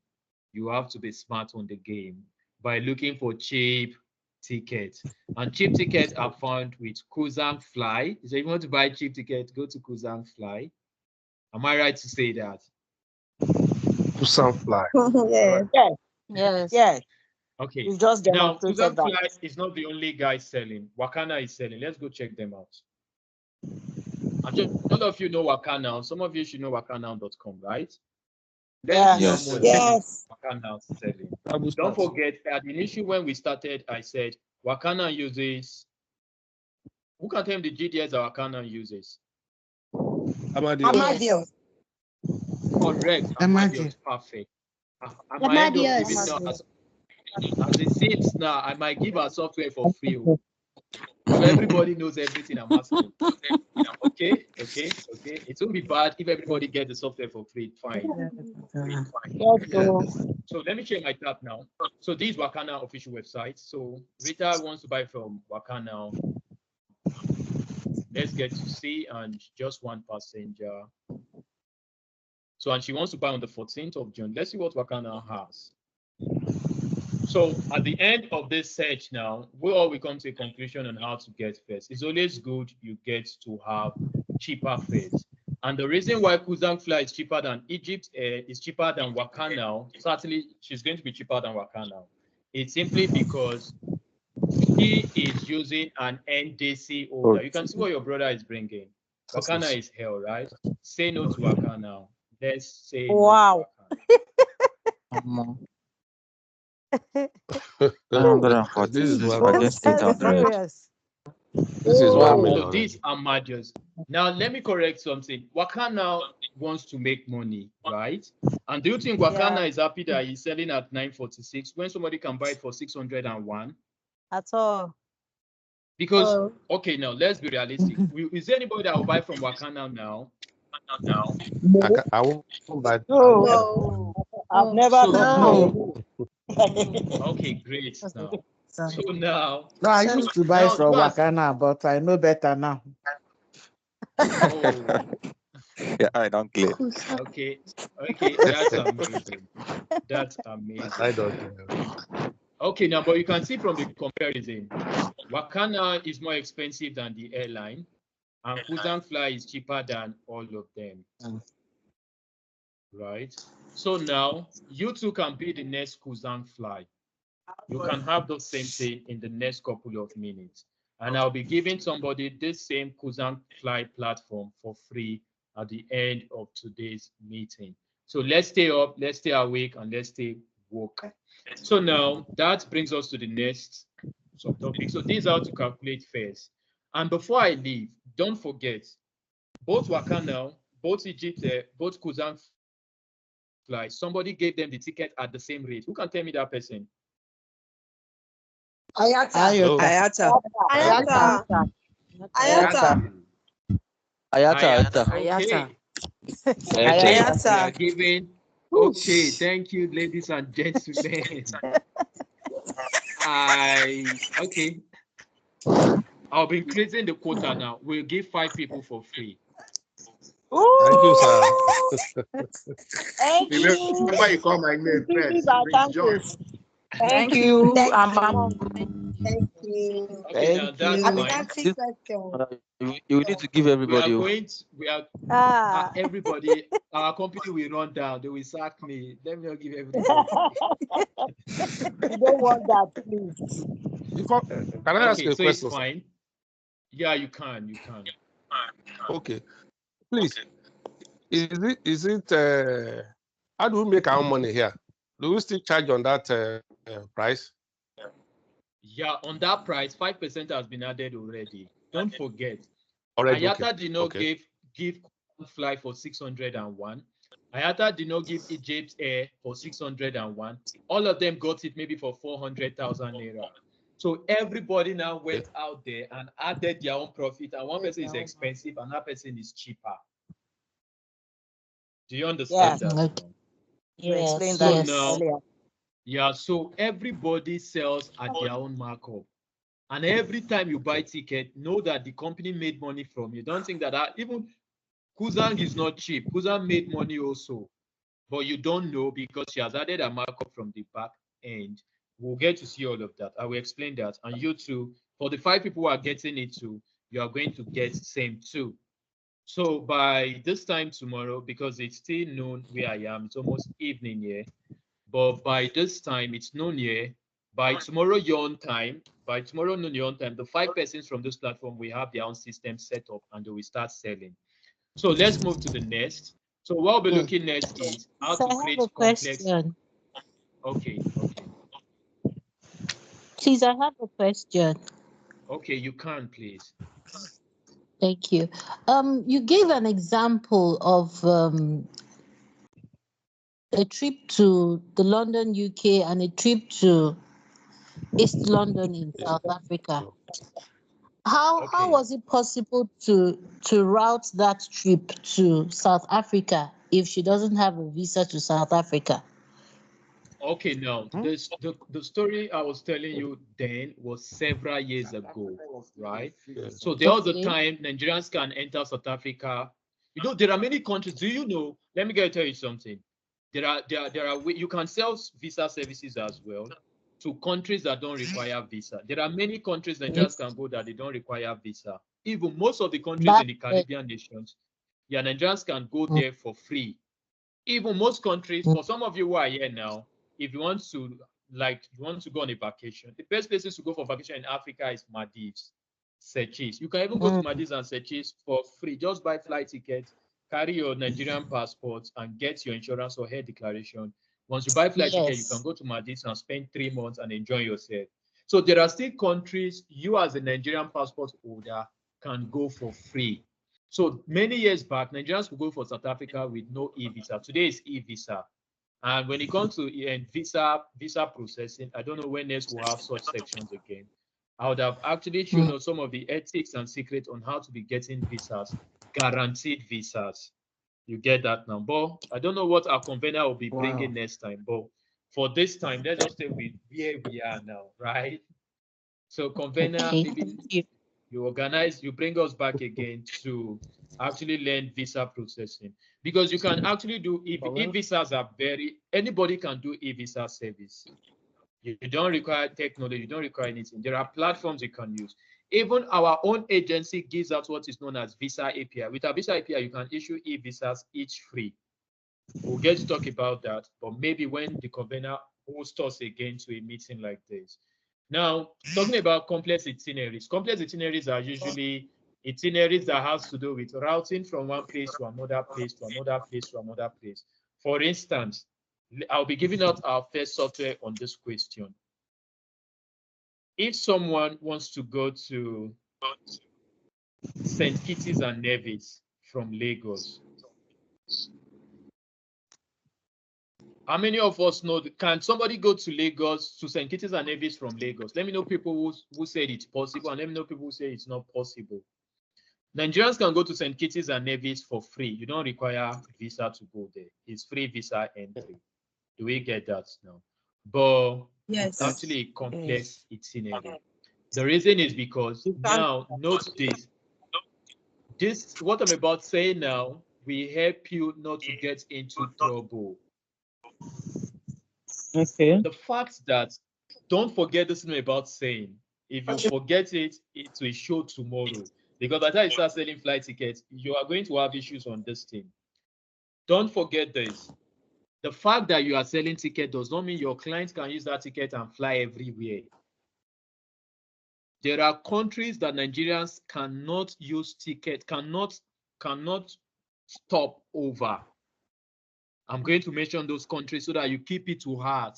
you have to be smart on the game by looking for cheap tickets. And cheap tickets are found with Kuzang Fly. So if you want to buy cheap tickets, go to Kuzang Fly. Am I right to say that? Kuzang Fly. Yes. Okay. You just Now, demonstrated Kuzang that. Fly is not the only guy selling. Wakana is selling. Let's go check them out. And just, all of you know Wakana. Some of you should know wakana.com, right? Let's see how much Wakana is selling. Don't forget, at the initial when we started, I said Wakana uses. Who can tell me the GDS that Wakana uses? Amadeus. Correct. Amadeus. Perfect. I might end up giving now, as it seems now, I might give our software for free. So everybody knows everything I'm asking. Okay. It won't be bad if everybody gets the software for free. Fine. So let me share my tab now. So this is Wakana official website. So Rita wants to buy from Wakana. Let's get to see, and just one passenger. So, and she wants to buy on the 14th of June. Let's see what Wakana has. So at the end of this search now, we come to a conclusion on how to get fares. It's always good you get to have cheaper fares. And the reason why Kuzang Fly is cheaper than Egypt is cheaper than Wakana. Certainly, she's going to be cheaper than Wakana. It's simply because he is using an NDC order. You can see what your brother is bringing. Wakana is hell, right? Say no to Wakana. Let's say no to Wakana. 940 This is against 800. This is 1 million. So these are Amadeus. Now, let me correct something. Wakana wants to make money, right? And do you think Wakana is happy that he's selling at 946 when somebody can buy it for 601? At all. Because, okay, now let's be realistic. Is there anybody that will buy from Wakana now? I won't buy. No. I've never No. Okay, great. Now, so now. No, I used to buy from Wakana, but I know better now. Oh. Yeah, I don't clear. Okay, that's amazing. That's amazing. I don't care. Okay, now, but you can see from the comparison, Wakana is more expensive than the airline, and Kuzang Fly is cheaper than all of them. Right? So now, you two can be the next Kuzang Fly. You can have the same thing in the next couple of minutes. And I'll be giving somebody this same Kuzang Fly platform for free at the end of today's meeting. So let's stay up, let's stay awake, and let's stay woke. So now that brings us to the next subtopic. So these are to calculate first. And before I leave, don't forget, both Wakana, both Egypt, both Kuzang Fly, somebody gave them the ticket at the same rate. Who can tell me that person? Ayata. Ayata. Okay. Ayata. We are giving. Okay, thank you, ladies and gentlemen. Okay. I'll be increasing the quota now. We'll give 5 people for free. Thank you, sir. Remember, you call my name first. Thank you. Thank you. Okay, now that's fine. You need to give everybody. Everybody, our company will run down. They will sack me. Let me not give everybody. You don't want that, please. Can I ask you a so question? It's fine. Yeah, you can. Okay. Please, is it how do we make our money here? Do we still charge on that price? Yeah, on that price, 5% has been added already. Don't forget. Already, Ayata okay. did not give Fly for 601. Ayata did not give Egypt Air for 601. All of them got it maybe for 400,000 naira. So everybody now went out there and added their own profit, and one person is expensive, and that person is cheaper. Do you understand that? Yes. Explain So that. now, so everybody sells at their own markup. And every time you buy ticket, know that the company made money from you. Don't think that even Kuzang is not cheap. Kuzang made money also. But you don't know because she has added a markup from the back end. We'll get to see all of that. I will explain that. And you too, for the 5 people who are getting it too, you are going to get same too. So by this time tomorrow, because it's still noon where I am, it's almost evening here. But by this time, it's noon here. By tomorrow your own time, by tomorrow noon your own time, the 5 persons from this platform will have their own system set up and they will start selling. So let's move to the next. So what we'll be looking next is how to create complex. Question. Okay. Please, I have a question. Okay, you can, please. Thank you. You gave an example of a trip to the London, UK, and a trip to East London in South Africa. How was it possible to route that trip to South Africa if she doesn't have a visa to South Africa? Okay, now the story I was telling you then was several years ago, right? So there was a time Nigerians can enter South Africa. You know, there are many countries. Do you know? Let me tell you something. There are you can sell visa services as well to countries that don't require visa. There are many countries Nigerians can go that they don't require visa. Even most of the countries in the Caribbean nations, Nigerians can go there for free. Even most countries, for some of you who are here now, if you want to go on a vacation, the best places to go for vacation in Africa is Maldives, Seychelles. You can even go to Maldives and Seychelles for free. Just buy flight tickets, carry your Nigerian passport, and get your insurance or health declaration. Once you buy flight ticket, you can go to Maldives and spend 3 months and enjoy yourself. So there are still countries you as a Nigerian passport holder can go for free. So many years back, Nigerians would go for South Africa with no e-visa. Today is e-visa. And when it comes to visa processing, I don't know when else we'll have such sections again. I would have actually shown us some of the ethics and secrets on how to be getting visas, guaranteed visas. You get that now. But I don't know what our convener will be bringing next time. But for this time, let's just stay with where we are now, right? So convener, maybe you organize, you bring us back again to actually learn visa processing, because you can actually do e-visas are anybody can do e-visa service. You don't require technology, you don't require anything. There are platforms you can use. Even our own agency gives out what is known as Visa API. With a Visa API, you can issue e-visas each free. We'll get to talk about that, but maybe when the convener hosts us again to a meeting like this. Now, talking about complex itineraries are usually itineraries that has to do with routing from one place to another place to another place to another place. For instance, I'll be giving out our first software on this question. If someone wants to go to St. Kitts and Nevis from Lagos, how many of us know, can somebody go to Lagos, to St. Kitts and Nevis from Lagos? Let me know people who said it's possible, and let me know people who say it's not possible. Nigerians can go to St. Kitts and Nevis for free. You don't require visa to go there. It's free visa entry. Do we get that now? But it's actually a complex itinerary. The reason is because now, note this. What I'm about to say now will help you not to get into trouble. Okay. The fact that, don't forget this thing about saying, if you forget it, it will show tomorrow. Because by the time you start selling flight tickets, you are going to have issues on this thing. Don't forget this. The fact that you are selling ticket does not mean your clients can use that ticket and fly everywhere. There are countries that Nigerians cannot use ticket, cannot stop over. I'm going to mention those countries so that you keep it to heart.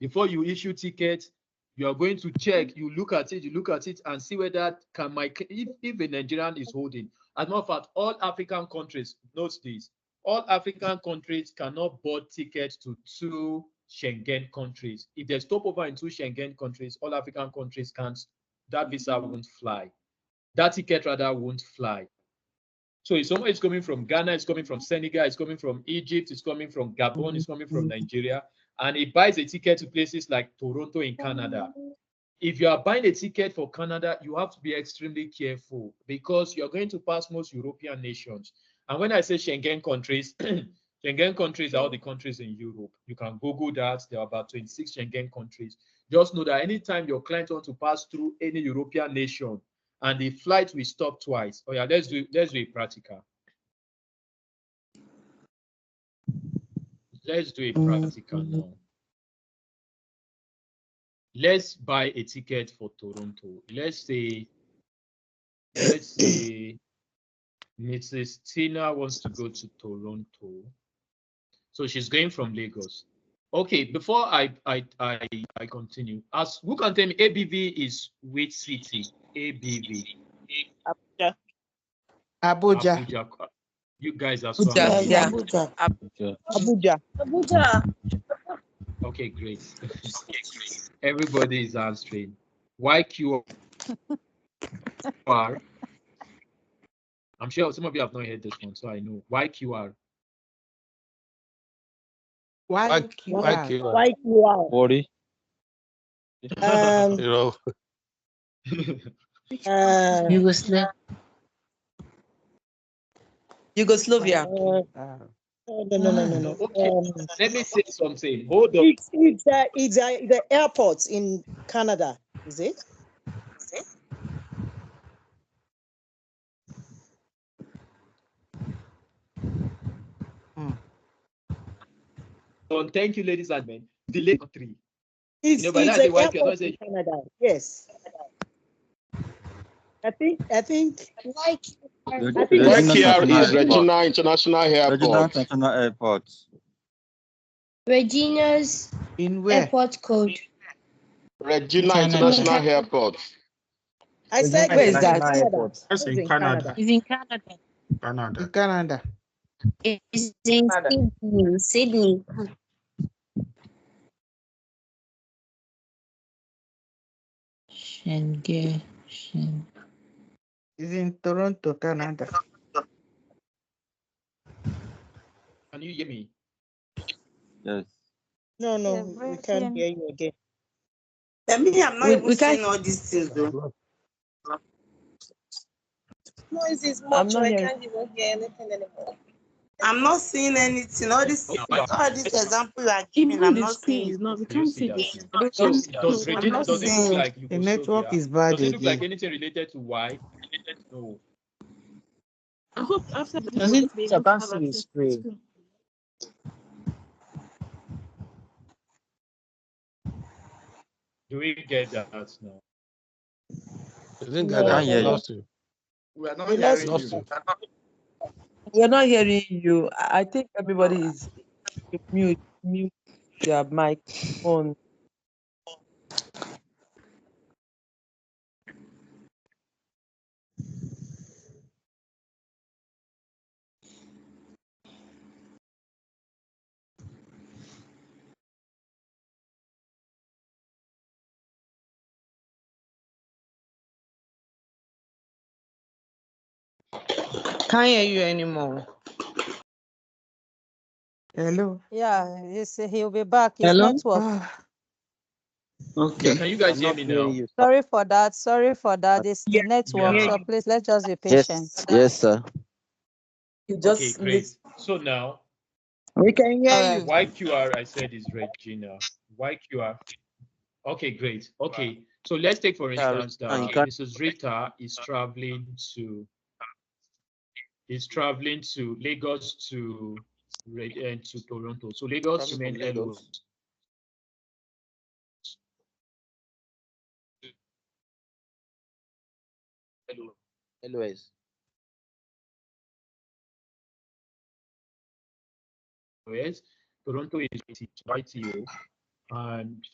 Before you issue tickets, you are going to check, you look at it and see whether if a Nigerian is holding. As a matter of fact, all African countries, note this, all African countries cannot board tickets to 2 Schengen countries. If they stop over in 2 Schengen countries, all African countries can't, that visa won't fly. That ticket rather won't fly. So if someone is coming from Ghana, it's coming from Senegal, it's coming from Egypt, it's coming from Gabon, it's coming from Nigeria, and he buys a ticket to places like Toronto in Canada. If you are buying a ticket for Canada, you have to be extremely careful because you're going to pass most European nations. And when I say Schengen countries, Schengen countries are all the countries in Europe. You can Google that. There are about 26 Schengen countries. Just know that anytime your client wants to pass through any European nation, and the flight will stop twice. Oh yeah, let's do it practical. Let's do it practical now. Let's buy a ticket for Toronto. Let's say Mrs. Tina wants to go to Toronto. So she's going from Lagos. Okay, before I continue, who can tell me ABV is which city? ABV. Abuja. You guys are so Abuja. Abuja. Okay, great. Everybody is answering. YQR. I'm sure some of you have not heard this one, so I know. YQR. YQR. 40. Yugoslavia. No. Okay, let me say something. Hold on. It's the airport in Canada, is it? Thank you, ladies and gentlemen. Delay country. It's the airport in Canada. Yes. I think YKR is Regina International Airport. Regina International Airport. Regina's airport code. Regina International Airport. I said, where is that? Canada. That's in Canada. It's in Canada. Canada. Canada. It's in Sydney. Sydney. Schengen. It's in Toronto, Canada. Can you hear me? Yes. No, Yeah, we can't breaking. hear you again. Me, I'm not even We can't. seeing all these things though. Noise is I'm much. not I hearing. can't even hear anything anymore. I'm not seeing anything. All this example you are giving, Even I'm the not screen seeing is it. not. We Do you can't see see that this. now? I don't So know does what I'm not does it look seeing. like The network Yugoslavia? is bad Does it look like again. anything related to Y? No. I hope after this Does we'll it? just be I able to can't have see the access to the screen. screen. Do we get that now? You didn't get I No, that. can't We hear you. lost you. We are not we lost hearing Lost you. you. We're not hearing you. I think everybody is mute their mic on. Can't hear you anymore. Hello. Yeah, he'll be back. His Hello? network. Yeah, Okay. can you guys I'm hear not me hearing now? you. Sorry for that. Sorry for that. It's the Yeah, network. Yeah. So please, let's just be patient. Yes, yes, sir. You Okay, just great. need So now we can hear All right. you. YQR I said is Regina. YQR. Okay, great. Okay. So let's take for instance that And you can't. Mrs. Rita is traveling to Lagos to Toronto. So Lagos to Traveling from main LOS. Lagos. LOS. Toronto is YTO, and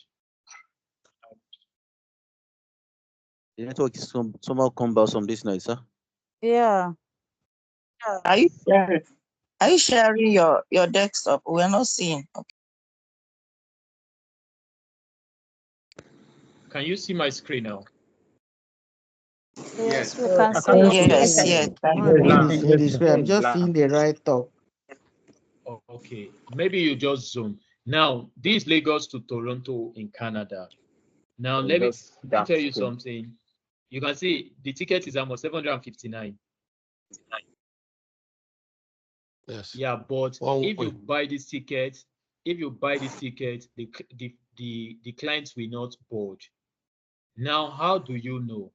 The network is somehow cumbersome this night, sir. Yeah. Are you sharing? Are you sharing your desktop? We're not seeing. Okay. can you see my screen now? Yes, we Yes. can I see can't it. see Yes, anything. yes. Mine is Blank. not showing the screen. I'm just seeing the right top. Okay, maybe you just zoom. Now, this Lagos to Toronto in Canada. Now, let me tell you something. You can see the ticket is almost 759. Yes. Yeah, but One if you way. buy this ticket, the clients will not board. Now, how do you know?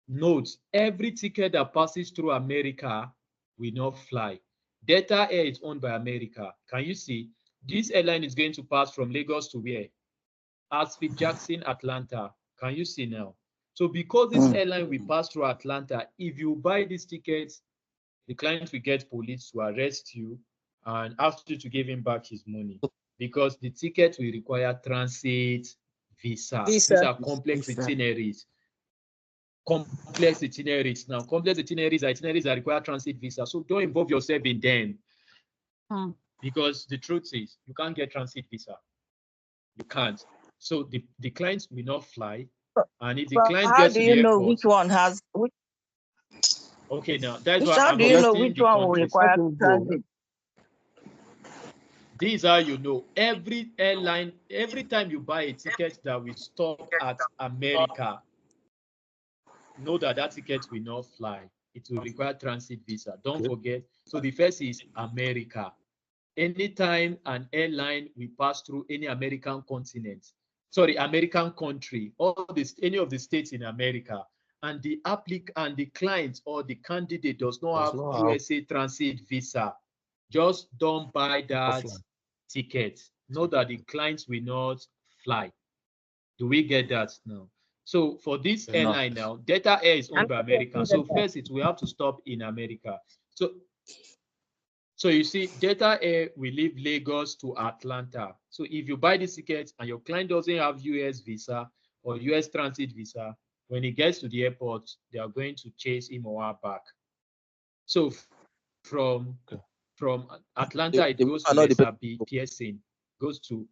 Note, every ticket that passes through America will not fly. Delta Air is owned by America. Can you see? This airline is going to pass from Lagos to where? Asfield Jackson, Atlanta. Can you see now? So because this airline will pass through Atlanta, if you buy these tickets, the client will get police to arrest you and ask you to give him back his money because the ticket will require transit visa. These are complex itineraries. Complex itineraries. Now, complex itineraries are itineraries that require transit visa. So don't involve yourself in them. Because the truth is, you can't get transit visa. You can't. So the clients will not fly. And if the But client how gets do to you the know airport, which one has which? okay, now that's Which why how I'm do you know listing which the one will countries. require transit? These are, you know, every airline, every time you buy a ticket that will stop at America, know that that ticket will not fly. It will require transit visa. Don't forget. So the first is America. Anytime an airline will pass through any American continent, sorry, American country, or this any of the states in America, and the client or the candidate does not have USA transit visa, just don't buy that ticket. Know that the clients will not fly. Do we get that now? So for this airline now, Delta Air is owned by American. So first it will have to stop in America. So you see, Delta Air will leave Lagos to Atlanta. So if you buy this ticket and your client doesn't have US visa or US transit visa, when he gets to the airport, they are going to chase him or her back. So from Atlanta, it goes to Pearson, goes to.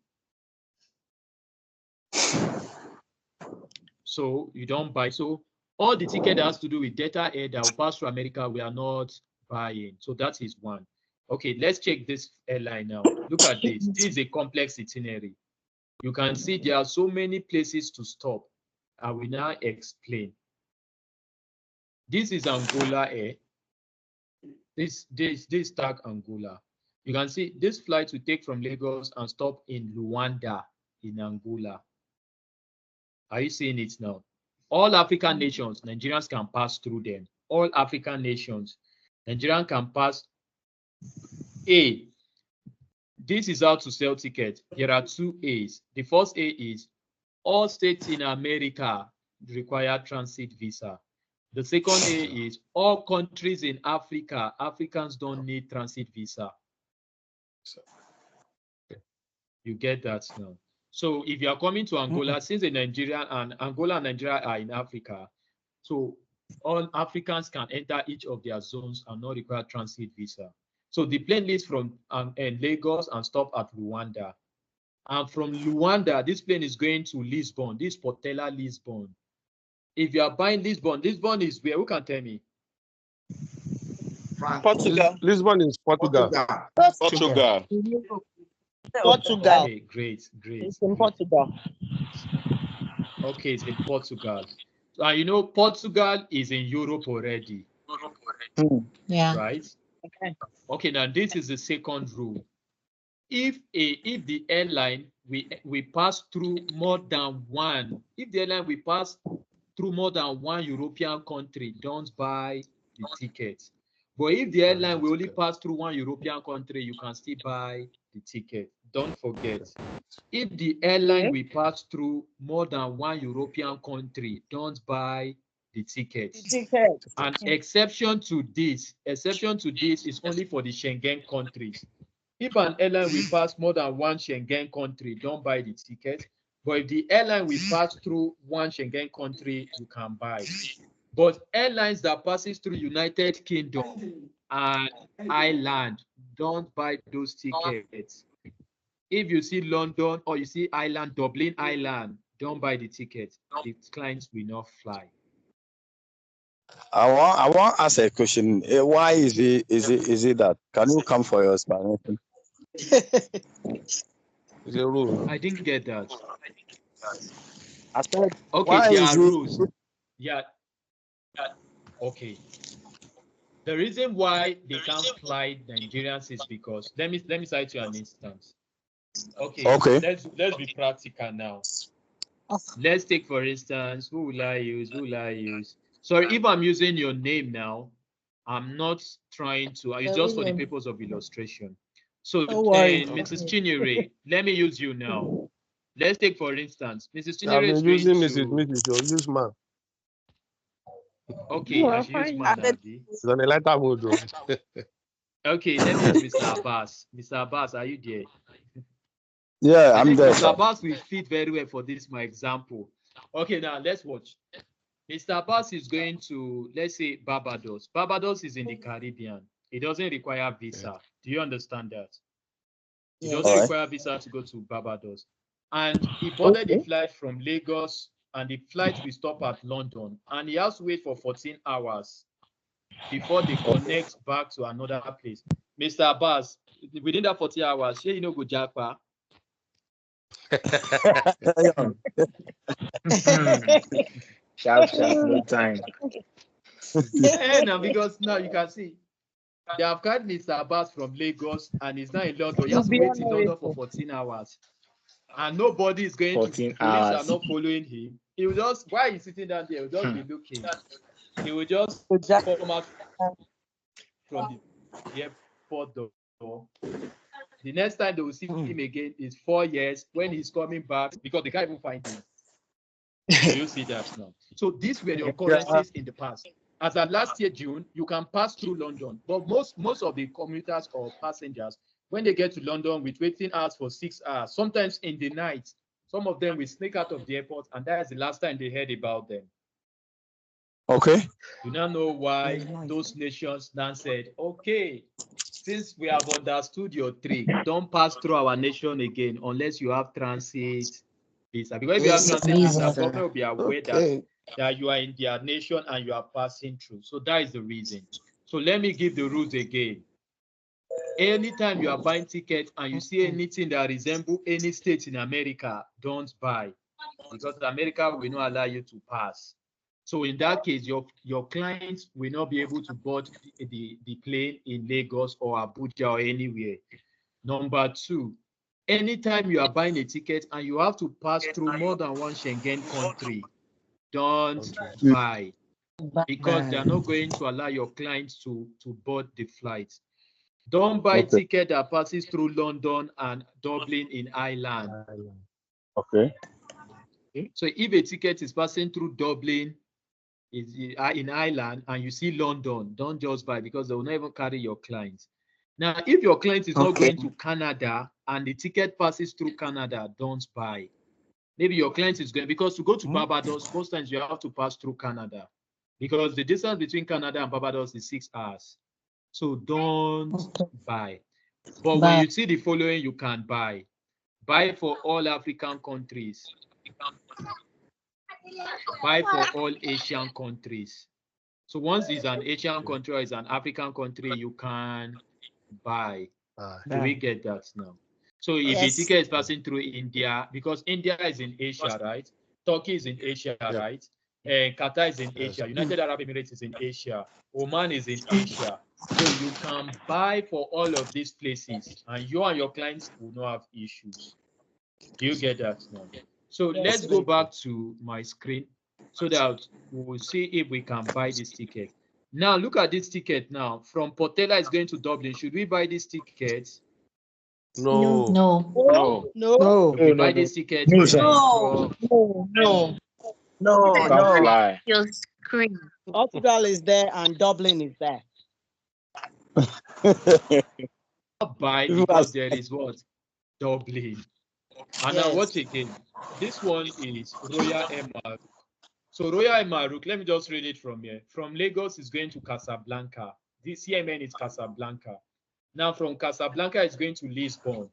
So you don't buy. So all the ticket that has to do with Delta Air that will pass through America, we are not buying. So that is one. Okay, let's check this airline now. Look at this. This is a complex itinerary. You can see there are so many places to stop. I will now explain. This is Angola Air. This tag Angola. You can see this flight will take from Lagos and stop in Luanda in Angola. Are you seeing it now? All African nations, Nigerians can pass through them. All African nations, Nigerian can pass. This is how to sell tickets. There are 2 A's. The first A is all states in America require transit visa. The second A is all countries in Africa, Africans don't need transit visa. You get that now. So if you are coming to Angola, since Angola and Nigeria are in Africa, so all Africans can enter each of their zones and not require transit visa. So the plane leaves from Lagos and stop at Luanda. And from Luanda, this plane is going to Lisbon. This Portela, Lisbon. If you are buying Lisbon, Lisbon is where? Who can tell me? Portugal. Lisbon is Portugal. Portugal. Okay, great. It's in Portugal. Okay, it's in Portugal. And you know, Portugal is in Europe already. Yeah. Right? Okay, now this is the second rule. If the airline we pass through more than one, if the airline we pass through more than one European country, don't buy the ticket. But if the airline will only pass through one European country, you can still buy the ticket. Don't forget. If the airline will pass through more than one European country, don't buy the ticket. An exception to this is only for the Schengen countries. If an airline will pass more than one Schengen country, don't buy the ticket. But if the airline will pass through one Schengen country, you can buy. But airlines that passes through United Kingdom and Ireland, don't buy those tickets. If you see London or you see Ireland, Dublin, Ireland, don't buy the ticket. The clients will not fly. I want to ask a question. Why is it that? Can you come for your explanation? It's a rule. I didn't get that. I said, okay, there are rules. Yeah. Okay. The reason why they can't fly Nigerians is because let me cite you an instance. Okay. Let's be practical now. Let's take for instance, who will I use? Sorry, if I'm using your name now, I'm not trying to. It's just for the purpose of illustration. So, Mrs. Chinyere, let me use you now. Let's take for instance, Mrs. Chinyere is using Mrs. You'll use man. Okay, I should use man, Abi. It's on a lighter mood, though. Okay, let me use Mr. Abbas. Mr. Abbas, are you there? Yeah, I'm there. Mr. Abbas will fit very well for this, my example. Okay, now let's watch. Mr. Abbas is going to, let's say, Barbados. Barbados is in the Caribbean. It doesn't require visa. Do you understand that? It doesn't require visa to go to Barbados. And he boarded the flight from Lagos, and the flight will stop at London. And he has to wait for 14 hours before they connect back to another place. Mr. Abbas, within that 40 hours, you know, go Japa. Sharp, no time. Now, because now you can see they have carried Mr. Abbas from Lagos and he's now in London. He has to wait in London for 14 hours. And nobody is going to, police are not following him. He will just, while he's sitting down there, he will just be looking. He will just come out from the airport door. The next time they will see him again is 4 years when he's coming back because they can't even find him. You see that now. So these were the occurrences in the past. As of last year, June, you can pass through London. But most of the commuters or passengers, when they get to London with waiting hours for 6 hours, sometimes in the night, some of them will sneak out of the airport, and that is the last time they heard about them. Okay. Do not know why those nations now said, okay, since we have understood your trick, don't pass through our nation again unless you have transit visa. Because if you have transit visa, government will be aware that you are in their nation and you are passing through. So that is the reason. So let me give the rules again. Anytime you are buying tickets and you see anything that resembles any state in America, don't buy, because America will not allow you to pass. So in that case, your clients will not be able to board the plane in Lagos or Abuja or anywhere. Number two, anytime you are buying a ticket and you have to pass through more than one Schengen country, don't buy, because they are not going to allow your clients to board the flight. Don't buy ticket that passes through London and Dublin in Ireland. Okay. So if a ticket is passing through Dublin in Ireland and you see London, don't just buy, because they will not even carry your client. Now, if your client is not going to Canada and the ticket passes through Canada, don't buy. Maybe your client is going, because to go to Barbados, most times you have to pass through Canada, because the distance between Canada and Barbados is 6 hours. So don't buy. But when you see the following, you can buy. Buy for all African countries. Buy for all Asian countries. So once it's an Asian country or it's an African country, you can buy. Do we get that now? So if a ticket is passing through India, because India is in Asia, right? Turkey is in Asia, right? Qatar is in Asia. United Arab Emirates is in Asia. Oman is in Asia. So you can buy for all of these places, and you and your clients will not have issues. Do you get that now? So let's go back to my screen so that we will see if we can buy this ticket. Now look at this ticket now. From Portela is going to Dublin. Should we buy this ticket? No. No. If we buy this ticket, we are No, no. Your screen. Portugal is there and Dublin is there. buy because there is what? Dublin. And now watch again. This one is Royal Emma. So Royal Emaruk, let me just read it from here. From Lagos is going to Casablanca. This CMN is Casablanca. Now from Casablanca is going to Lisbon.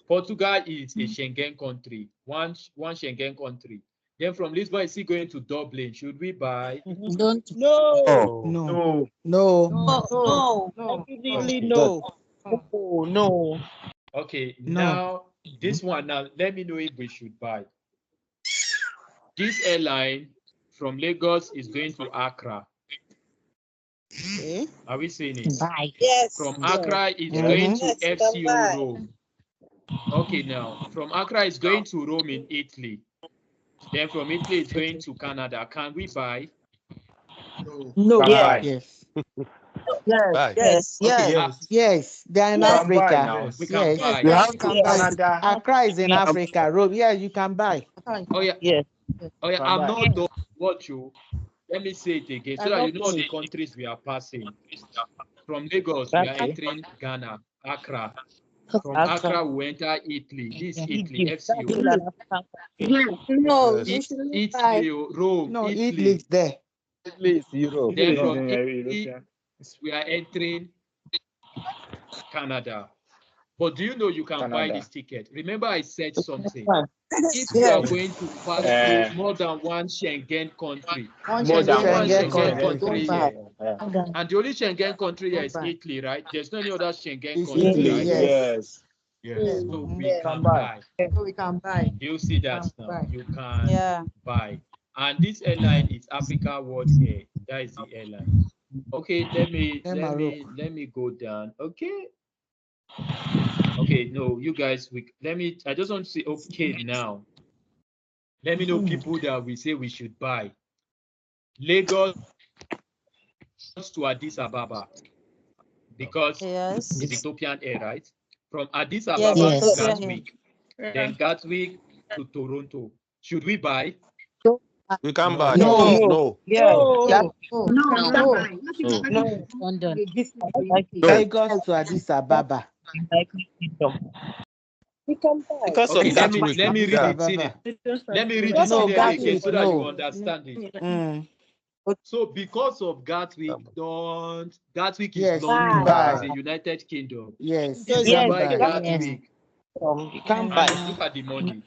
Portugal is a Schengen country, one Schengen country. Then from Lisbon, is he going to Dublin? Should we buy? Don't. No. Definitely no. No. Okay, now this one, now let me know if we should buy. This airline from Lagos is going to Accra. Are we seeing it? Bye. Yes. From Accra is going to FCO Rome. Okay, now from Accra is going to Rome in Italy. Then from Italy it's going to Canada. Can we buy? No. Yes. Yes. They're in Africa. We can Yes. buy. You can buy. Accra is in Africa. Rome, yeah, you can buy. Oh yeah. Yes. Oh yeah. I'm not done. Watch you. Let me say it again so that you know all the countries we are passing. From Lagos, we are entering Ghana, Accra. From Accra, we enter Italy. This is Italy, FCO. No, Italy, Rome, No, Italy. Italy is there. Italy is Europe. Then from Italy, we are entering Canada. But do you know you can buy this ticket? Remember I said something. If you are going to pass through more than one Schengen country, More than one Schengen country here. country. And the only Schengen country here is Italy, right? There's no any other Schengen It's country, Italy, right? yes. Yes. So we can buy. So we can buy. Do you see that now? You can Yeah. buy. And this airline is Africa World Air. That is the airline. Okay, let me go down. Okay. Okay, no, you guys, I just want to say, okay, now. Let me know people that we say we should buy. Lagos to Addis Ababa, because it's Ethiopian Air, right? From Addis Ababa to Gatwick, then Gatwick to Toronto. Should we buy? We can buy. No. London. Lagos to Addis Ababa. We can buy. Because okay, let me read it in. Let me read it in again so that you understand it. So because of Gatwick, Gatwick is Yes, London, Dubai. is the United Kingdom. Yes, If you Yes, buy you got Gatwick, you can't buy. and look at the money,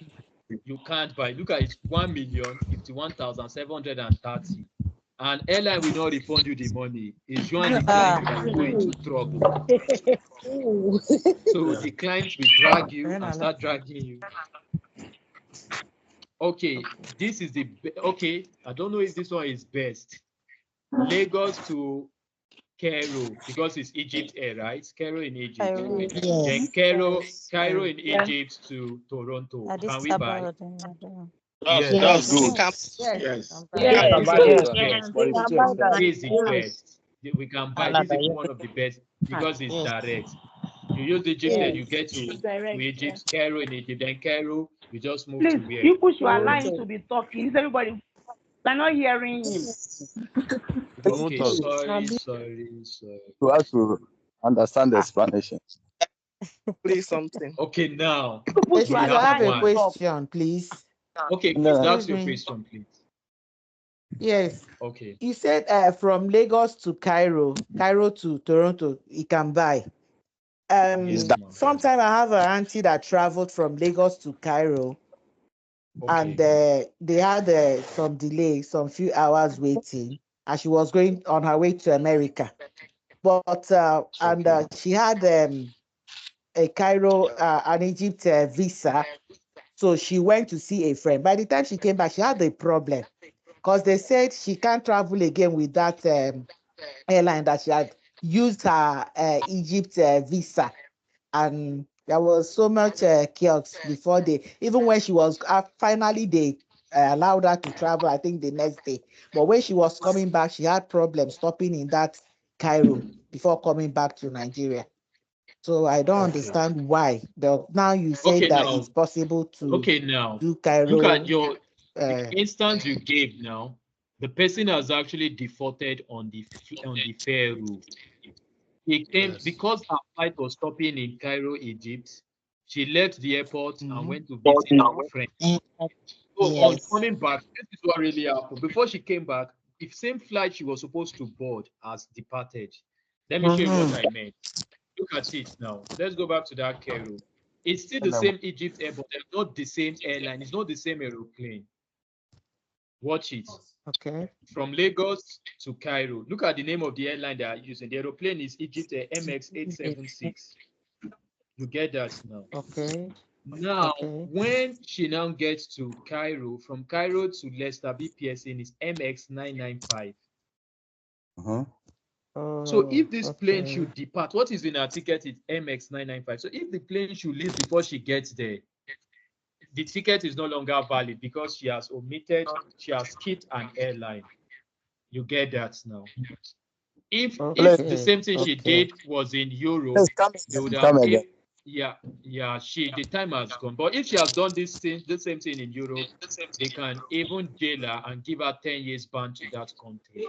you can't buy. Look at it, 1,051,730. An airline will not refund you the money. It's you and the client that will go into trouble. So the client will drag you and start dragging you. Okay, this is the okay. I don't know if this one is best. Lagos to Cairo, because it's Egypt Air, right? Cairo in Egypt. Then Cairo in Egypt to Toronto. Can we buy? That's good. Yes. Yes. Yeah, Can this buy one this is one. best. But it's cheap. This is the best. We can buy. This is one of the best because it's direct. You use Egypt and you get to Egypt, Cairo in Egypt, then Cairo, you just move to Please, where? you push your line Toronto. to be talking. Is everybody? They're not hearing him. Okay, sorry. You have to understand the explanation. Play something. Okay, now Push Excuse your me, I have a line to talk. question, please. Okay, No. please ask Excuse your me. question, please. Yes. Okay. You said from Lagos to Cairo, Cairo to Toronto, you can buy. Yes, ma'am. Sometime I have an auntie that traveled from Lagos to Cairo, and they had some delay, some few hours waiting, and she was going on her way to America. But she had a Cairo, an Egypt visa, so she went to see a friend. By the time she came back, she had a problem because they said she can't travel again with that airline that she had used her Egypt visa, and there was so much chaos before even when she was finally they allowed her to travel, I think the next day. But when she was coming back, she had problems stopping in that Cairo before coming back to Nigeria. So I don't understand why. Now you say that now. it's possible to Now do Cairo. look at the instance you gave now. The person has actually defaulted on the fare rule. He came because her flight was stopping in Cairo, Egypt. She left the airport and went to visit her friend. So on coming back, this is what really happened. Before she came back, the same flight she was supposed to board has departed. Let me show you what I meant. Look at it now. Let's go back to that Cairo. It's still the same Egypt Air, but they're not the same airline. It's not the same aeroplane. Watch it. Okay. From Lagos to Cairo. Look at the name of the airline they are using. The aeroplane is Egypt Air MX876. You get that now. Okay. Now, when she now gets to Cairo, from Cairo to Leicester, BPSN is MX995. So if this plane should depart, what is in her ticket is MX995. So if the plane should leave before she gets there, the ticket is no longer valid because she has skipped an airline. You get that now. If the same thing she did was in Europe, they would have the time has gone. But if she has done the same thing in Europe, they can even jail her and give her 10 years ban to that country.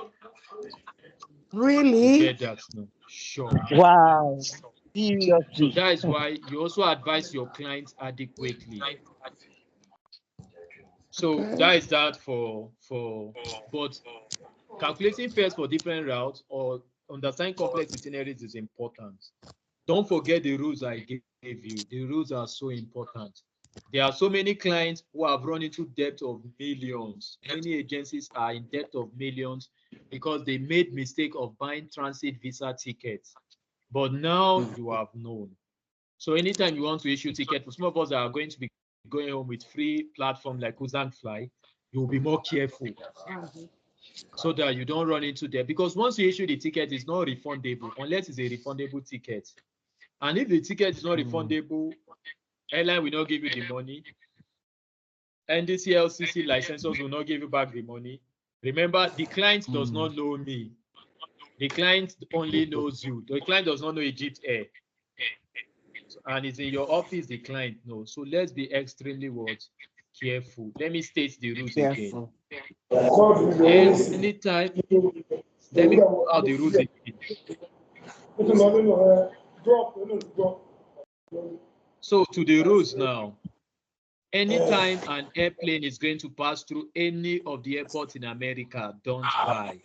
Really? You get that now? Sure. Wow. So that is why you also advise your clients adequately. So that is that but calculating fares for different routes or understanding complex itineraries is important. Don't forget the rules I gave you. The rules are so important. There are so many clients who have run into debt of millions. Many agencies are in debt of millions because they made mistake of buying transit visa tickets. But now you have known. So anytime you want to issue ticket, for some of us that are going to be going home with free platform like Kuzang Fly, you'll be more careful so that you don't run into debt. Because once you issue the ticket, it's not refundable unless it's a refundable ticket. And if the ticket is not refundable, airline will not give you the money. NDC LCC licensors will not give you back the money. Remember, the client does not know me. The client only knows you. The client does not know Egypt Air. And it's in your office, the client knows. So let's be extremely careful. Let me state the rules again. Anytime, let me go out the rules again. So to the rules now. Anytime an airplane is going to pass through any of the airports in America, don't buy.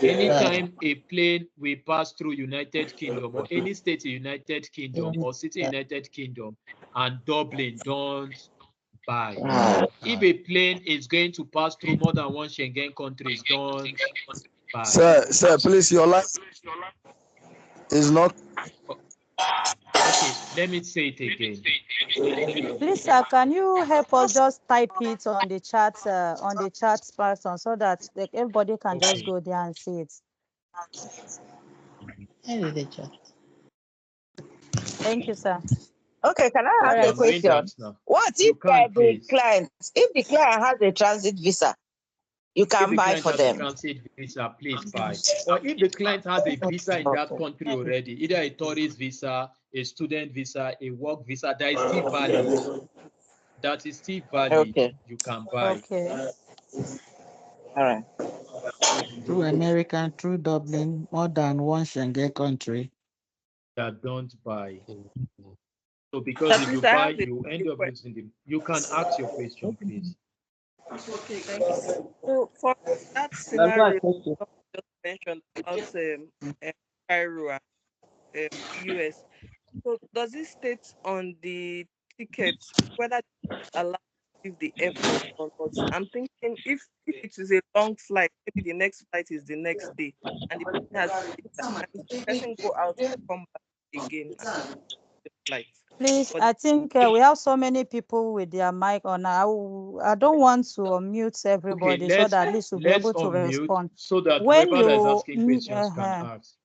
Anytime a plane will pass through United Kingdom or any state in United Kingdom or city in United Kingdom and Dublin, don't buy. If a plane is going to pass through more than one Schengen countries, don't buy. Sir, please, your line is not. Okay, let me say it again. Please, sir, can you help us just type it on the chat person so that everybody can just go there and see it? Thank you, sir. Okay, can I All ask a right. question? What if the client, if the client has a transit visa, you If can the buy client for has a them? transit visa, please buy. Or if the client has a visa in that country already, either a tourist visa, a student visa, a work visa, that is still valid. That is still valid. Okay. You can buy. Okay. All right. Through America, through Dublin, more than one Schengen country. That don't buy. So because if you buy, you end up losing them. You can ask your question, please. Okay, thank you. So for that scenario you just mentioned about Cairo and US, so does it state on the ticket whether it's allowed to leave the airport or not? I'm thinking if it is a long flight, maybe the next flight is the next day, and the person has and the person go out and come back again and the flight. Please, But I think we have so many people with their mic on. I don't want to unmute Okay, everybody so that at least we'll be let's able to unmute respond. so that When whoever that is you asking questions can ask.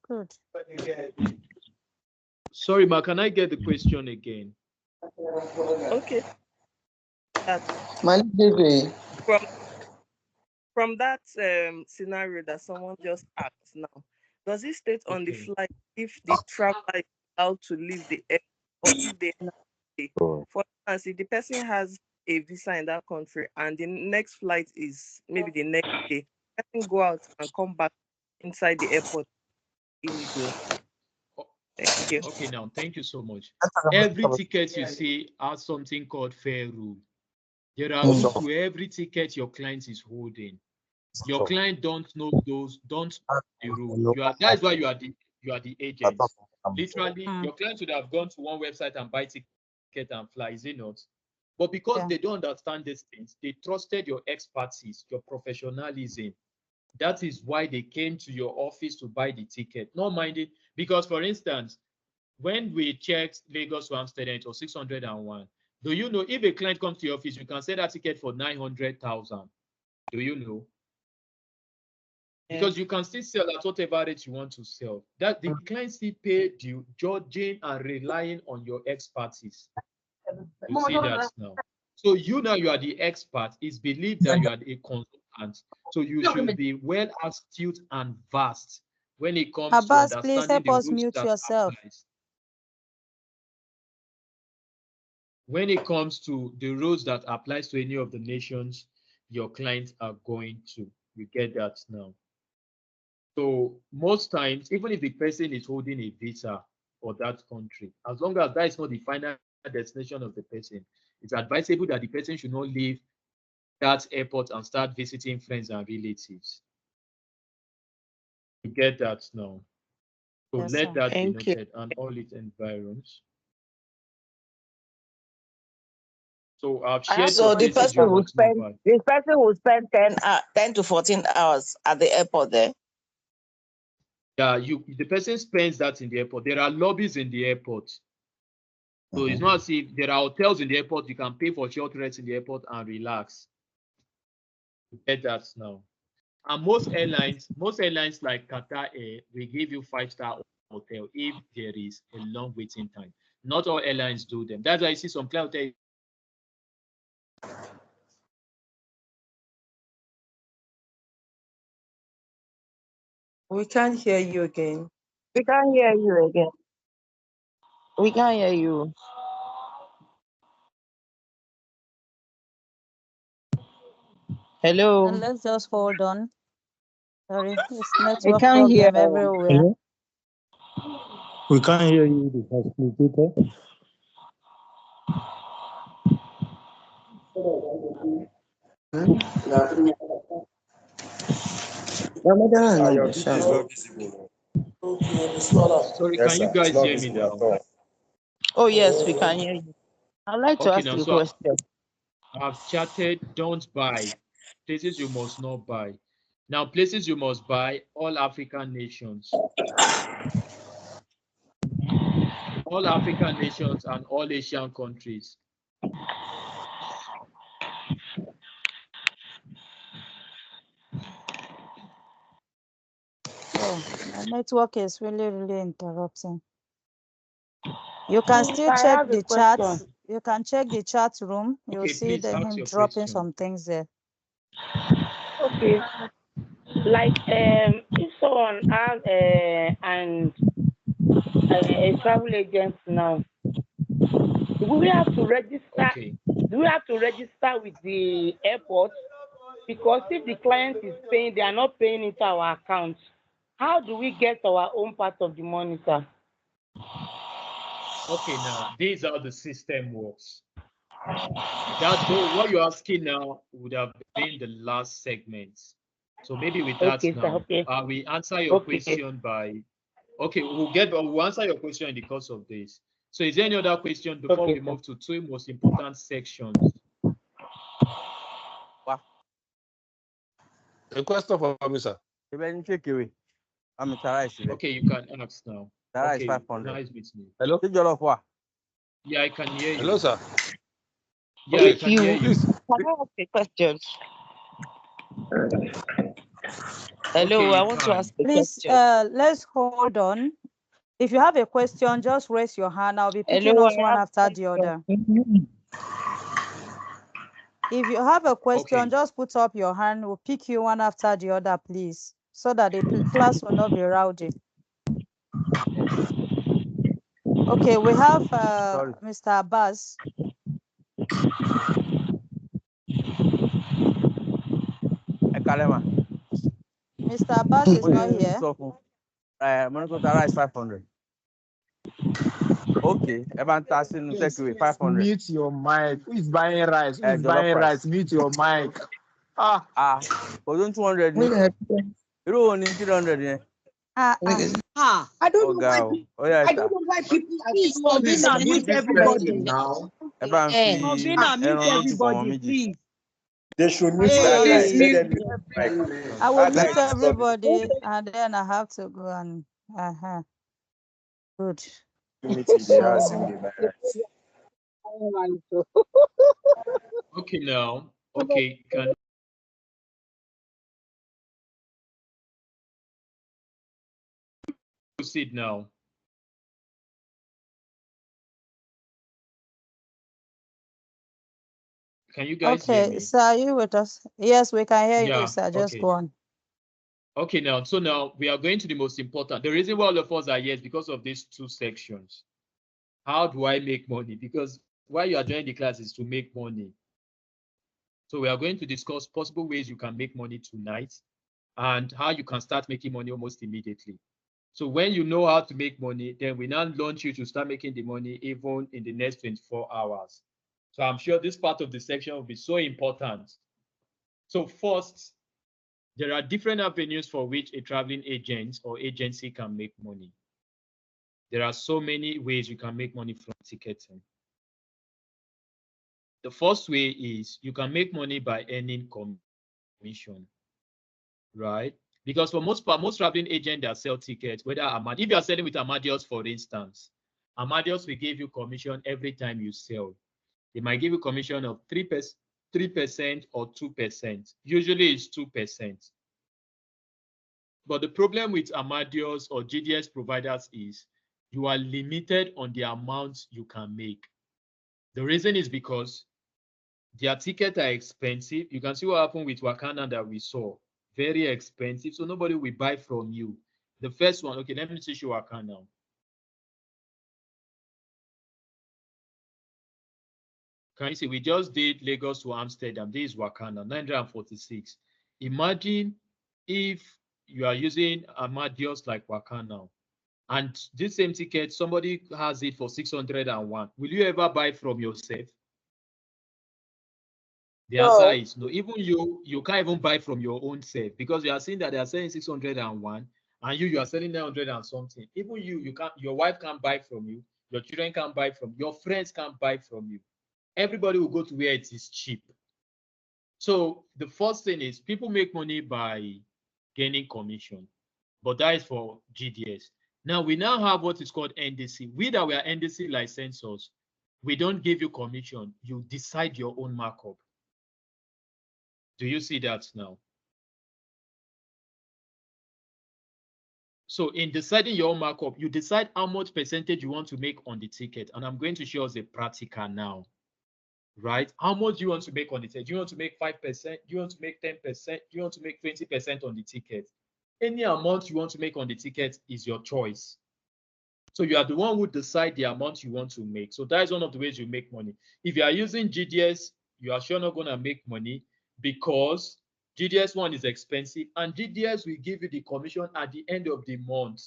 good. Sorry, ma, can I get the question again? okay. My baby. From that scenario that someone just asked now, does it state on the flight if the traveler is allowed to leave the airport or if they have to stay? For instance, if the person has a visa in that country and the next flight is maybe the next day, the person go out and come back inside the airport illegal. Thank you. Okay, now thank you so much. Every ticket you see has something called fair rule. There are rules to every ticket your client is holding. Your client don't know those, don't know the rule. That is why you are the agent. Literally, your client should have gone to one website and buy ticket and fly, is it not? But because they don't understand these things, they trusted your expertise, your professionalism. That is why they came to your office to buy the ticket. Not minding, because for instance, when we checked Lagos to Amsterdam, it was 601. Do you know if a client comes to your office, you can sell that ticket for 900,000? Do you know? Because you can still sell at whatever rate you want to sell. That the client still pay you, judging and relying on your expertise. You see that now. So you are the expert. It's believed that you are a consultant. So you should be well astute and vast when it comes to Abbas, please understanding help the us rules mute that yourself. applies. When it comes to the rules that applies to any of the nations your clients are going to, you get that now. So most times, even if the person is holding a visa for that country, as long as that is not the final destination of the person, it's advisable that the person should not leave that airport and start visiting friends and relatives. You get that now. So Yes, let sir. that be Thank you. noted and all its environs. So I've shared So the places you must know about. the person will spend 10 to 14 hours at the airport there. Yeah, the person spends that in the airport. There are lobbies in the airport. So it's not as if there are hotels in the airport, you can pay for short rest in the airport and relax. You get that now. And most airlines like Qatar Air will give you 5-star hotel if there is a long waiting time. Not all airlines do them. That's why I see some cloud hotels. We can't hear you again. We can't hear you again. We can't hear you. Hello. And let's just hold on. Sorry, it's We network can't hear. problem everywhere. Hello? We can't hear you, the facilitator. Your video is not visible. Sorry, Yes, can you sir. It's guys not hear me visible at now? all. Oh, yes, we can hear you. I'd like to Okay, ask now, you a so question. I've chatted, don't buy. Places you must not buy. Now, places you must buy, all African nations. All African nations and all Asian countries. Oh, my network is really interrupting. You can still I check have a the chat. question. You can check the chat room. You'll Okay, see please ask him your dropping question. some things there. Okay. Like if someone has a travel agent now, do we have to register? Okay. Do we have to register with the airport? Because if the client is paying, they are not paying into our account. How do we get our own part of the money, sir? Okay, now these are the system works. That though what you're asking now would have been the last segment. So maybe with that Okay, sir. now, Okay. we answer your Okay. question by. Okay, we'll answer your question in the course of this. So is there any other question before Okay, we sir. move to two most important sections? A question for me, sir. Okay, you can ask now. That is Okay, 500. nice with me. Hello? Yeah, I can hear you. Hello, sir. Yeah, I If can you hear you. Please. can I ask a question? Hello, Okay, I you want to can. ask a Please, question. let's hold on. If you have a question, just raise your hand. I'll be picking Hello, us I one have after a the other. question. If you have a question, Okay. just put up your hand. We'll pick you one after the other, please, so that the class will not be rowdy. Okay, we have Mr. Abbas. Mr. Abbas is not here. Monocle is 500. Okay, Yes, takeaway 500. mute your mic. Who is buying rice? Who is Jollof buying rice. rice? Mute your mic. For 200. You don't need 300. Yeah. I don't Oh, know why. God. Oh, yeah, I don't know why people are so Obina, mute everybody. now. Obina, mute everybody, please. They should mute Okay, that guy. Please Let mute them mute the mic. I will That guy mute is disturbing. everybody, and then I have to go and. Good. Meeting they ask him the rice. Okay, now. Okay, can proceed now. Can you guys hear Okay, me? sir, are you with us? Yes, we can hear you, Yeah, sir. Just okay. go on. Okay, now, so now we are going to the most important. The reason why all of us are here is because of these two sections. How do I make money? Because why you are joining the class is to make money. So we are going to discuss possible ways you can make money tonight and how you can start making money almost immediately. So when you know how to make money, then we now launch you to start making the money even in the next 24 hours. So I'm sure this part of the section will be so important. So first, there are different avenues for which a traveling agent or agency can make money. There are so many ways you can make money from ticketing. The first way is you can make money by earning commission, right? Because for most traveling agents that sell tickets, whether if you are selling with Amadeus, for instance, Amadeus will give you commission every time you sell. They might give you commission of 3% or 2%. Usually it's 2%. But the problem with Amadeus or GDS providers is you are limited on the amount you can make. The reason is because their tickets are expensive. You can see what happened with Wakanda that we saw. Very expensive. So nobody will buy from you. The first one, okay, let me teach you Wakanda now. Can you see? We just did Lagos to Amsterdam. This is Wakanda, 946. Imagine if you are using Amadeus like Wakanda, and this same ticket, somebody has it for 601. Will you ever buy from yourself? The answer is no. Even you can't even buy from your own self, because you are saying that they are selling 601 and you are selling 900 and something. Even you can't, your wife can't buy from you, your children can't buy from you, your friends can't buy from you. Everybody will go to where it is cheap. So the first thing is people make money by gaining commission, but that is for GDS. Now we now have what is called NDC. We that we are NDC licensors, we don't give you commission. You decide your own markup. Do you see that now? So in deciding your own markup, you decide how much percentage you want to make on the ticket. And I'm going to show us a practical now, right? How much do you want to make on the ticket? Do you want to make 5%? Do you want to make 10%? Do you want to make 20% on the ticket? Any amount you want to make on the ticket is your choice. So you are the one who decide the amount you want to make. So that is one of the ways you make money. If you are using GDS, you are sure not going to make money, because GDS one is expensive, and GDS will give you the commission at the end of the month,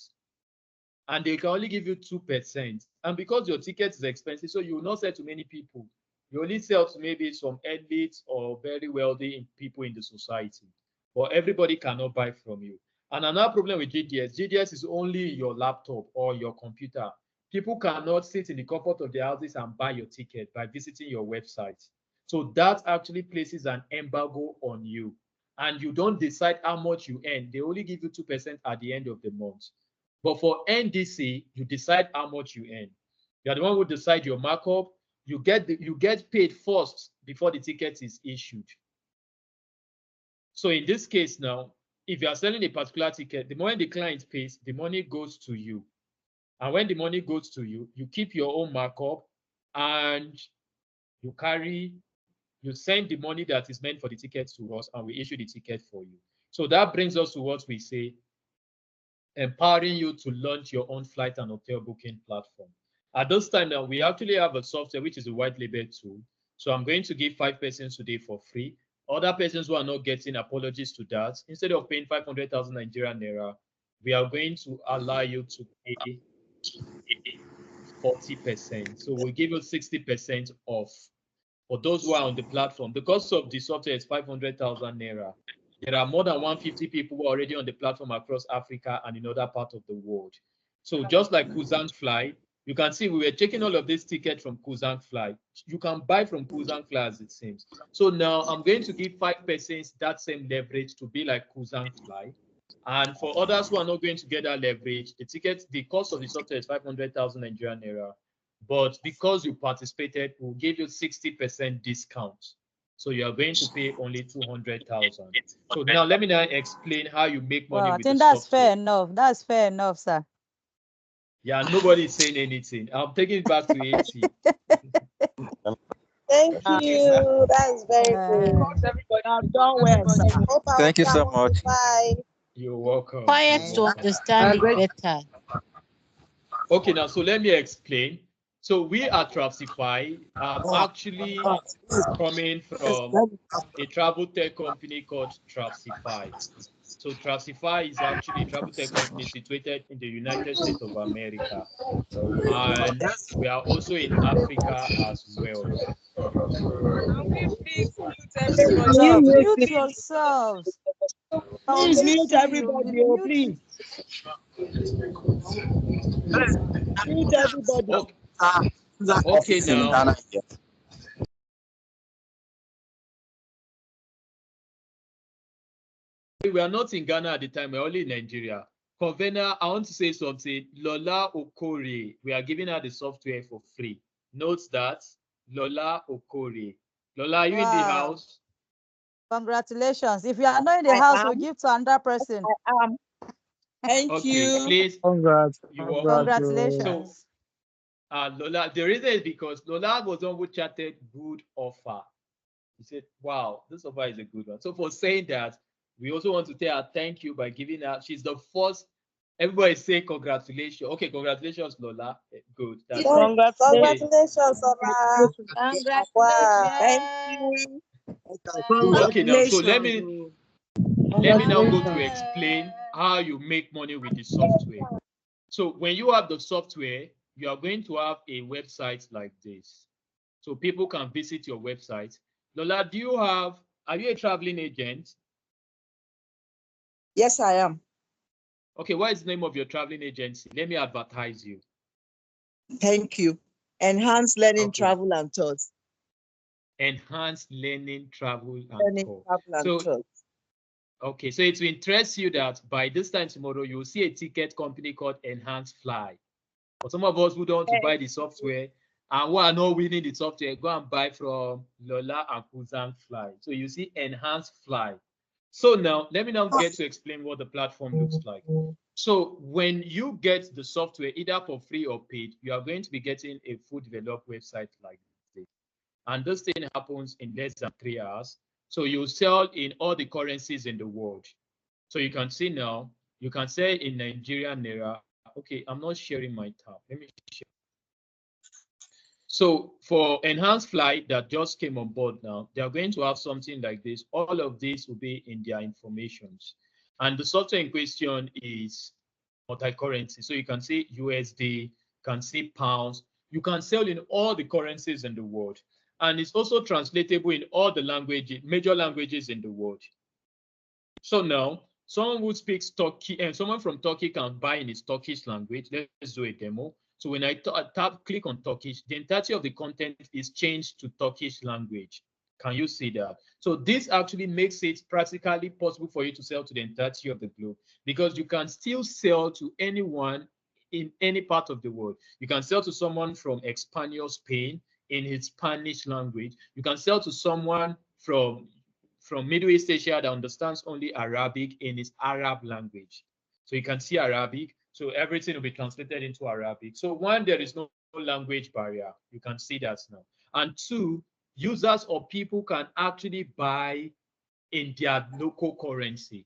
and they can only give you 2%. And because your ticket is expensive, so you will not sell to many people. You only sell to maybe some elites or very wealthy people in the society, but everybody cannot buy from you. And another problem with GDS is only your laptop or your computer. People cannot sit in the comfort of their houses and buy your ticket by visiting your website. So that actually places an embargo on you, and you don't decide how much you earn. They only give you 2% at the end of the month. But for NDC, you decide how much you earn. You are the one who decide your markup. You get paid first before the ticket is issued. So in this case now, if you are selling a particular ticket, the moment the client pays, the money goes to you. And when the money goes to you, you keep your own markup, and you send the money that is meant for the ticket to us, and we issue the ticket for you. So that brings us to what we say, empowering you to launch your own flight and hotel booking platform. At this time now, we actually have a software which is a white label tool. So I'm going to give 5 persons today for free. Other persons who are not getting, apologies to that. Instead of paying 500,000 Nigerian naira, we are going to allow you to pay 40%. So we'll give you 60% off for those who are on the platform. The cost of the software is 500,000 naira. There are more than 150 people who are already on the platform across Africa and in other parts of the world. So just like Kuzang Fly, you can see we were taking all of this ticket from Kuzang Fly. You can buy from Kuzang Fly, as it seems. So now I'm going to give 5 persons that same leverage to be like Kuzang Fly. And for others who are not going to get that leverage, the cost of the software is 500,000 Nigerian naira. But because you participated, we'll give you 60% discount. So you are going to pay only 200,000. So now let me now explain how you make money Well, I with think the that's software. fair enough. That's fair enough, sir. Yeah, nobody is saying anything. I'm taking it back to 80. Thank you. That's very good. Everybody, I've done well, sir. Hope I Thank you so will much. bye. You're welcome. Quiet You're to welcome. understand it better. Okay, now, so let me explain. So we at Trafsify are actually coming from a travel tech company called Trafsify. So Trafsify is actually a travel tech company situated in the United States of America. And we are also in Africa as well. Can we please mute everybody? Yourself. Mute yourselves. Please mute You everybody, oh, mute. please. Mute everybody. Okay, now. We are not in Ghana at the time, we're only in Nigeria. Convener, I want to say something. Lola Okore, we are giving her the software for free. Note that. Lola Okore. Lola, are you in the house? Congratulations. If you are not in the house, we'll give to another person. Thank you. Please. Congrats. Congratulations. So, Lola, the reason is because Lola was on who chatted good offer. He said, wow, this offer is a good one. So for saying that, we also want to tell her thank you by giving her, she's the first, everybody say congratulations. Okay, congratulations, Lola. Good. That's Congratulations, Ola. Congratulations. Wow. Thank you. Okay, now, so let me now go to Congratulations. explain how you make money with the software. So when you have the software, you are going to have a website like this. So people can visit your website. Lola, are you a traveling agent? Yes, I am. Okay, what is the name of your traveling agency? Let me advertise you. Thank you. Enhanced Learning, Okay. Travel and Tours. Enhanced Learning, Travel and Travel and Tours. Okay, so it will interest you that by this time tomorrow, you will see a ticket company called Enhanced Fly. For some of us who don't want to buy the software and who are not winning the software, go and buy from Lola and Kuzang Fly. So you see Enhanced Fly. So now, let me now get to explain what the platform looks like. So when you get the software, either for free or paid, you are going to be getting a full developed website like this. And this thing happens in less than 3 hours. So you sell in all the currencies in the world. So you can see now, you can sell in Nigerian Naira. Okay, I'm not sharing my tab. Let me share. So for Enhanced Flight that just came on board now, they are going to have something like this. All of this will be in their informations. And the software in question is multi-currency. So you can see USD, can see pounds. You can sell in all the currencies in the world. And it's also translatable in all the languages, major languages in the world. So now, someone who speaks Turkey and someone from Turkey can buy in his Turkish language. Let's do a demo. So when I click on Turkish, the entirety of the content is changed to Turkish language. Can you see that? So this actually makes it practically possible for you to sell to the entirety of the globe, because you can still sell to anyone in any part of the world. You can sell to someone from Español, Spain, in his Spanish language. You can sell to someone from Middle East Asia that understands only Arabic in his Arab language. So you can see Arabic. So everything will be translated into Arabic. So one, there is no language barrier. You can see that now. And two, users or people can actually buy in their local currency.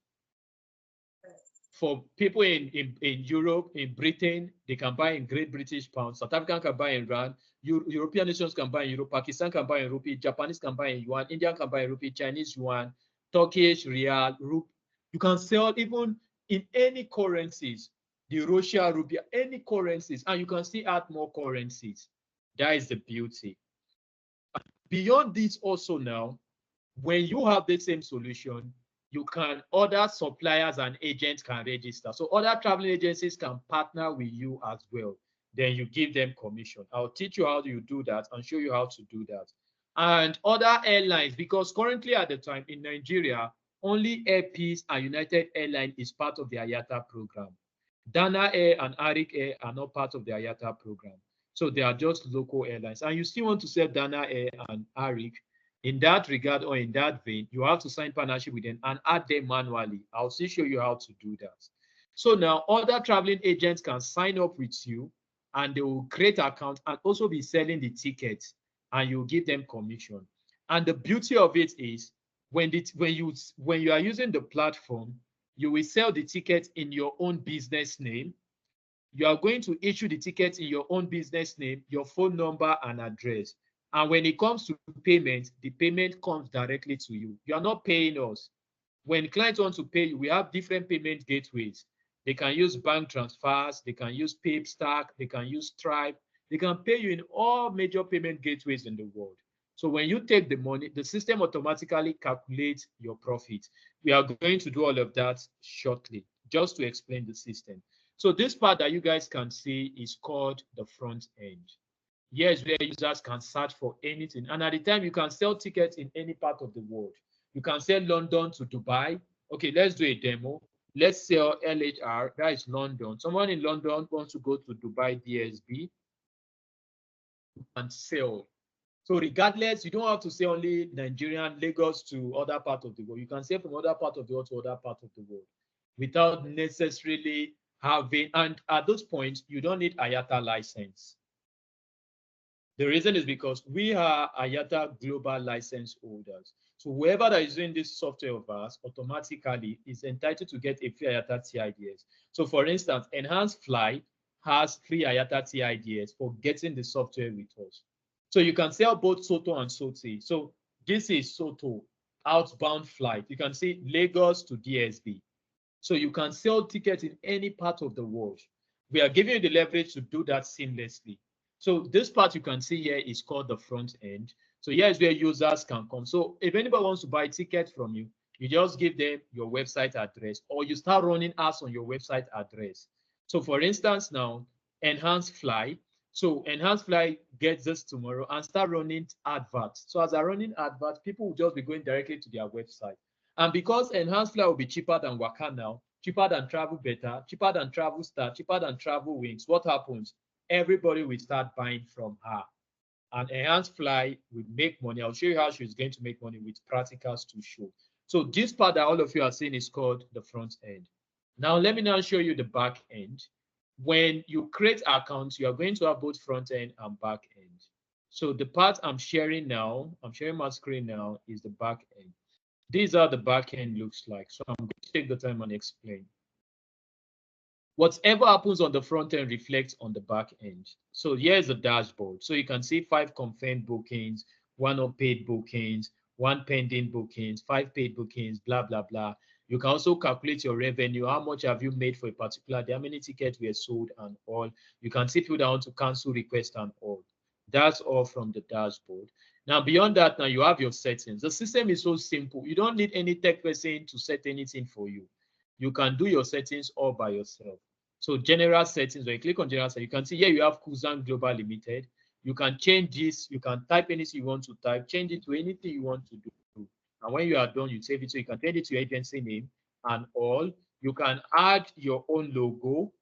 For people in Europe, in Britain, they can buy in Great British Pounds. South African can buy in Rand. European nations can buy in Euro. Pakistan can buy in Rupee. Japanese can buy in Yuan. Indian can buy in Rupee. Chinese Yuan. Turkish Rial. Rupee. You can sell even in any currencies. The Russia Rupee, any currencies. And you can still add more currencies. That is the beauty. Beyond this also now, when you have the same solution, you can, other suppliers and agents can register. So other traveling agencies can partner with you as well. Then you give them commission. I'll teach you how you do that and show you how to do that. And other airlines, because currently at the time in Nigeria, only Air Peace and United Airlines is part of the IATA program. Dana Air and Arik Air are not part of the IATA program. So they are just local airlines. And you still want to sell Dana Air and Arik, in that regard or in that vein, you have to sign partnership with them and add them manually. I'll still show you how to do that. So now other traveling agents can sign up with you and they will create an account and also be selling the tickets, and you give them commission. And the beauty of it is when you are using the platform, you will sell the tickets in your own business name. You are going to issue the tickets in your own business name, your phone number and address. And when it comes to payment, the payment comes directly to you. You are not paying us. When clients want to pay you, we have different payment gateways. They can use bank transfers, they can use PayStack, they can use Stripe. They can pay you in all major payment gateways in the world. So when you take the money, the system automatically calculates your profit. We are going to do all of that shortly, just to explain the system. So this part that you guys can see is called the front end. Yes, where users can search for anything. And at the time, you can sell tickets in any part of the world. You can sell London to Dubai. Okay, let's do a demo. Let's sell LHR, that is London. Someone in London wants to go to Dubai DSB and sell. So regardless, you don't have to say only Nigerian, Lagos to other part of the world. You can say from other part of the world to other part of the world without necessarily having, and at those points, you don't need IATA license. The reason is because we are IATA global license holders. So whoever that is using this software of ours automatically is entitled to get a free IATA TIDS. So for instance, Enhanced Fly has free IATA TIDS for getting the software with us. So you can sell both SOTO and SOTI. So this is SOTO, outbound flight. You can see Lagos to DSB. So you can sell tickets in any part of the world. We are giving you the leverage to do that seamlessly. So this part you can see here is called the front end. So here's where users can come. So if anybody wants to buy a ticket from you, you just give them your website address, or you start running ads on your website address. So for instance, now, Enhance Fly. So Enhance Fly gets this tomorrow and start running adverts. So as they're running adverts, people will just be going directly to their website. And because Enhance Fly will be cheaper than Waka now, cheaper than Travel Better, cheaper than Travel Star, cheaper than Travel Wings, what happens? Everybody will start buying from her. And Enhance Fly will make money. I'll show you how she's going to make money with practicals to show. So this part that all of you are seeing is called the front end. Now let me now show you the back end. When you create accounts, you are going to have both front end and back end. So the part I'm sharing now, I'm sharing my screen now, is the back end. These are the back end looks like. So I'm going to take the time and explain. Whatever happens on the front end reflects on the back end. So here's the dashboard. So you can see 5 confirmed bookings, 1 unpaid bookings, 1 pending bookings, 5 paid bookings, blah, blah, blah. You can also calculate your revenue. How much have you made for a particular day? How many tickets were sold and all. You can see people that want to cancel requests and all. That's all from the dashboard. Now, beyond that, now you have your settings. The system is so simple. You don't need any tech person to set anything for you. You can do your settings all by yourself. So general settings, when you click on general settings, you can see here you have Kuzang Global Limited. You can change this. You can type anything you want to type, change it to anything you want to do. And when you are done, you save it. So you can change it to your agency name and all. You can add your own logo.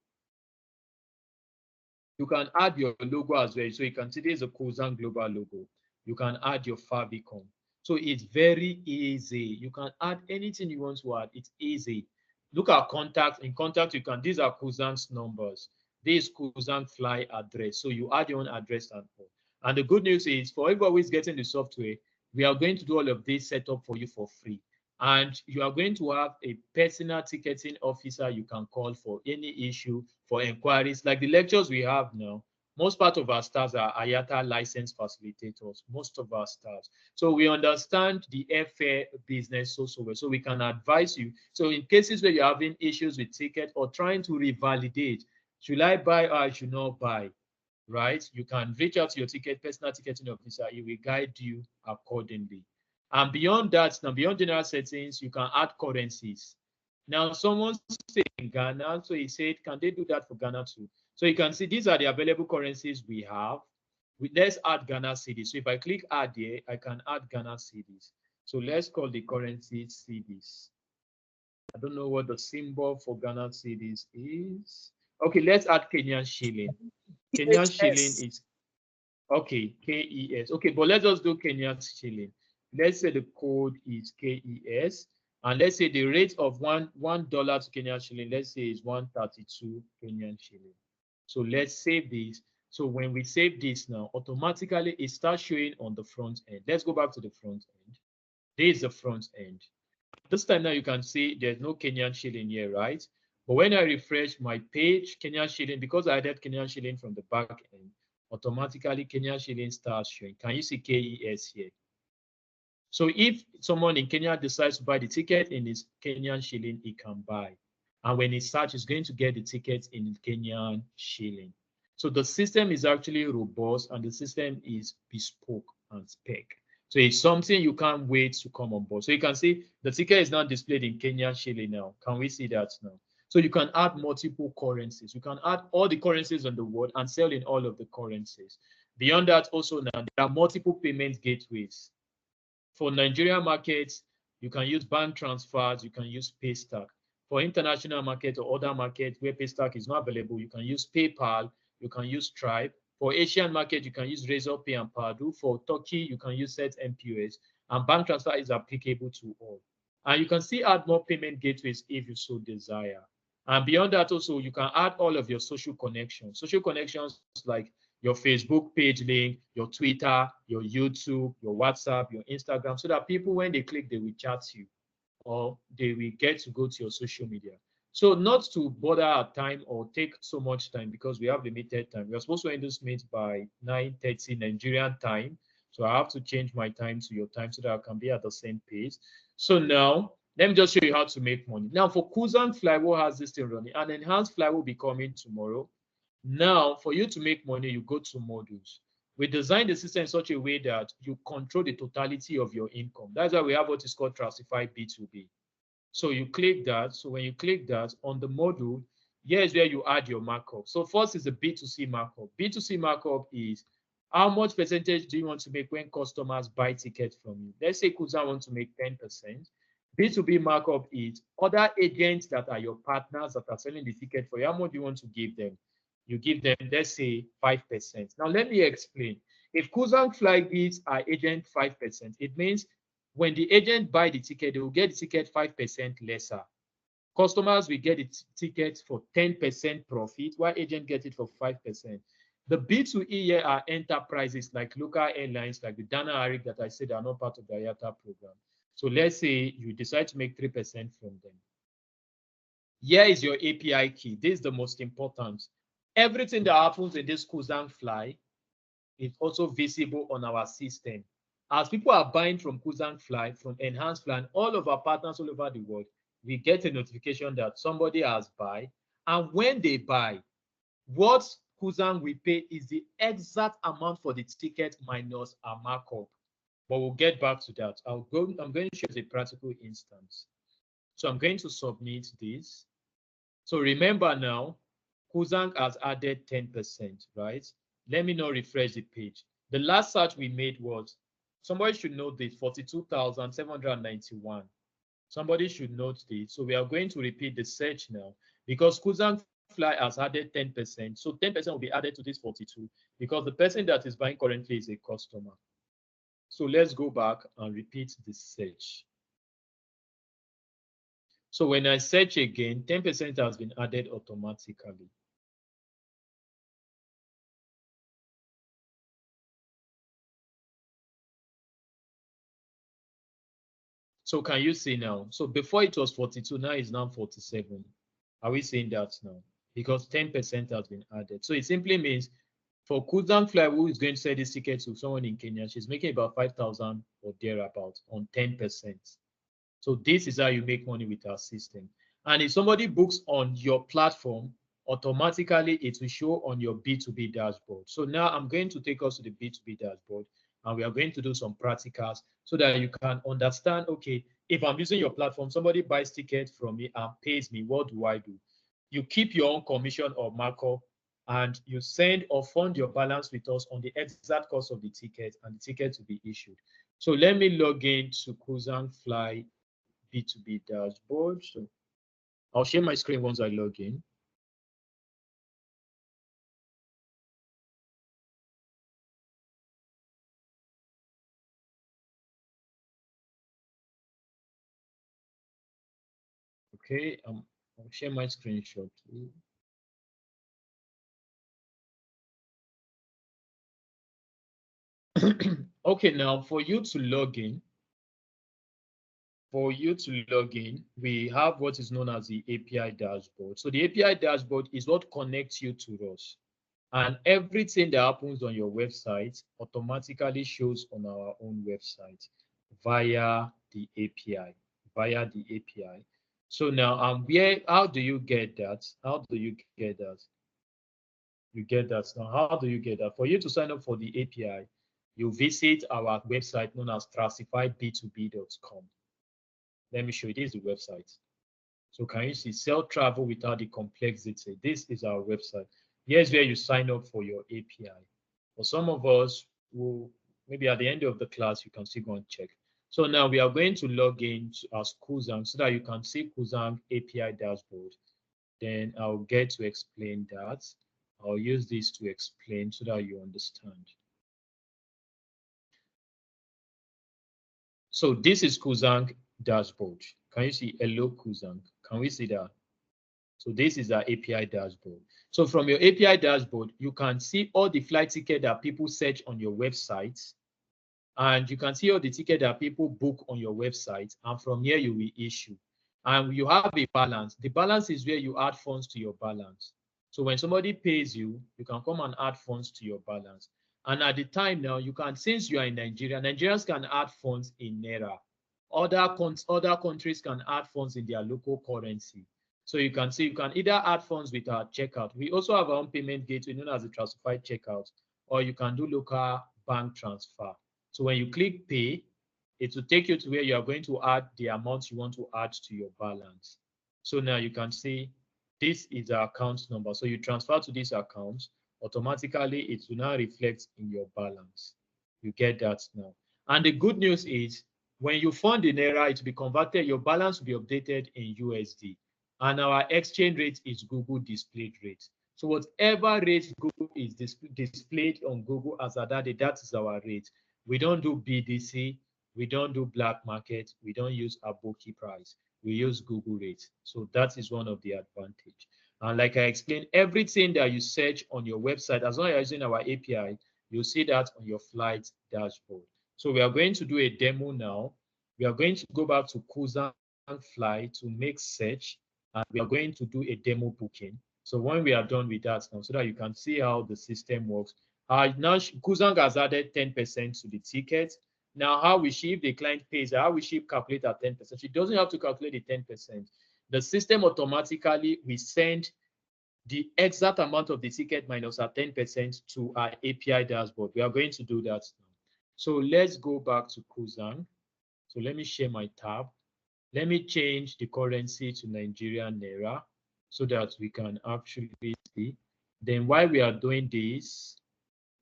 You can add your logo as well. So you can see there's a Kuzang Global logo. You can add your favicon. So it's very easy. You can add anything you want to add. It's easy. Look at contact. In contact, you can, these are Kuzang's numbers. This is Kuzang Fly address. So you add your own address and all. And the good news is for everybody who is getting the software, we are going to do all of this setup for you for free. And you are going to have a personal ticketing officer you can call for any issue, for inquiries. Like the lectures we have now, most part of our staffs are IATA licensed facilitators, most of our staffs. So we understand the airfare business so well. So we can advise you. So in cases where you're having issues with ticket or trying to revalidate, should I buy or I should not buy, right? You can reach out to your personal ticketing officer. He will guide you accordingly. And beyond that, now beyond general settings, you can add currencies. Now someone said in Ghana, so he said, can they do that for Ghana too? So you can see these are the available currencies we have. Let's add Ghana cedis. So if I click add here, I can add Ghana cedis. So let's call the currency cedis. I don't know what the symbol for Ghana cedis is. Okay, let's add Kenyan shilling. Kenyan shilling is, okay, KES. Okay, but let's just do Kenyan shilling. Let's say the code is KES. And let's say the rate of $1 to Kenyan shilling, let's say is 132 Kenyan shilling. So let's save this. So when we save this now, automatically it starts showing on the front end. Let's go back to the front end. This is the front end. This time now you can see there's no Kenyan shilling here, right? But when I refresh my page, Kenyan shilling, because I added Kenyan shilling from the back end, automatically Kenyan shilling starts showing. Can you see KES here? So if someone in Kenya decides to buy the ticket in his Kenyan shilling, he can buy. And when he starts, he's going to get the ticket in Kenyan shilling. So the system is actually robust and the system is bespoke and spec. So it's something you can't wait to come on board. So you can see the ticket is now displayed in Kenyan shilling now. Can we see that now? So you can add multiple currencies. You can add all the currencies on the world and sell in all of the currencies. Beyond that, also now there are multiple payment gateways. For Nigerian markets, you can use bank transfers, you can use Paystack. For international market or other markets where Paystack is not available, you can use PayPal, you can use Stripe. For Asian market, you can use Razorpay and Padu. For Turkey, you can use Set MPOS. And bank transfer is applicable to all. And you can still add more payment gateways if you so desire. And beyond that also, you can add all of your social connections. Social connections like your Facebook page link, your Twitter, your YouTube, your WhatsApp, your Instagram, so that people, when they click, they will chat you or they will get to go to your social media. So not to bother our time or take so much time because we have limited time. We are supposed to end this meet by 9:30 Nigerian time. So I have to change my time to your time so that I can be at the same pace. So now, let me just show you how to make money. Now for Kuzang Flywheel has this thing running. An enhanced Flywheel will be coming tomorrow. Now, for you to make money, you go to modules. We designed the system in such a way that you control the totality of your income. That's why we have what is called Trustify B2B. So you click that. So when you click that on the module, here's where you add your markup. So first is the B2C markup. B2C markup is how much percentage do you want to make when customers buy tickets from you? Let's say Kuzang wants to make 10%. B2B markup is other agents that are your partners that are selling the ticket for you. How much do you want to give them? You give them, let's say, 5%. Now, let me explain. If Kuzang Fly gives our agent 5%, it means when the agent buy the ticket, they will get the ticket 5% lesser. Customers will get the ticket for 10% profit, while agent get it for 5%. The B2E here are enterprises like local airlines, like the Dana Arik that I said are not part of the IATA program. So let's say you decide to make 3% from them. Here is your API key. This is the most important. Everything that happens in this Kuzang Fly is also visible on our system. As people are buying from Kuzang Fly, from Enhanced Fly, and all of our partners all over the world, we get a notification that somebody has buy. And when they buy, what Kuzang will pay is the exact amount for the ticket minus our markup. But we'll get back to that. I'm going to show you a practical instance. So I'm going to submit this. So remember now, Kuzang has added 10%, right? Let me now refresh the page. The last search we made was, somebody should note this, 42,791. Somebody should note this. So we are going to repeat the search now because Kuzang Fly has added 10%. So 10% will be added to this 42 because the person that is buying currently is a customer. So let's go back and repeat the search. So when I search again, 10% has been added automatically. So can you see now? So before it was 42, now it's now 47. Are we seeing that now? Because 10% has been added. So it simply means for Kuzang Fly, who is going to sell this ticket to someone in Kenya, she's making about 5,000 or thereabout on 10%. So this is how you make money with our system. And if somebody books on your platform, automatically it will show on your B2B dashboard. So now I'm going to take us to the B2B dashboard and we are going to do some practicals so that you can understand, okay, if I'm using your platform, somebody buys tickets from me and pays me, what do I do? You keep your own commission or markup and you send or fund your balance with us on the exact cost of the ticket and the ticket to be issued. So let me log in to Kuzang Fly B2B dashboard. So I'll share my screen once I log in. Okay, I'll share my screenshot. Okay, now for you to log in, we have what is known as the API dashboard. So the API dashboard is what connects you to us. And everything that happens on your website automatically shows on our own website via the API. So now, how do you get that? How do you get that? You get that. Now, how do you get that? For you to sign up for the API, you visit our website known as trustifyb2b.com. Let me show you. This is the website. So can you see sell travel without the complexity? This is our website. Here's where you sign up for your API. For some of us who maybe at the end of the class, you can still go and check. So now we are going to log in as Kuzang so that you can see Kuzang API dashboard. Then I'll get to explain that. I'll use this to explain so that you understand. So this is Kuzang dashboard. Can you see hello Kuzang? Can we see that? So this is our API dashboard. So from your API dashboard, you can see all the flight ticket that people search on your website. And you can see all the ticket that people book on your website. And from here, you will issue. And you have a balance. The balance is where you add funds to your balance. So when somebody pays you, you can come and add funds to your balance. And at the time now, you can, since you are in Nigeria, Nigerians can add funds in Naira. Other countries can add funds in their local currency. So you can see you can either add funds with our checkout. We also have our own payment gateway known as the Trustify checkout, or you can do local bank transfer. So when you click pay, it will take you to where you are going to add the amount you want to add to your balance. So now you can see this is the account number. So you transfer to this account, automatically it will now reflect in your balance. You get that now. And the good news is when you fund in Naira, it will be converted, your balance will be updated in USD. And our exchange rate is Google displayed rate. So whatever rate Google is displayed on Google as a data, that is our rate. We don't do BDC, we don't do black market, we don't use Aboki price, we use Google rate. So that is one of the advantage. And like I explained, everything that you search on your website, as long as you're using our API, you'll see that on your flight dashboard. So we are going to do a demo now. We are going to go back to Kuzang Fly to make search, and we are going to do a demo booking. So when we are done with that now, so that you can see how the system works. Now Kuzang has added 10% to the ticket. Now, how will she, if the client pays, how will she calculate at 10%? She doesn't have to calculate the 10%. The system automatically will send the exact amount of the ticket minus our 10% to our API dashboard. We are going to do that now. So let's go back to Kuzang. So let me share my tab. Let me change the currency to Nigerian Naira so that we can actually see. Then while we are doing this,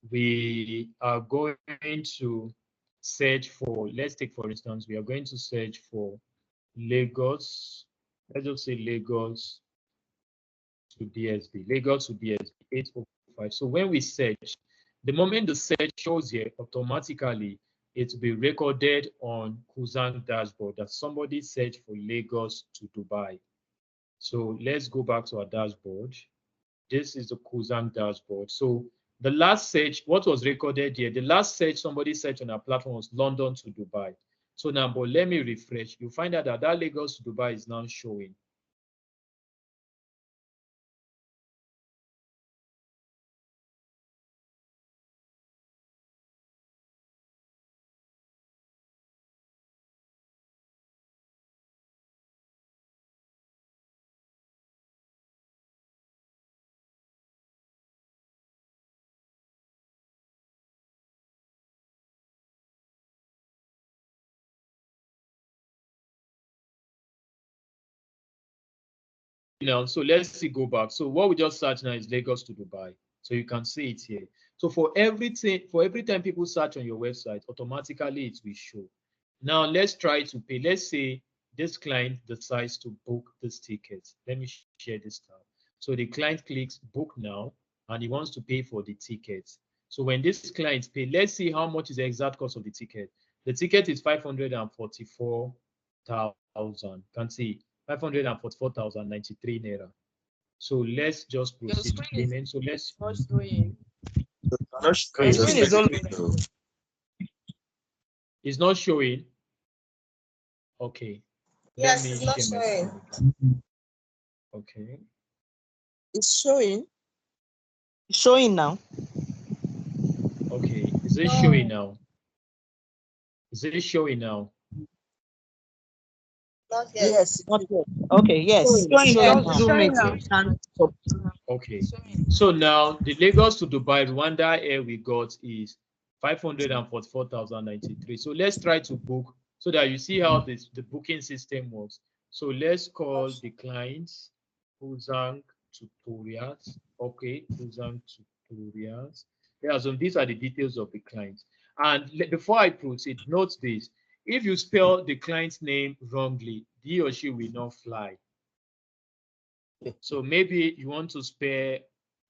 we are going to search for, let's take for instance, we are going to search for Lagos. Let's just say Lagos to BSB, Lagos to BSB 805. So when we search, the moment the search shows here, automatically it will be recorded on Kuzang dashboard that somebody searched for Lagos to Dubai. So let's go back to our dashboard. This is the Kuzang dashboard. So the last search, what was recorded here, the last search somebody searched on our platform was London to Dubai. So now, but let me refresh. You find out that Lagos to Dubai is now showing. Now, so let's see, go back. So what we just search now is Lagos to Dubai. So you can see it here. So for everything, for every time people search on your website, automatically it will show. Now let's try to pay. Let's say this client decides to book this ticket. Let me share this tab. So the client clicks book now, and he wants to pay for the ticket. So when this client pay, let's see how much is the exact cost of the ticket. The ticket is 544,000. Can see 544,093 naira. So let's just proceed with payment. So let's. It's not showing. Okay. Yes, it's not showing. Okay. It's showing. It's showing now. Okay. Is it showing now? Is it showing now? Not yet. Yes, not yet. Okay, yes. It's showing now. Okay. So now the Lagos to Dubai Rwanda Air we got is 544,093. So let's try to book so that you see how the booking system works. So let's call the clients Kuzang tutorials. Okay, Kuzang tutorials. Yeah, so these are the details of the client. And before I proceed, note this. If you spell the client's name wrongly, he or she will not fly. So maybe you want to spell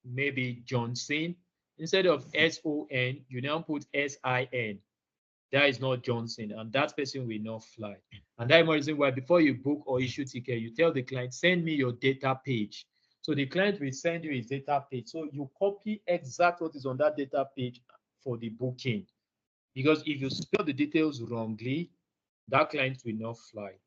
maybe Johnson. Instead of S-O-N, you now put S-I-N. That is not Johnson, and that person will not fly. And that is the reason why before you book or issue ticket, you tell the client, send me your data page. So the client will send you his data page. So you copy exactly what is on that data page for the booking. Because if you spell the details wrongly, that client will not fly.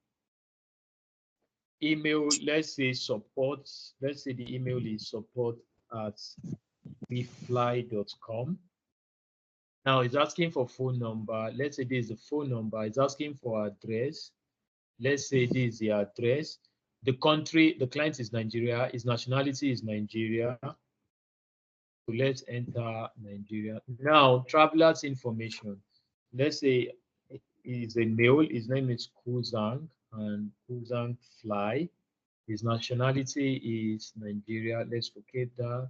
Email, let's say support, let's say the email is support@wefly.com. Now it's asking for phone number. Let's say this is the phone number. It's asking for address. Let's say this is the address. The country, the client is Nigeria. His nationality is Nigeria. let's enter Nigeria. Now, traveler's information. Let's say is a male. His name is Kuzang, and Kuzang fly. His nationality is Nigeria. Let's locate that.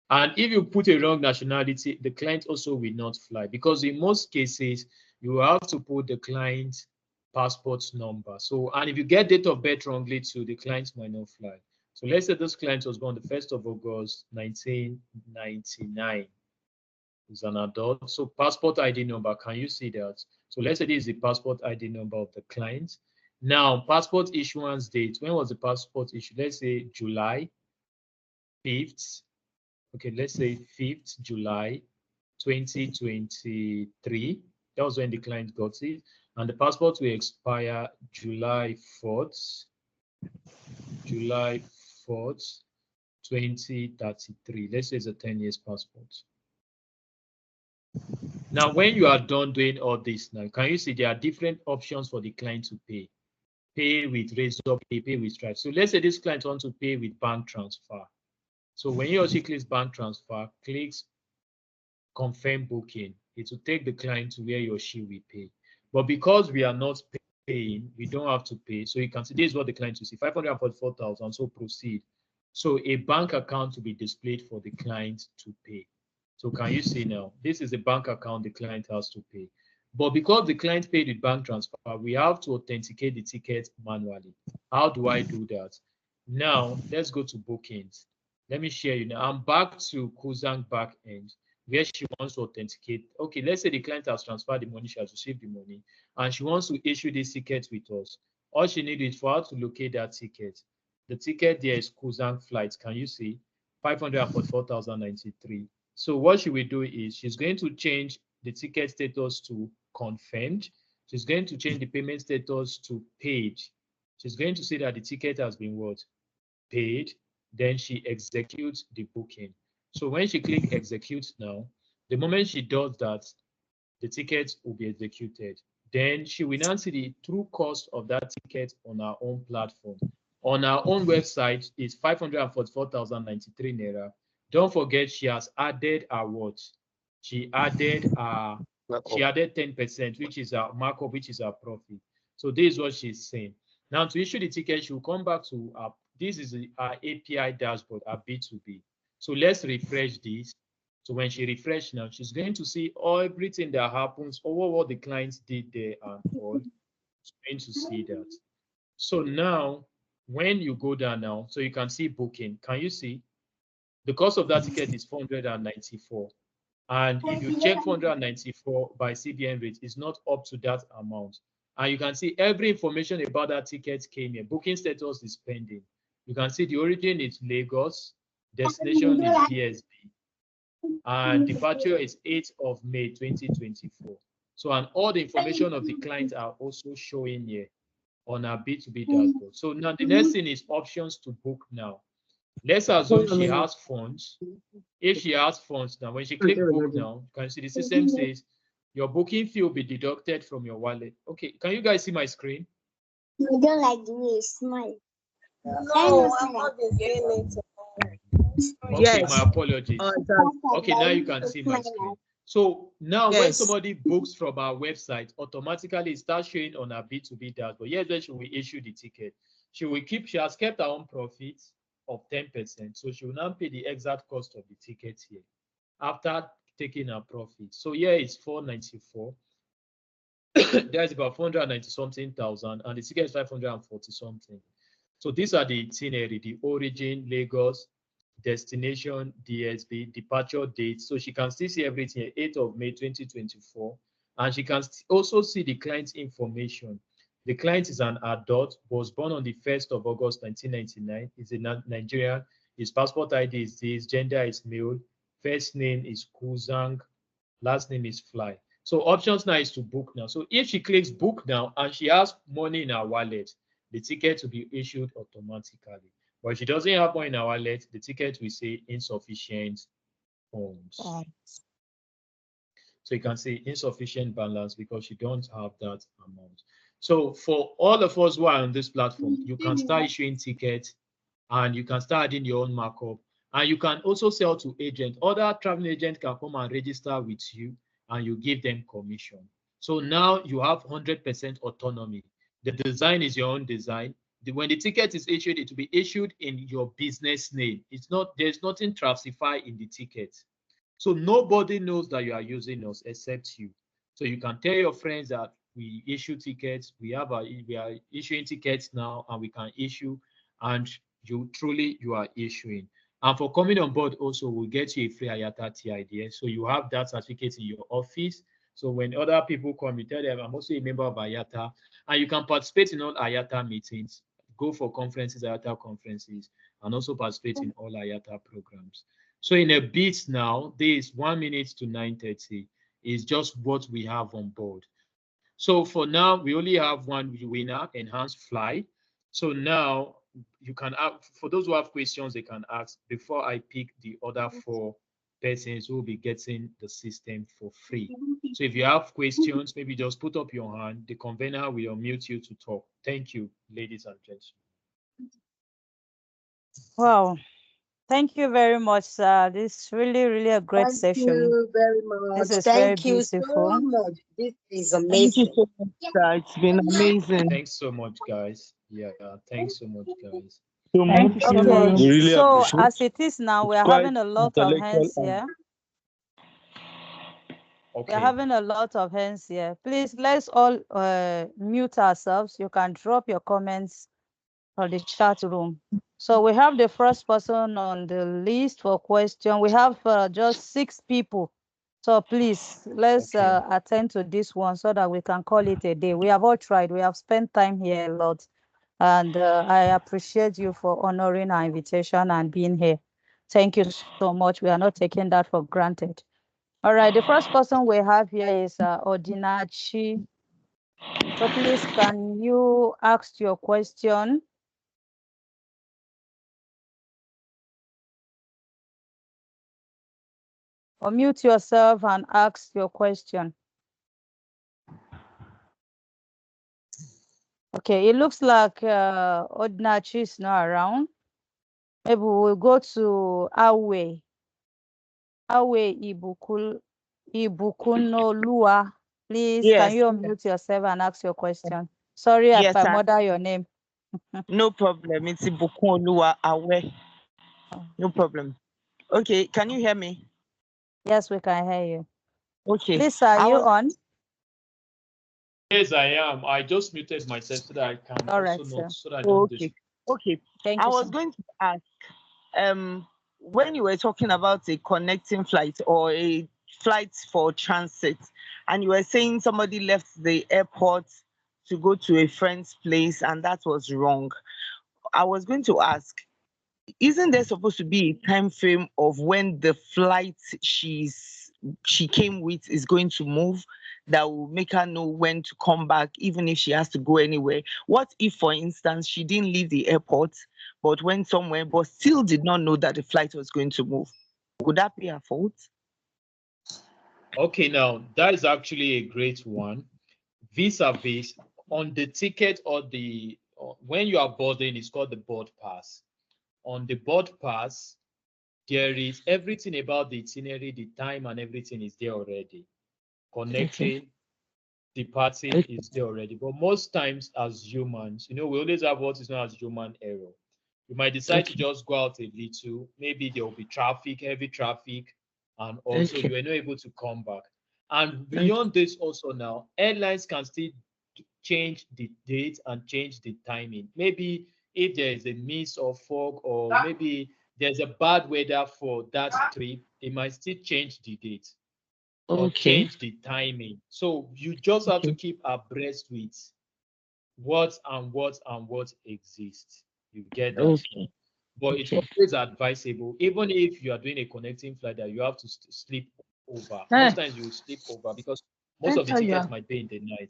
And if you put a wrong nationality, the client also will not fly, because in most cases, you have to put the client's passport number. So, and if you get date of birth wrongly too, the client might not fly. So let's say this client was born the 1st of August, 1999. He's an adult. So passport ID number, can you see that? So let's say this is the passport ID number of the client. Now, passport issuance date. When was the passport issued? Let's say July 5th. Okay, let's say 5th July 2023. That was when the client got it. And the passport will expire July 4th. July 4th, 2033. Let's say it's a 10 years passport. Now, when you are done doing all this now, can you see there are different options for the client to pay? Pay with Razor Pay, pay with Stripe. So let's say this client wants to pay with bank transfer. So when you also click bank transfer, clicks confirm booking, it will take the client to where he or she will pay. But because we are not paying, we don't have to pay. So you can see this is what the client will see, 544,000, so proceed. So a bank account to be displayed for the client to pay. So can you see now, this is the bank account the client has to pay. But because the client paid with bank transfer, we have to authenticate the ticket manually. How do I do that? Now, let's go to bookings. Let me share you now. I'm back to Kuzang back end, where she wants to authenticate. Okay, let's say the client has transferred the money, she has received the money, and she wants to issue this ticket with us. All she needs is for her to locate that ticket. The ticket there is Kuzang flight. Can you see? 544,093. So what she will do is she's going to change the ticket status to confirmed. She's going to change the payment status to paid. She's going to say that the ticket has been what? Paid. Then she executes the booking. So when she clicks execute now, the moment she does that, the ticket will be executed. Then she will now see the true cost of that ticket on our own platform. On our own website is 544,093 naira. Don't forget she has added our what? She added 10%, which is our markup, which is our profit. So this is what she's saying. Now to issue the ticket, she will come back to our, this is our API dashboard, our B2B. So let's refresh this. So when she refreshes now, she's going to see everything that happens over what the clients did there and all. She's going to see that. So now, when you go down now, so you can see booking. Can you see? The cost of that ticket is 494. And if you check 494 by CBN rate, it's not up to that amount. And you can see every information about that ticket came here. Booking status is pending. You can see the origin is Lagos, destination is DSB, and departure is 8th of May 2024. So, and all the information of the client are also showing here on our B2B dashboard. So now the next thing is options to book now. Let's assume she has funds. If she has funds now, when she clicks book now, you can see the system says your booking fee will be deducted from your wallet. Okay, can you guys see my screen? I don't like the way you smile. No, I'm not seeing it. Okay, Yes. my apologies. Okay, now you can see my screen. So now when somebody books from our website, automatically it starts showing on our B2B dashboard. Here's where she will issue the ticket. She has kept her own profit of 10%. So she will now pay the exact cost of the ticket here after taking her profit. So here it's 494. There's about 490 something thousand, and the ticket is 540 something. So these are the itinerary, the origin, Lagos, destination, DSB, departure date. So she can still see everything, 8th of May 2024. And she can also see the client's information. The client is an adult, was born on the 1st of August 1999, is a Nigerian. His passport ID is this, gender is male, first name is Kuzang, last name is Fly. So options now is to book now. So if she clicks book now and she has money in her wallet, the ticket will be issued automatically. But if she doesn't have money in her wallet, the ticket will say insufficient funds. So you can say insufficient balance because you don't have that amount. So for all of us who are on this platform, you can start issuing tickets and you can start adding your own markup. And you can also sell to agents. Other traveling agents can come and register with you and you give them commission. So now you have 100% autonomy. The design is your own design. When the ticket is issued, it will be issued in your business name. There's nothing Trafsify in the ticket. So nobody knows that you are using us except you. So you can tell your friends that we issue tickets, we are issuing tickets now, and we can issue, and you are issuing. And for coming on board also, we'll get you a free IATA TIDS. So you have that certificate in your office. So when other people come, you tell them, I'm also a member of IATA. And you can participate in all IATA meetings, go for conferences, IATA conferences, and also participate in all IATA programs. So in a bit now, this 1 minute to 9:30 is just what we have on board. So for now, we only have one winner, Enhanced Fly. So now you can ask, for those who have questions, they can ask before I pick the other 4 persons who will be getting the system for free. So if you have questions, maybe just put up your hand. The convener will unmute you to talk. Thank you, ladies and gentlemen. Wow. Thank you very much, sir. This is really a great Thank session. you very much. This is very Thank you so beautiful. much. This is Thank you amazing. so much, sir. It's been amazing. Thanks so much, guys. Yeah, thanks so much, guys. So Thank you so Okay, much. we really so appreciate. as it is now, It's we're quite having a lot of intellectual hands and here. Okay. We're having a lot of hands here. Please, let's all mute ourselves. You can drop your comments on the chat room. So we have the first person on the list for question. We have just 6 people. So please, let's attend to this one so that we can call it a day. We have all tried. We have spent time here a lot. And I appreciate you for honoring our invitation and being here. Thank you so much. We are not taking that for granted. All right, the first person we have here is Odinachi. So please, can you ask your question? Unmute yourself and ask your question. Okay, it looks like Odinachi is not around. Maybe we'll go to Awe. Awe Ibukunolua. Please, can Yes, you unmute yourself and ask your question? Sorry if yes, I murder your name. no problem. It's Ibukun Oluwa Awe. No problem. Okay, can you hear me? Yes, we can hear you. Okay. Please, are you on? Yes, I am. I just muted myself so that I can All also right, not, sir. so that I don't Okay. Thank I you, was sir. going to ask, when you were talking about a connecting flight or a flight for transit, and you were saying somebody left the airport to go to a friend's place and that was wrong. I was going to ask, isn't there supposed to be a time frame of when the flight she came with is going to move that will make her know when to come back, even if she has to go anywhere? What if, for instance, she didn't leave the airport but went somewhere but still did not know that the flight was going to move? Would that be her fault? Okay, now that is actually a great one. Vis-a-vis on the ticket or when you are boarding, it's called the board pass. On the board pass, there is everything about the itinerary, the time, and everything is there already. Connecting, departing is there already. But most times, as humans, we always have what is known as human error. You might decide to just go out a little. Maybe there will be traffic, heavy traffic, and also you are not able to come back. And beyond this, also now, airlines can still change the date and change the timing. Maybe if there is a mist or fog, or maybe there's a bad weather for that trip, they might still change the date or change the timing. So you just have to keep abreast with what exists. You get that? But it's always advisable, even if you are doing a connecting flight, that you have to sleep over. Most times you will sleep over because most of the tickets might be in the night.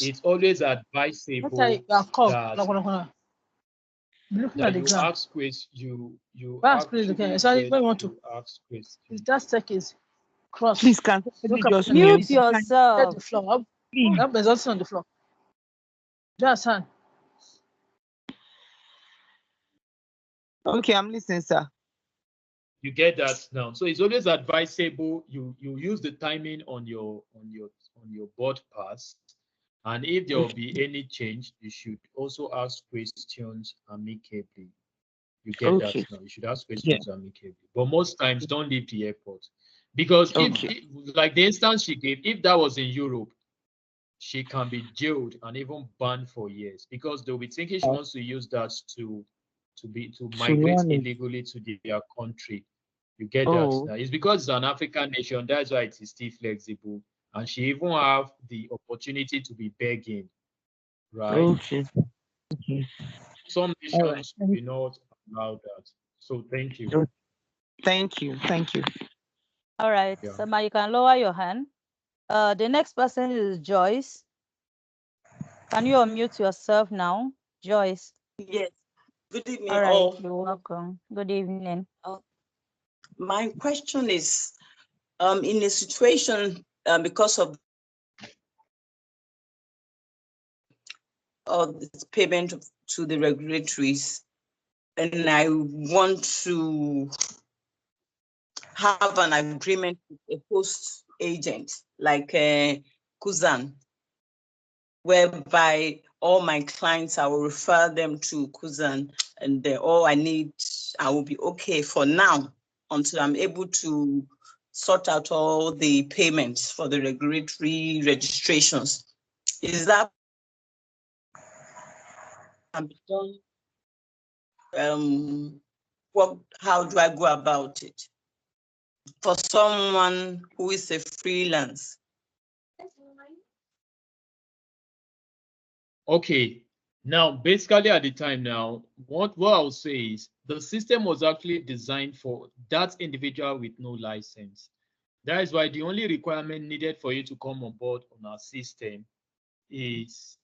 It's always advisable that you ask questions. You actually ask questions. Just take his cross. Please, can somebody just mute yourself? The floor. Up is on the floor. Just hand. Okay, I'm listening, sir. You get that now. So it's always advisable you use the timing on your board pass, and if there will be any change, you should also ask questions amicably. You get that Okay. now. You should ask Yeah. questions amicably. But most times, don't leave the airport, because if like the instance she gave, if that was in Europe, she can be jailed and even banned for years, because they'll be thinking she wants to use that to migrate run it. illegally to their country. You get that Oh. now. It's because it's an African nation, that's why it is still flexible, and she even have the opportunity to be begging, right? Okay. Okay. Some All right. nations will not allow that. So thank you. Thank you. Thank you. All right, Yeah. Sama, you can lower your hand. The next person is Joyce. Can you unmute yourself now, Joyce? Yes. Good evening, All right, all. you're welcome. Good evening. My question is, in a situation because of the payment to the regulatories, and I want to have an agreement with a post agent like Kuzang, whereby all my clients, I will refer them to Kuzang, and all I need, I will be okay for now until I'm able to sort out all the payments for the regulatory registrations. Is that done? How do I go about it? For someone who is a freelance. Okay. Now, basically at the time now, what I'll say is the system was actually designed for that individual with no license. That is why the only requirement needed for you to come on board on our system is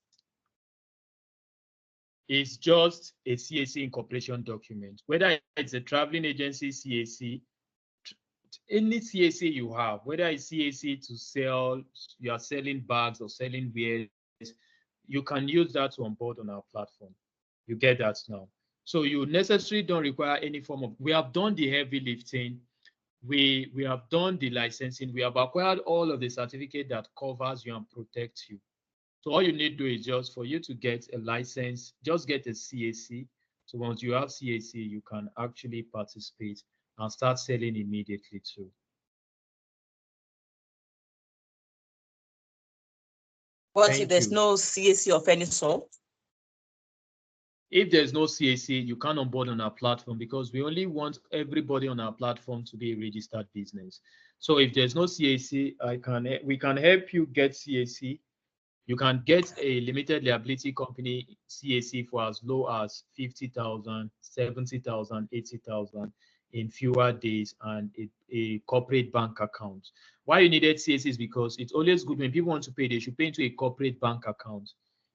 just a CAC incorporation document. Whether it's a traveling agency CAC, any CAC you have, whether it's CAC to sell, you are selling bags or selling wares, you can use that to onboard on our platform. You get that now. So you necessarily don't require any form of, we have done the heavy lifting. We have done the licensing. We have acquired all of the certificate that covers you and protects you. So all you need to do is just for you to get a license, just get a CAC. So once you have CAC, you can actually participate and start selling immediately too. What if there's no CAC of any sort? If there's no CAC, you can't onboard on our platform, because we only want everybody on our platform to be a registered business. So if there's no CAC, we can help you get CAC. You can get a limited liability company CAC for as low as 50,000, 70,000, 80,000 in fewer days, and a corporate bank account. Why you needed CAC is because it's always good when people want to pay, they should pay into a corporate bank account,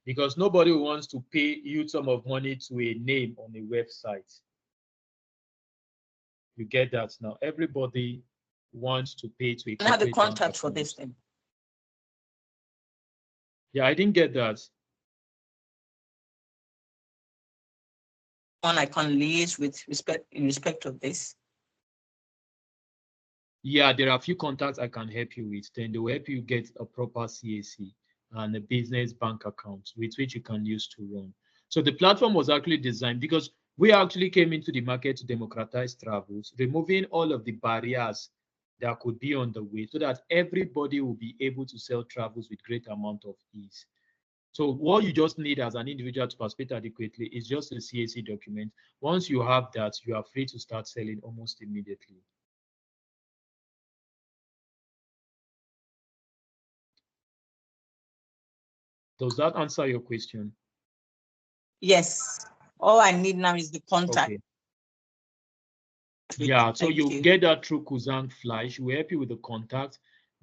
because nobody wants to pay huge sum of money to a name on a website. You get that now. Everybody wants to pay to a corporate bank account. I have the contact for this thing. Yeah, I didn't get that. One I can liaise with in respect of this. Yeah, there are a few contacts I can help you with. Then they will help you get a proper CAC and a business bank account with which you can use to run. So the platform was actually designed because we actually came into the market to democratize travels, removing all of the barriers that could be on the way so that everybody will be able to sell travels with great amount of ease. So what you just need as an individual to participate adequately is just a CAC document. Once you have that, you are free to start selling almost immediately. Does that answer your question? Yes. All I need now is the contact. Okay. Yeah, so you get that through Kuzang Flash. We'll help you with the contact.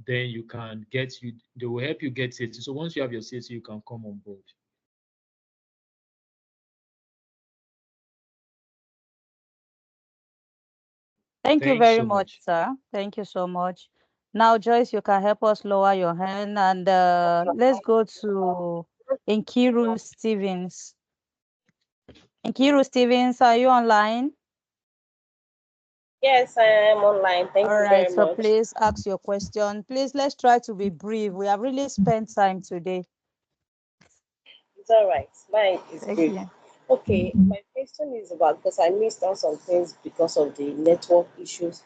Then you can they will help you get CAC. So once you have your CAC, you can come on board. Thank you very much, sir. Thank you so much. Now, Joyce, you can help us lower your hand, and let's go to Nkiru Stevens. Nkiru Stevens, are you online? Yes, I am online. Thank All you right, very so much. please ask your question. Please, let's try to be brief. We have really spent time today. It's all right. Mine is Thank brief. you. Okay, my question is about because I missed out some things because of the network issues.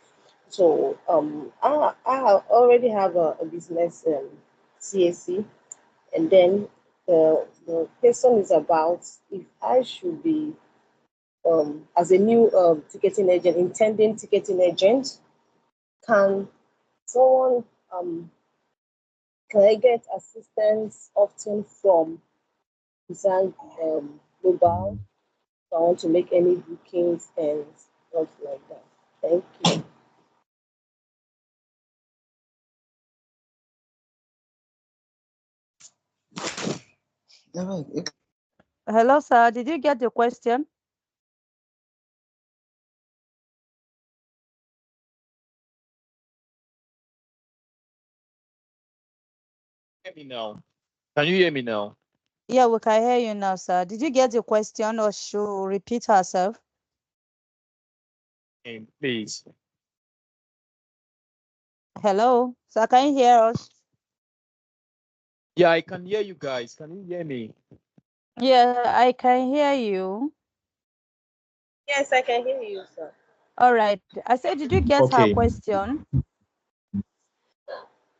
So I already have a business CAC, and then the question is about if I should be as a new ticketing agent, intending ticketing agent, can someone can I get assistance often from Kuzang Global? If I want to make any bookings and stuff like that. Thank you. Hello, sir. Did you get the question? Hear me now. Can you hear me now? Yeah, we can hear you now, sir. Did you get the question or should repeat herself? Please. Hello, sir. Can you hear us? Yeah, I can hear you guys. Can you hear me? Yeah, I can hear you. Yes, I can hear you, sir. All right. I said, did you get her Okay. question?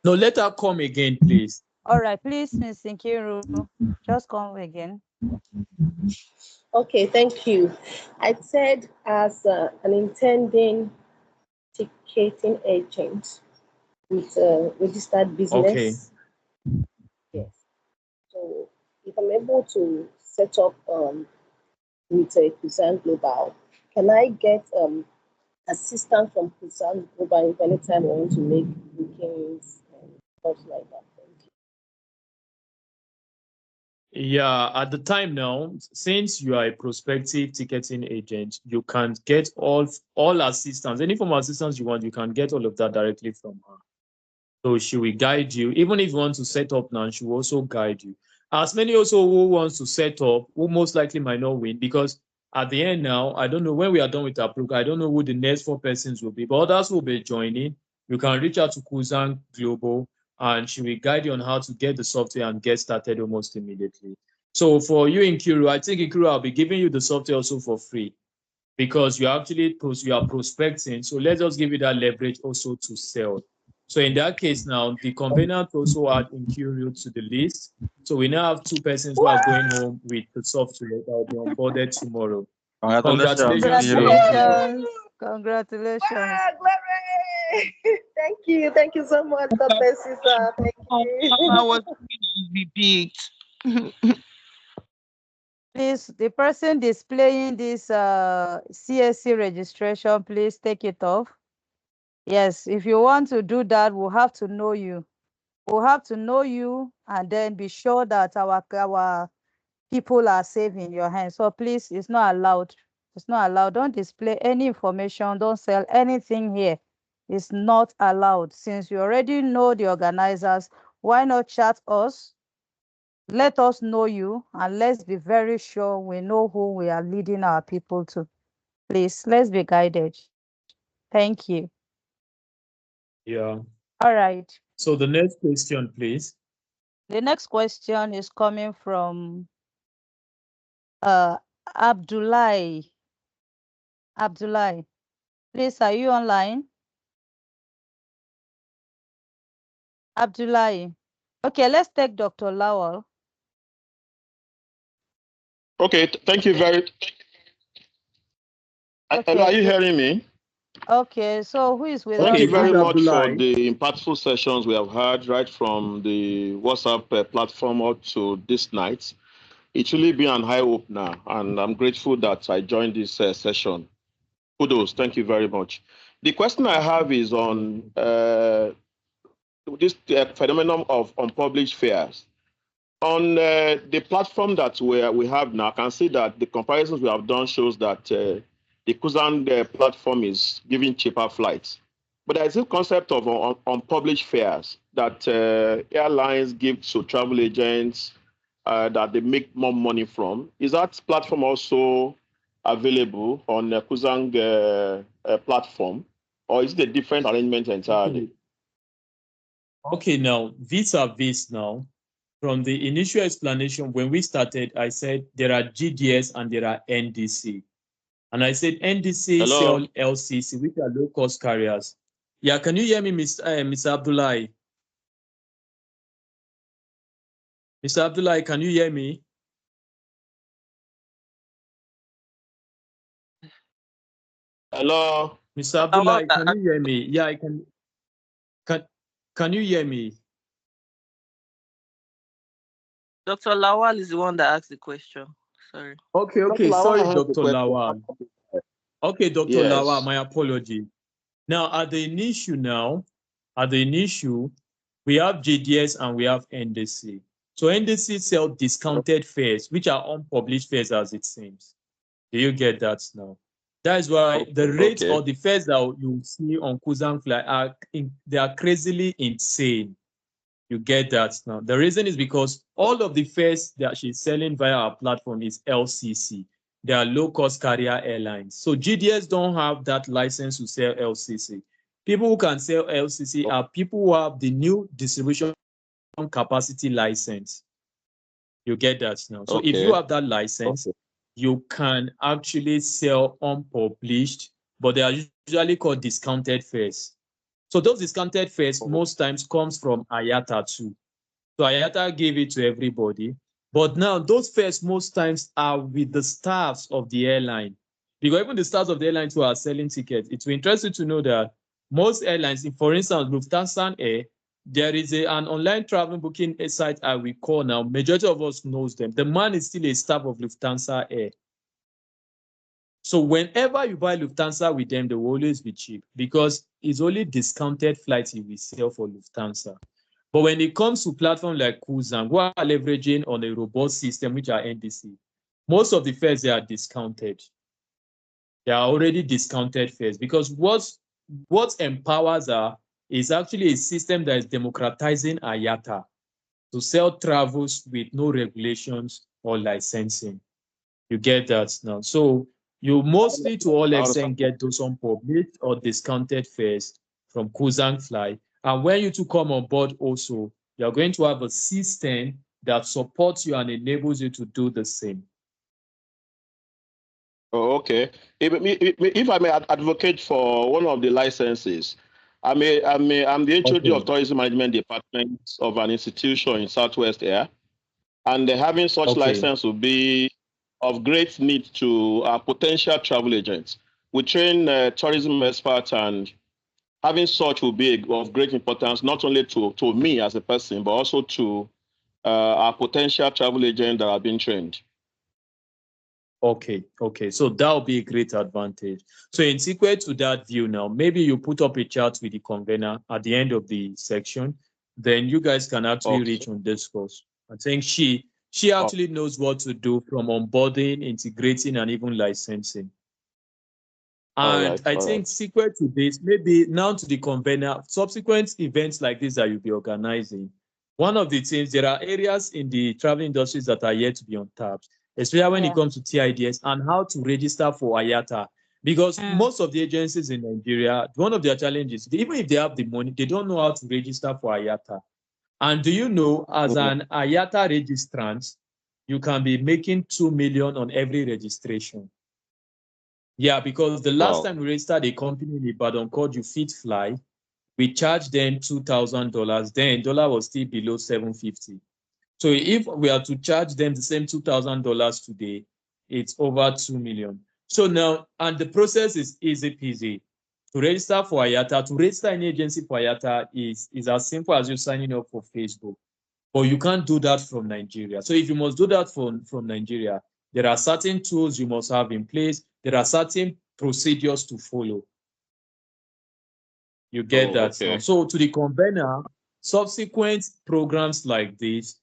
No, let her come again, please. All right, please, Ms. Nkiru, just come again. Okay, thank you. I said as an intending ticketing agent with a registered Okay. business. Yes. So if I'm able to set up with a Kuzan Global, can I get assistance from Kuzan Global if anytime I want to make bookings and stuff like that? Yeah, at the time now, since you are a prospective ticketing agent, you can get all assistance, any form of assistance you want, you can get all of that directly from her. So she will guide you. Even if you want to set up now, she will also guide you. As many also who wants to set up, who most likely might not win, because at the end now, I don't know when we are done with our program, I don't know who the next 4 persons will be, but others will be joining. You can reach out to Kuzang Global and she will guide you on how to get the software and get started almost immediately. So for you in Kuru, I think in Kuru, I'll be giving you the software also for free because you are prospecting. So let's just give you that leverage also to sell. So in that case now, the convenant also add Incurio to the list. So we now have 2 persons who are going home with the software that will be onboarded tomorrow. Congratulations to Incurio. Congratulations. Congratulations. Glory! Thank you so much. God bless you, sir. Thank I was you. repeat. Please, the person displaying this CSC registration, please take it off. Yes, if you want to do that, we'll have to know you. We'll have to know you and then be sure that our people are safe in your hands. So please, it's not allowed. It's not allowed. Don't display any information. Don't sell anything here. It's not allowed. Since you already know the organizers, why not chat us? Let us know you and let's be very sure we know who we are leading our people to. Please, let's be guided. Thank you. Yeah. All right. So the next question, please. The next question is coming from uh Abdullahi. Abdullahi, please, are you online? Abdullahi. Okay, let's take Dr. Lawal. Okay, thank you very. Hello, are you hearing me? Okay, so who is with Thank us you very now? much for the impactful sessions we have had right from the WhatsApp platform up to this night. It's really been an eye opener, and I'm grateful that I joined this session. Kudos, thank you very much. The question I have is on this phenomenon of unpublished fares. On the platform that we have now, I can see that the comparisons we have done shows that the Kuzan platform is giving cheaper flights. But there is a concept of unpublished fares that airlines give to travel agents that they make more money from. Is that platform also available on the Kuzang platform, or is it a different arrangement entirely? Okay, now vis-a-vis now, from the initial explanation, when we started, I said there are GDS and there are NDC. And I said NDC Hello? sell LCC, which are low-cost carriers. Yeah, can you hear me, Mr. Abdullahi? Mr. Abdullahi, can you hear me? Hello? Mr. Abdullahi, can you hear me? Yeah, I can. Can you hear me? Dr. Lawal is the one that asked the question. Sorry. Okay. Sorry, Dr. Lawal. Okay, Dr. Yes. Lawal, my apology. Now, at the initial we have GDS and we have NDC. So NDC sell discounted fares, which are unpublished fares as it seems. Do you get that now? That is why the rates or the fares that you see on Kuzang Fly they are crazily insane. You get that now. The reason is because all of the fares that she's selling via our platform is LCC. They are low-cost carrier airlines. So GDS don't have that license to sell LCC. People who can sell LCC are people who have the new distribution capacity license. You get that now. So if you have that license, you can actually sell unpublished, but they are usually called discounted fares. So those discounted fares most times comes from IATA too. So IATA gave it to everybody. But now those fares most times are with the staffs of the airline. Because even the staffs of the airlines who are selling tickets, it's interesting to know that most airlines, for instance, Lufthansa Air, there is an online travel booking site I will call now. Majority of us knows them. The man is still a staff of Lufthansa Air. So whenever you buy Lufthansa with them, they will always be cheap because it's only discounted flights you will sell for Lufthansa. But when it comes to platforms like Kuzang, who are leveraging on a robust system, which are NDC, most of the fares, they are discounted. They are already discounted fares because what empowers her is actually a system that is democratizing IATA to sell travels with no regulations or licensing. You get that now. So you mostly, to all extent, get those unpublished or discounted fares from Kuzang Fly. And when you two come on board also, you're going to have a system that supports you and enables you to do the same. Oh, okay. If I may advocate for one of the licenses, I'm the HOD of Tourism Management Department of an institution in Southwest Air, and having such license will be of great need to our potential travel agents. We train tourism experts, and having such will be of great importance not only to me as a person, but also to our potential travel agents that are being trained. Okay. So that will be a great advantage. So in sequence to that view now, maybe you put up a chart with the convener at the end of the section, then you guys can actually reach on this course. I think she actually knows what to do from onboarding, integrating, and even licensing. And I think sequence to this, maybe now to the convener, subsequent events like this that you'll be organizing. One of the things, there are areas in the travel industries that are yet to be untapped, especially when it comes to TIDS and how to register for IATA. Because most of the agencies in Nigeria, one of their challenges, even if they have the money, they don't know how to register for IATA. And do you know, as an IATA registrant, you can be making 2 million on every registration. Yeah, because the last time we registered a company in Ibadan called You Fit Fly, we charged them $2,000. Then dollar was still below 750. So if we are to charge them the same $2,000 today, it's over 2 million. So now, and the process is easy peasy. To register for IATA, to register an agency for IATA is as simple as you signing up for Facebook. But you can't do that from Nigeria. So if you must do that from Nigeria, there are certain tools you must have in place. There are certain procedures to follow. You get that now. So to the convener, subsequent programs like this,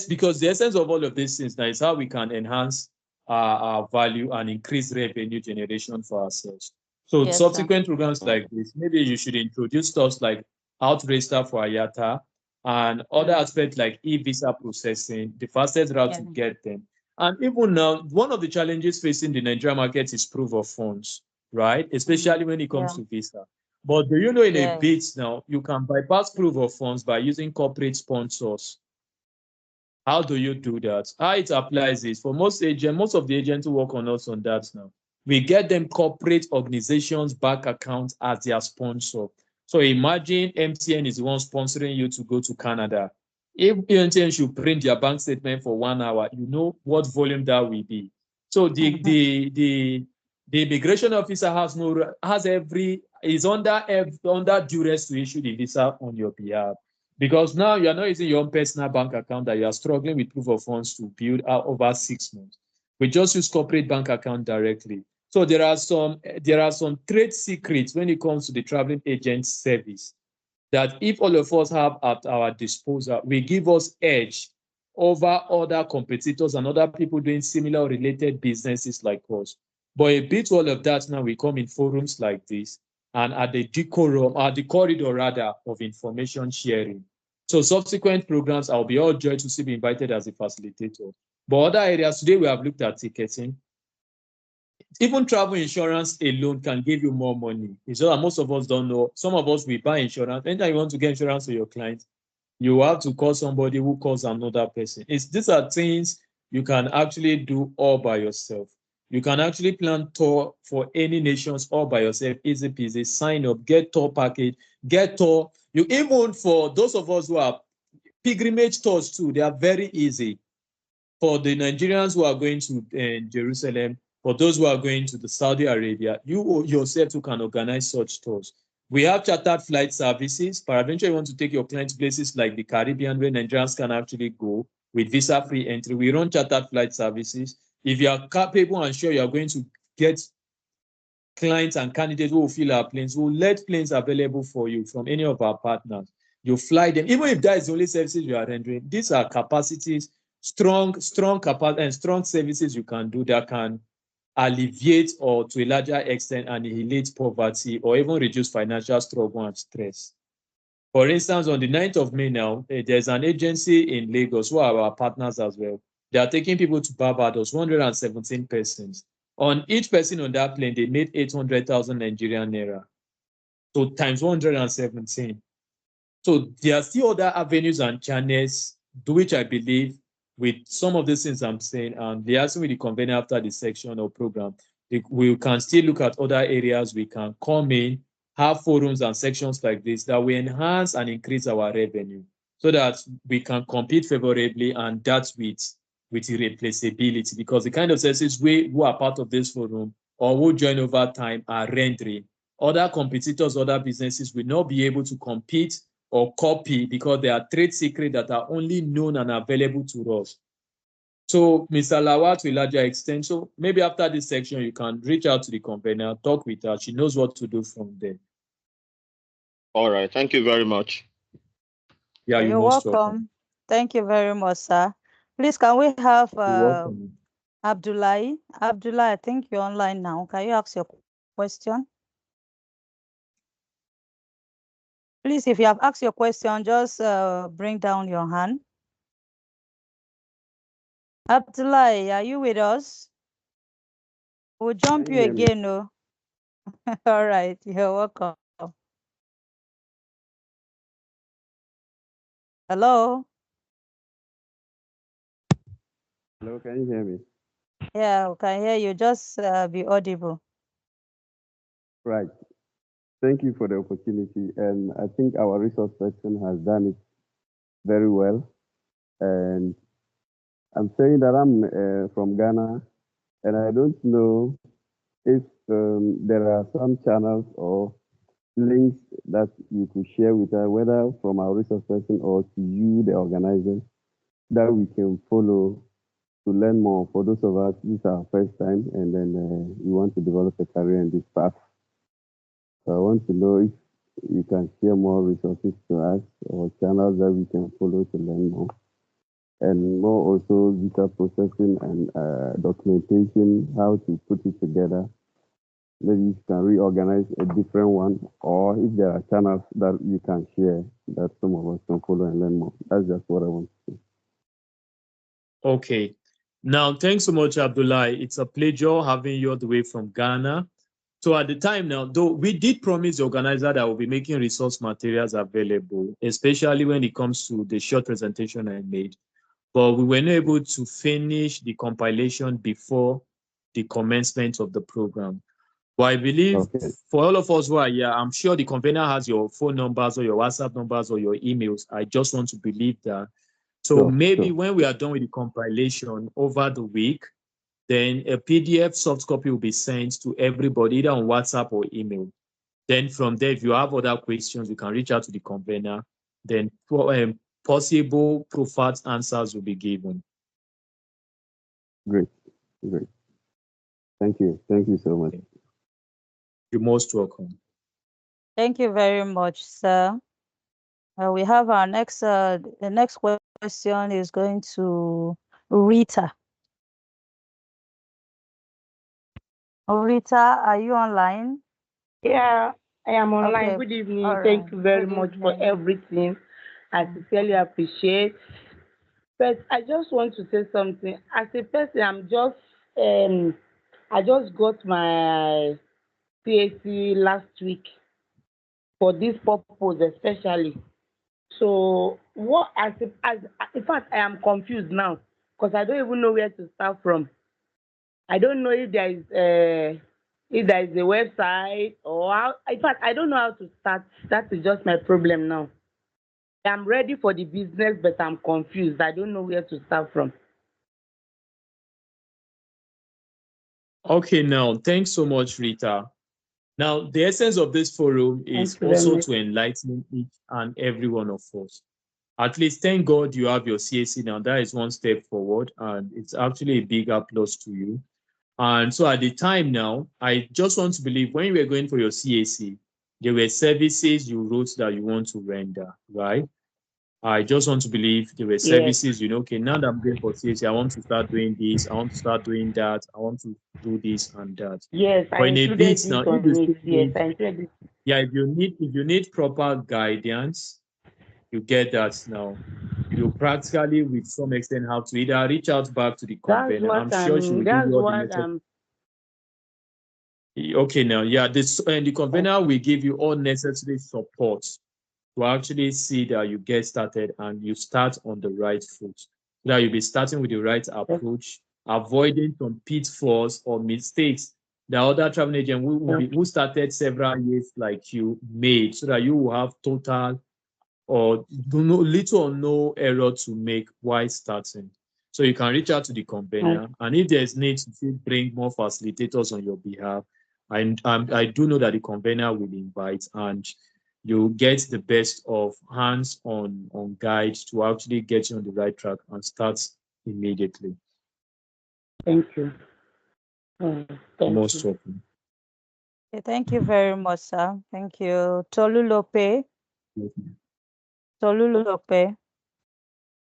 because the essence of all of these things now is how we can enhance our value and increase revenue generation for ourselves. So subsequent programs like this, maybe you should introduce stuff like how to register for IATA and other aspects like e-visa processing, the fastest route to get them. And even now, one of the challenges facing the Nigerian market is proof of funds, right? Especially when it comes to visa. But do you know in a bit now, you can bypass proof of funds by using corporate sponsors. How do you do that? How it applies is for most agents, most of the agents who work on us on that now, we get them corporate organizations bank accounts as their sponsor. So imagine MTN is the one sponsoring you to go to Canada. If MTN should print their bank statement for 1 hour, you know what volume that will be. So the immigration officer is under duress to issue the visa on your behalf. Because now you are not using your own personal bank account that you are struggling with proof of funds to build out over 6 months. We just use corporate bank account directly. So there are some trade secrets when it comes to the traveling agent service that if all of us have at our disposal, will give us edge over other competitors and other people doing similar or related businesses like us. But a bit all of that now we come in forums like this and at the corridor rather of information sharing. So subsequent programs, I'll be all joy to be invited as a facilitator. But other areas, today we have looked at ticketing. Even travel insurance alone can give you more money. It's just that most of us don't know. Some of us, we buy insurance. Anytime you want to get insurance for your client, you have to call somebody who calls another person. These are things you can actually do all by yourself. You can actually plan tour for any nations all by yourself, easy peasy, sign up, get tour package, get tour. You even for those of us who are pilgrimage tours too, they are very easy. For the Nigerians who are going to Jerusalem, for those who are going to the Saudi Arabia, you yourself who can organize such tours. We have chartered flight services. Peradventure, you want to take your clients places like the Caribbean where Nigerians can actually go with visa-free entry. We run chartered flight services. If you are capable and sure you are going to get clients and candidates who will fill our planes, we'll let planes available for you from any of our partners. You fly them, even if that is the only services you are rendering. These are capacities, strong capacity and strong services you can do that can alleviate or to a larger extent annihilate poverty or even reduce financial struggle and stress. For instance, on the 9th of May now, there's an agency in Lagos who are our partners as well. They are taking people to Barbados, 117 persons. On each person on that plane, they made 800,000 Nigerian naira. So times 117. So there are still other avenues and channels, which I believe with some of these things I'm saying, and liaising with the convener after the section or program, we can still look at other areas we can come in, have forums and sections like this that will enhance and increase our revenue so that we can compete favorably, and that's with irreplaceability, because the kind of services who are part of this forum or who join over time are rendering. Other competitors, other businesses will not be able to compete or copy because they are trade secrets that are only known and available to us. So, Mr. Lawal, to a larger extent, so maybe after this section, you can reach out to the convener, talk with her. She knows what to do from there. All right. Thank you very much. Yeah, you're welcome. Thank you very much, sir. Please, can we have Abdullahi? Abdullah, I think you're online now. Can you ask your question? Please, if you have asked your question, just bring down your hand. Abdullahi, are you with us? We'll jump you again, no? All right, you're welcome. Hello? Hello, can you hear me? Yeah, we can hear you. Just be audible. Right. Thank you for the opportunity. And I think our resource person has done it very well. And I'm saying that I'm from Ghana, and I don't know if there are some channels or links that you could share with us, whether from our resource person or to you, the organizer, that we can follow to learn more. For those of us, this is our first time, and then we want to develop a career in this path. So I want to know if you can share more resources to us or channels that we can follow to learn more. And more also visa processing and documentation, how to put it together. Maybe you can reorganize a different one, or if there are channels that you can share that some of us can follow and learn more. That's just what I want to say. Okay. Now, thanks so much, Abdullah. It's a pleasure having you all the way from Ghana. So at the time now, though we did promise the organizer that we'll be making resource materials available, especially when it comes to the short presentation I made. But we were not able to finish the compilation before the commencement of the program. But I believe for all of us who are here, I'm sure the convener has your phone numbers or your WhatsApp numbers or your emails. I just want to believe that. So maybe when we are done with the compilation over the week, then a PDF soft copy will be sent to everybody, either on WhatsApp or email. Then from there, if you have other questions, you can reach out to the convener. Then possible preferred answers will be given. Great. Thank you so much. You're most welcome. Thank you very much, sir. We have our next, the next question is going to Rita. Rita, are you online? Yeah, I am online. Okay. Good evening. All Thank right. you very Good much for evening. everything. I sincerely appreciate. But I just want to say something. As a person, I just got my CAC last week for this purpose especially. So what in fact I am confused now because I don't even know where to start from. I don't know if there is a website or how. In fact, I don't know how to start. That is just my problem now. I'm ready for the business, but I'm confused. I don't know where to start from. Okay, now, thanks so much, Rita. Now, the essence of this forum is Thank you very also much. to enlighten each and every one of us. At least, thank God you have your CAC now. That is one step forward, and it's actually a bigger plus to you. And so at the time now, I just want to believe when you were going for your CAC, there were services you wrote that you want to render, right? I just want to believe there were services, okay, now that I'm going for CAC, I want to start doing this, I want to start doing that, I want to do this and that. Yes, I But in a bit included now, this if on you it. still Yes, need, I included it. yeah, if you need proper guidance, you get that now. You practically, with some extent, have to either reach out back to the convener. I'm sure she will give you all the necessary. Okay, now, yeah, the convener will give you all necessary support to actually see that you get started and you start on the right foot. So that you'll be starting with the right approach, avoiding some pitfalls or mistakes that other travel agents who started several years like you made, so that you will have total or little or no error to make while starting. So you can reach out to the convener, and if there's need to bring more facilitators on your behalf, and I do know that the convener will invite, and you get the best of hands on guide to actually get you on the right track and start immediately. Thank you. Thank Most you. welcome. Okay, thank you very much, sir. Thank you. Tolulope. Tolulope.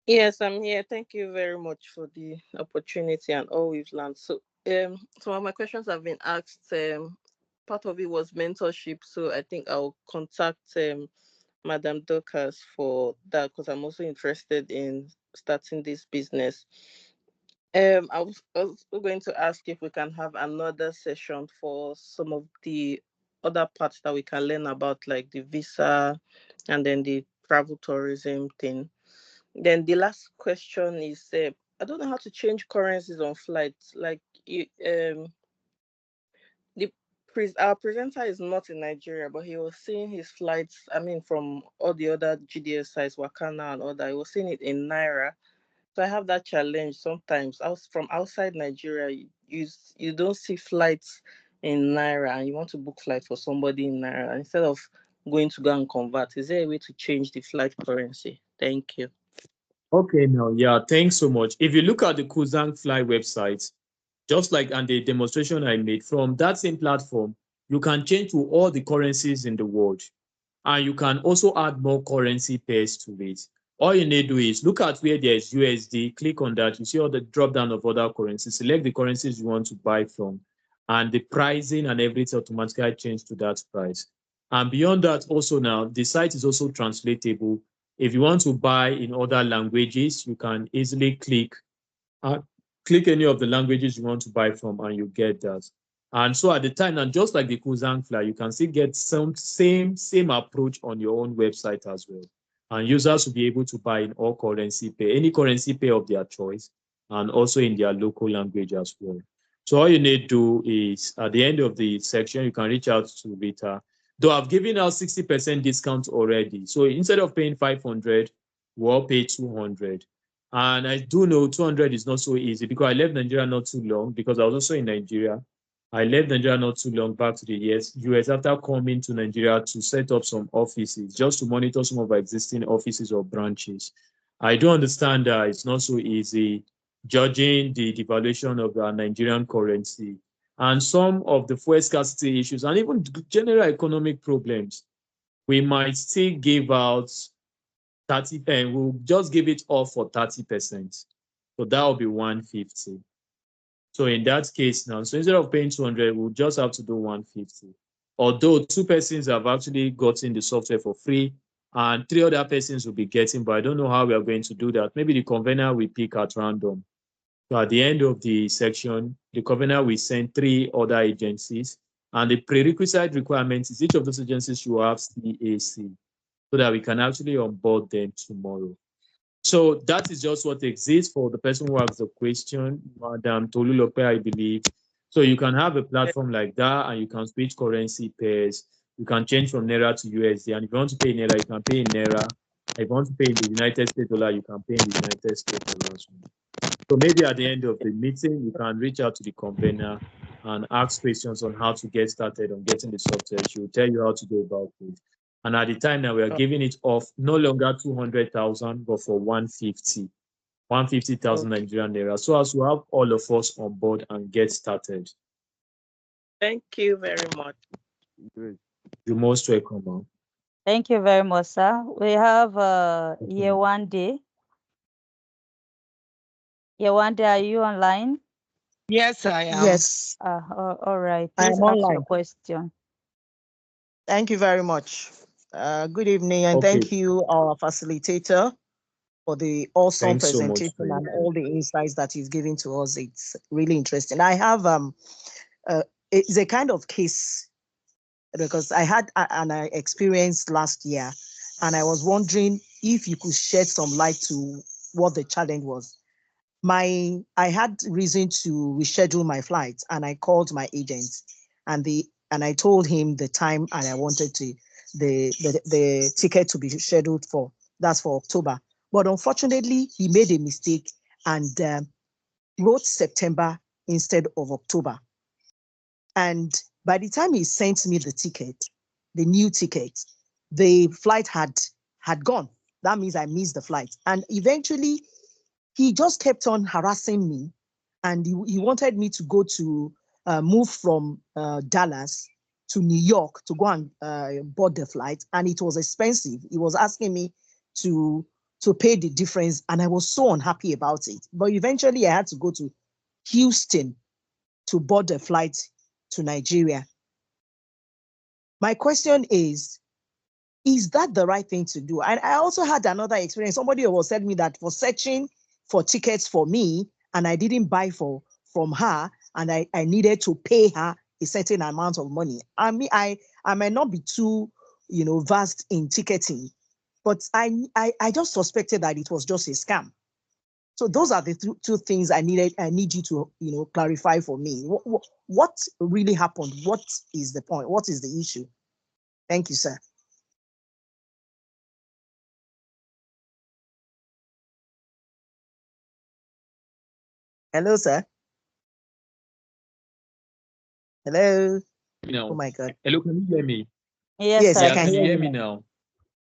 Yes, I'm here. Thank you very much for the opportunity and all we've learned. So, some of my questions have been asked. Part of it was mentorship, so I think I'll contact Madam Dorcas for that because I'm also interested in starting this business. I was also going to ask if we can have another session for some of the other parts that we can learn about, like the visa and then the travel tourism thing. Then the last question is, I don't know how to change currencies on flights. Like our presenter is not in Nigeria, but he was seeing his flights. I mean, from all the other GDS sites, Wakana and all that. He was seeing it in Naira. So I have that challenge sometimes. From outside Nigeria, you don't see flights in Naira, and you want to book flight for somebody in Naira instead of going to go and convert. Is there a way to change the flight currency? Thank you. Okay, now, yeah, thanks so much. If you look at the Kuzang Fly website, just like and the demonstration I made, from that same platform, you can change to all the currencies in the world. And you can also add more currency pairs to it. All you need to do is look at where there's USD, click on that. You see all the drop down of other currencies, select the currencies you want to buy from, and the pricing and everything automatically change to that price. And beyond that, also now, the site is also translatable. If you want to buy in other languages, you can easily click click any of the languages you want to buy from, and you get that. And so at the time, and just like the Kuzang flyer, you can still get some same approach on your own website as well. And users will be able to buy in all currency pair, any currency pair of their choice, and also in their local language as well. So all you need to do is at the end of the section, you can reach out to Rita. Though I've given out 60% discount already. So instead of paying 500, we'll pay 200. And I do know 200 is not so easy because I left Nigeria not too long because I was also in Nigeria. I left Nigeria not too long back to the US after coming to Nigeria to set up some offices, just to monitor some of our existing offices or branches. I do understand that it's not so easy judging the devaluation of our Nigerian currency and some of the fuel scarcity issues and even general economic problems. We might still give out 30, and we'll just give it off for 30%. So that will be 150. So in that case now, so instead of paying 200, we'll just have to do 150. Although 2 persons have actually gotten the software for free and 3 other persons will be getting, but I don't know how we are going to do that. Maybe the convener we pick at random. So at the end of the section, the convener will send 3 other agencies, and the prerequisite requirement is each of those agencies should have CAC so that we can actually onboard them tomorrow. So that is just what exists for the person who asked the question, Madam Tolulope, I believe. So you can have a platform like that and you can switch currency pairs. You can change from Naira to USD. And if you want to pay in Naira, you can pay in Naira. If you want to pay in the United States dollar, you can pay in the United States dollar. So maybe at the end of the meeting, you can reach out to the convener and ask questions on how to get started on getting the software. She will tell you how to go about it. And at the time now, we are giving it off no longer 200,000, but for 150,000 Nigerian naira. So as to have all of us on board and get started. Thank you very much. Great. You're most welcome, ma'am. Thank you very much, sir. We have Yewande. Yewande, are you online? Yes, I am. Yes, all right. I Please am ask online. your question. Thank you very much. Good evening, and Okay. thank you, our facilitator, for the awesome Thanks so much presentation for and your all the insights that he's giving to us. It's really interesting. I have it's a kind of case because I had an experience last year, and I was wondering if you could shed some light to what the challenge was. I had reason to reschedule my flight, and I called my agent, and I told him the time and I wanted the ticket to be scheduled for. That's for October. But unfortunately, he made a mistake and wrote September instead of October. And by the time he sent me the ticket, the new ticket, the flight had gone. That means I missed the flight. And eventually, he just kept on harassing me, and he wanted me to go to move from Dallas to New York to go and board the flight, and it was expensive. He was asking me to pay the difference, and I was so unhappy about it. But eventually, I had to go to Houston to board the flight to Nigeria. My question is that the right thing to do? And I also had another experience. Somebody was telling me that for searching for tickets for me, and I didn't buy from her, and I needed to pay her a certain amount of money. I mean, I might not be too, vast in ticketing, but I just suspected that it was just a scam. So those are the two things I need you to clarify for me. What really happened? What is the point? What is the issue? Thank you, sir. Hello, sir. Hello. No. Oh my God. Hello, can you hear me? Yes, I can you hear hear you me now. now?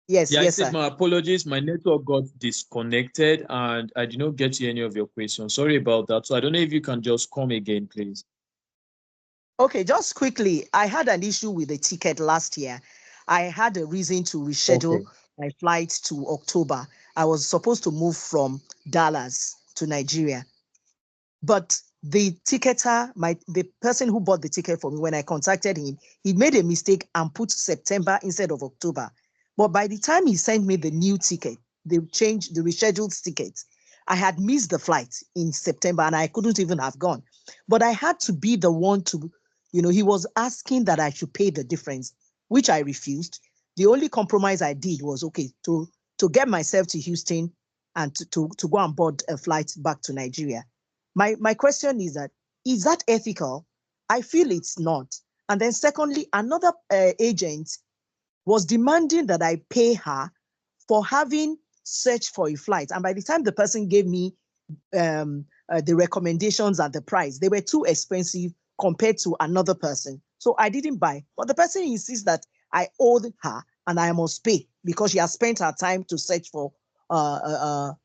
Yes, I yes, said sir. my apologies. My network got disconnected and I did not get to any of your questions. Sorry about that. So I don't know if you can just come again, please. Okay, just quickly, I had an issue with the ticket last year. I had a reason to reschedule my flight to October. I was supposed to move from Dallas to Nigeria. But the ticketer, the person who bought the ticket for me, when I contacted him, he made a mistake and put September instead of October. But by the time he sent me the new ticket, the rescheduled ticket, I had missed the flight in September and I couldn't even have gone. But I had to be the one to, he was asking that I should pay the difference, which I refused. The only compromise I did was, okay, to get myself to Houston and to go and board a flight back to Nigeria. My question is that ethical? I feel it's not. And then secondly, another agent was demanding that I pay her for having searched for a flight. And by the time the person gave me the recommendations and the price, they were too expensive compared to another person. So I didn't buy. But the person insists that I owed her and I must pay because she has spent her time to search for a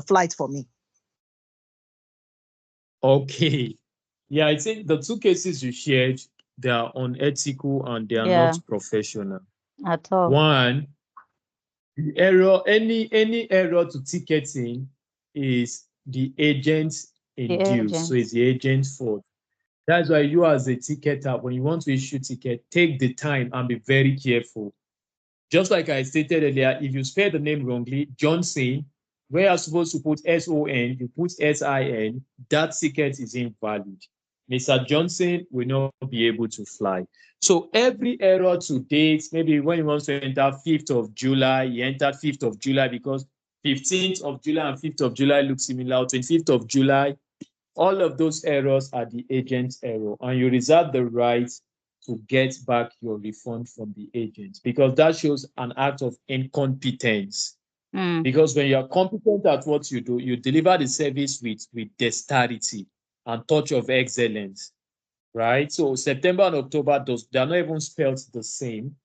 flight for me. Okay. Yeah, I think the two cases you shared, they are unethical and they are not professional. At all. One, the error, any error to ticketing is the agent induced. So it's the agent's fault. That's why you as a ticketer, when you want to issue ticket, take the time and be very careful. Just like I stated earlier, if you spell the name wrongly, Johnson, where you're supposed to put S-O-N, you put S-I-N, that ticket is invalid. Mr. Johnson will not be able to fly. So every error to date, maybe when he wants to enter 5th of July, he entered 5th of July because 15th of July and 5th of July look similar. 25th of July, all of those errors are the agent's error, and you reserve the right to get back your refund from the agent because that shows an act of incompetence. Because when you're competent at what you do, you deliver the service with dexterity and touch of excellence, right? So September and October, they're not even spelled the same,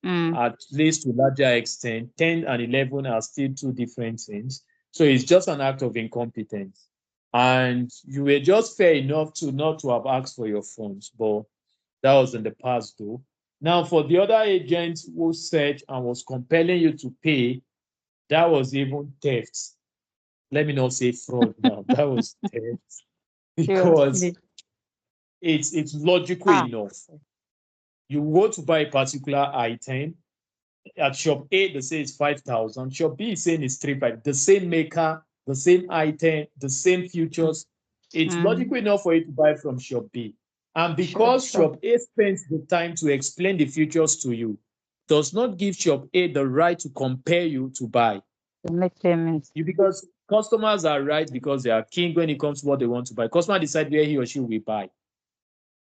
at least to a larger extent. 10 and 11 are still two different things. So it's just an act of incompetence. And you were just fair enough to not to have asked for your funds, but that was in the past though. Now, for the other agent who said and was compelling you to pay, that was even theft. Let me not say fraud now. That was theft because it's logical enough. You go to buy a particular item at shop A, they say it's 5,000. Shop B is saying it's 3,500. The same maker, the same item, the same features. It's logical enough for you to buy from shop B. And because shop A spends the time to explain the features to you, does not give shop A the right to compare you to buy. To make payments. Because customers are right because they are king when it comes to what they want to buy. Customer decide where he or she will buy.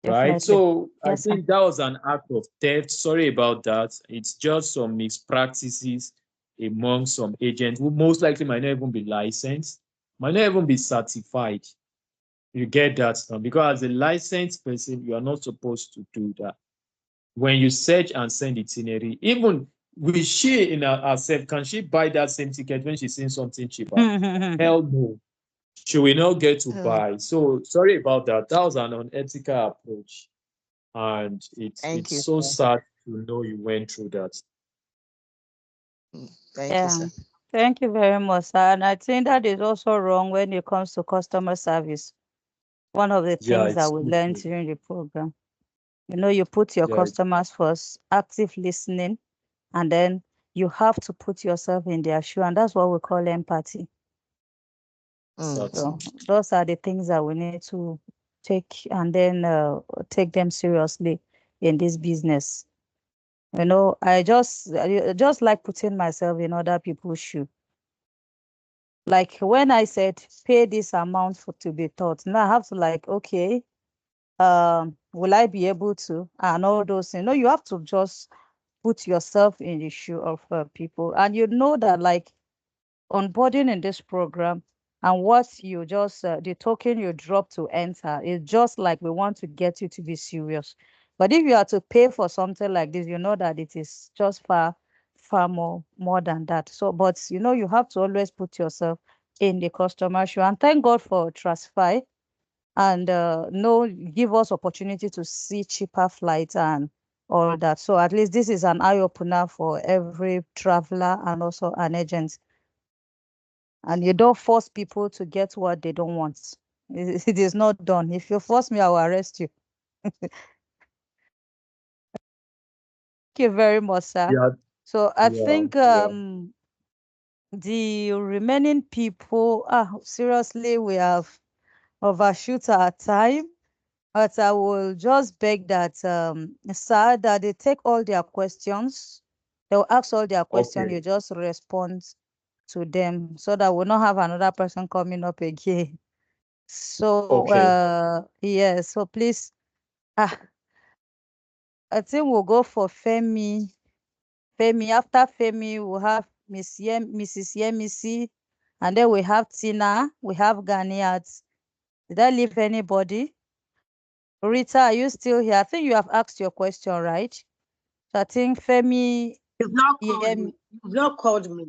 Definitely. Right? So Yes, I think that was an act of theft. Sorry about that. It's just some mispractices among some agents who most likely might not even be licensed, might not even be certified. You get that now because as a licensed person, you are not supposed to do that. When you search and send itinerary, even will she in herself, can she buy that same ticket when she's seeing something cheaper? Hell no. She will not get to buy. So sorry about that. That was an unethical approach. And it's so sad to know you went through that. Thank you, sir. Thank you very much, sir. And I think that is also wrong when it comes to customer service. One of the things that we learned during the program. You put your customers first, active listening, and then you have to put yourself in their shoe, and that's what we call empathy. So those are the things that we need to take and then take them seriously in this business. I just like putting myself in other people's shoe. Like when I said pay this amount to be taught, now I have to okay, will I be able to, and all those things. You have to just put yourself in the shoe of people, and that onboarding in this program and what you just the token you drop to enter is just like we want to get you to be serious. But if you are to pay for something like this, you know that it is just far more than that. So but you have to always put yourself in the customer shoe, and thank God for Trustfy, and give us opportunity to see cheaper flights and all that. So at least this is an eye-opener for every traveler and also an agent. And you don't force people to get what they don't want. It is not done. If you force me, I will arrest you. Thank you very much, sir. So I think the remaining people, seriously, we have overshoot our time. But I will just beg that, sir, that they take all their questions. They'll ask all their questions. Okay. You just respond to them so that we'll not have another person coming up again. So, Okay. yes. So please, ah, I think we'll go for Femi. Femi. After Femi, we'll have Mrs. Yemisi, and then we have Tina. We have Ganiat. Did I leave anybody? Rita, are you still here? I think you have asked your question, right? So I think Femi. You've not called me. You've not called me.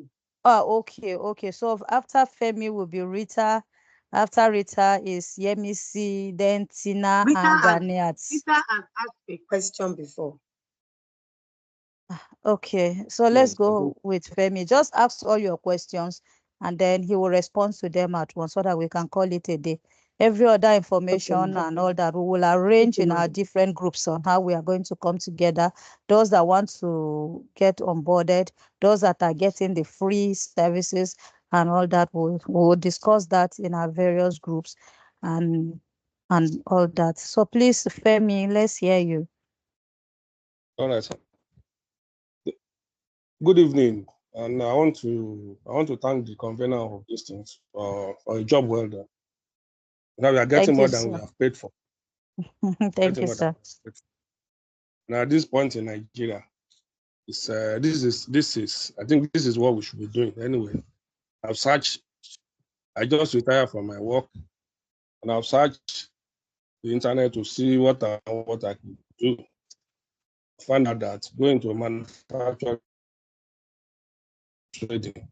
Oh, okay, okay. So after Femi will be Rita. After Rita is Yemisi, then Tina and Ganiat. Rita has asked a question before. Okay, so let's go with Femi. Just ask all your questions and then he will respond to them at once so that we can call it a day. Every other information and all that we will arrange in our different groups on how we are going to come together. Those that want to get onboarded, those that are getting the free services and all that, we'll discuss that in our various groups and all that. So please, Femi, let's hear you. All right. Good evening, and I want to thank the convener of these things for a job well done. Now we are getting more than we have paid for. Thank you, sir. Now at this point in Nigeria, it's this is I think this is what we should be doing anyway. I've searched. I just retired from my work, and I've searched the internet to see what I could do. Find out that going to a manufacturer trading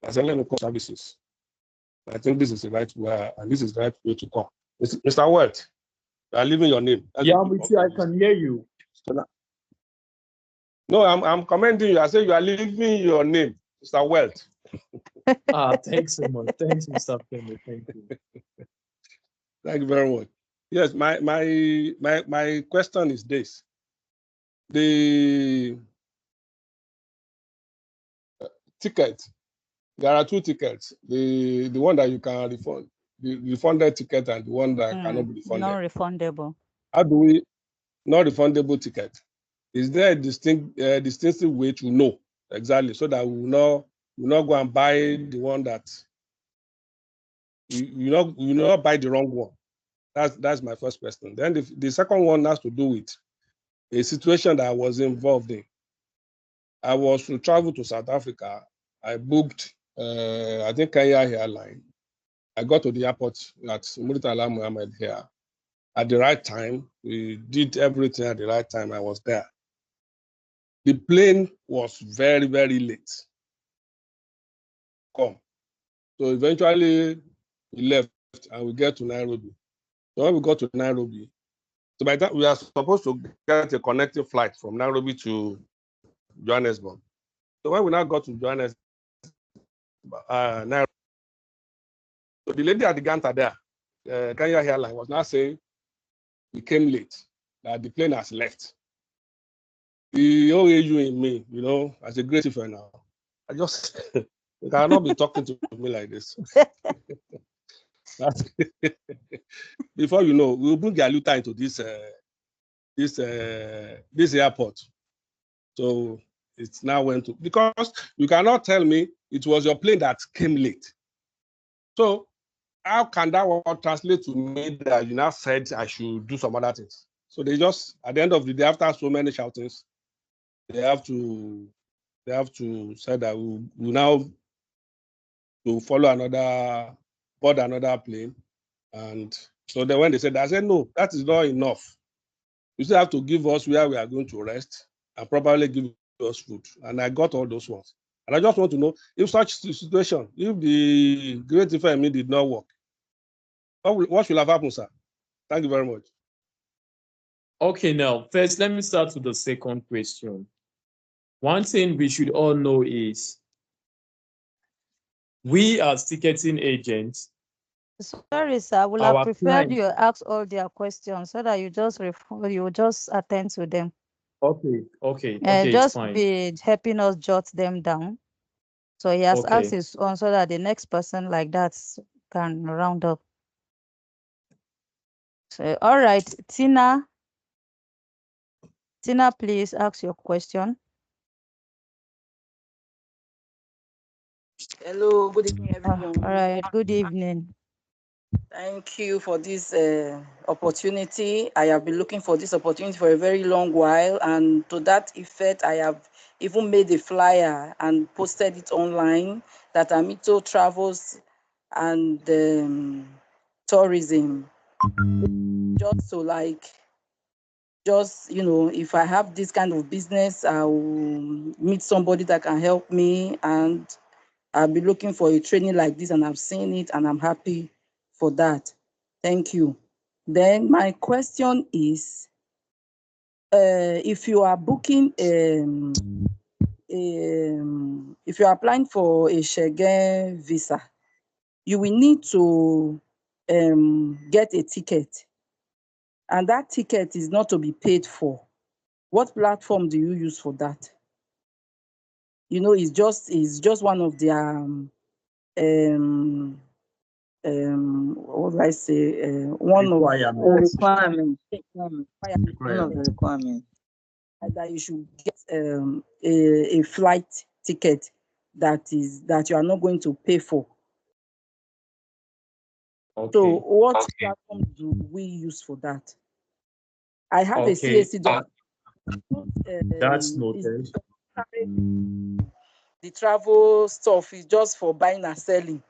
as a services. I think this is the right way, and this is the right way to come. Mr. Welt, you are leaving your name. Yeah, I'm with you. I can hear you. No, I'm commenting you. I say you are leaving your name, Mr. Welt. Thanks so much. Thanks, Mr. Femi. Thank you. Thank you very much. Yes, my question is this. The ticket, there are two tickets. The one that you can refund, the refunded ticket, and the one that cannot be refunded. Non-refundable. How do we non-refundable ticket? Is there a distinctive way to know exactly so that we will not go and buy the one that you not buy the wrong one? That's my first question. Then the second one has to do with a situation that I was involved in. I was to travel to South Africa. I booked, I think, Kenya Airline. I got to the airport at Murtala Muhammad here at the right time. We did everything at the right time. I was there. The plane was very, very late. So eventually we left and we get to Nairobi. So when we got to Nairobi, so by that we are supposed to get a connecting flight from Nairobi to Johannesburg. So when we now got to Johannesburg, Nairobi, so the lady at the counter there, Kenya Airline, was now saying we came late, that the plane has left. The OAU in me, as a great friend now, I just you cannot be talking to me like this. Before you know, we'll bring Galuta into this airport. So it's now went to, because you cannot tell me it was your plane that came late. So how can that word translate to me that you now said I should do some other things? So they just, at the end of the day, after so many shoutings, they have to say that we now to follow board another plane. And so then when they said that, I said, no, that is not enough. You still have to give us where we are going to rest and probably give us food. And I got all those ones. And I just want to know if such situation, if the great FME did not work, what should have happened, sir? Thank you very much. Okay, now, first, let me start with the second question. One thing we should all know is we as ticketing agents. Sorry, sir. I would have preferred you ask all their questions so that you just attend to them. Okay, it's Just fine. be helping us jot them down. So he has asked Okay. his own so that the next person like that can round up. So, all right, Tina. Tina, please ask your question. Hello, good evening, everyone. All right, good evening. Thank you for this opportunity. I have been looking for this opportunity for a very long while, and to that effect, I have even made a flyer and posted it online that Amito Travels and Tourism, just to if I have this kind of business, I will meet somebody that can help me, and I'll be looking for a training like this, and I've seen it, and I'm happy for that. Thank you. Then my question is, if you are booking, if you're applying for a Schengen visa, you will need to get a ticket, and that ticket is not to be paid for. What platform do you use for that? It's just one of their what would I say? One of Requirements. one of the requirements that you should get a flight ticket that you are not going to pay for. Okay. So what platform do we use for that? I have a Okay. CAC document. That's noted. The travel stuff is just for buying and selling.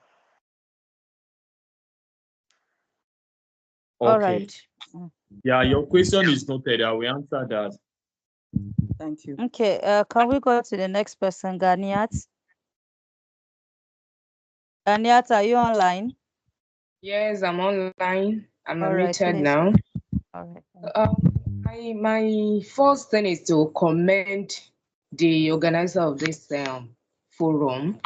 All Okay. right. Yeah, your question is noted. I will answer that. Thank you. Okay, can we go to the next person, Ganiat? Ganiat, are you online? Yes, I'm online. I'm All right, unmuted please. now. All right. My first thing is to commend the organizer of this forum,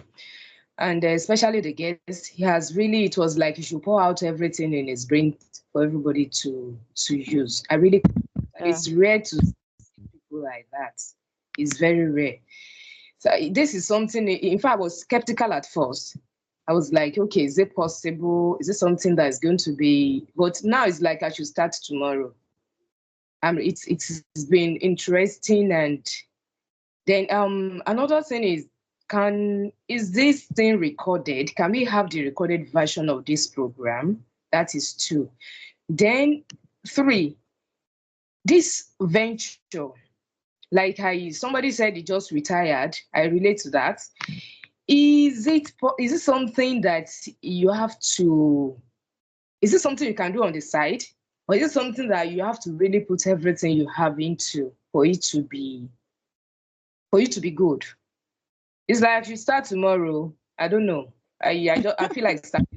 and especially the guest. It was like he should pour out everything in his brain for everybody to use. And it's rare to see people like that. It's very rare. So this is something, in fact, I was skeptical at first. I was like, okay, is it possible? Is it something that is going to be? But now it's like I should start tomorrow. It's been interesting, and then another thing is this thing recorded? Can we have the recorded version of this program? That is 2. Then 3, this venture, like somebody said he just retired. I relate to that. Is it something that you have to? Is it something you can do on the side, or is it something that you have to really put everything you have into for it to be good? It's like you start tomorrow. I don't know. I feel like starting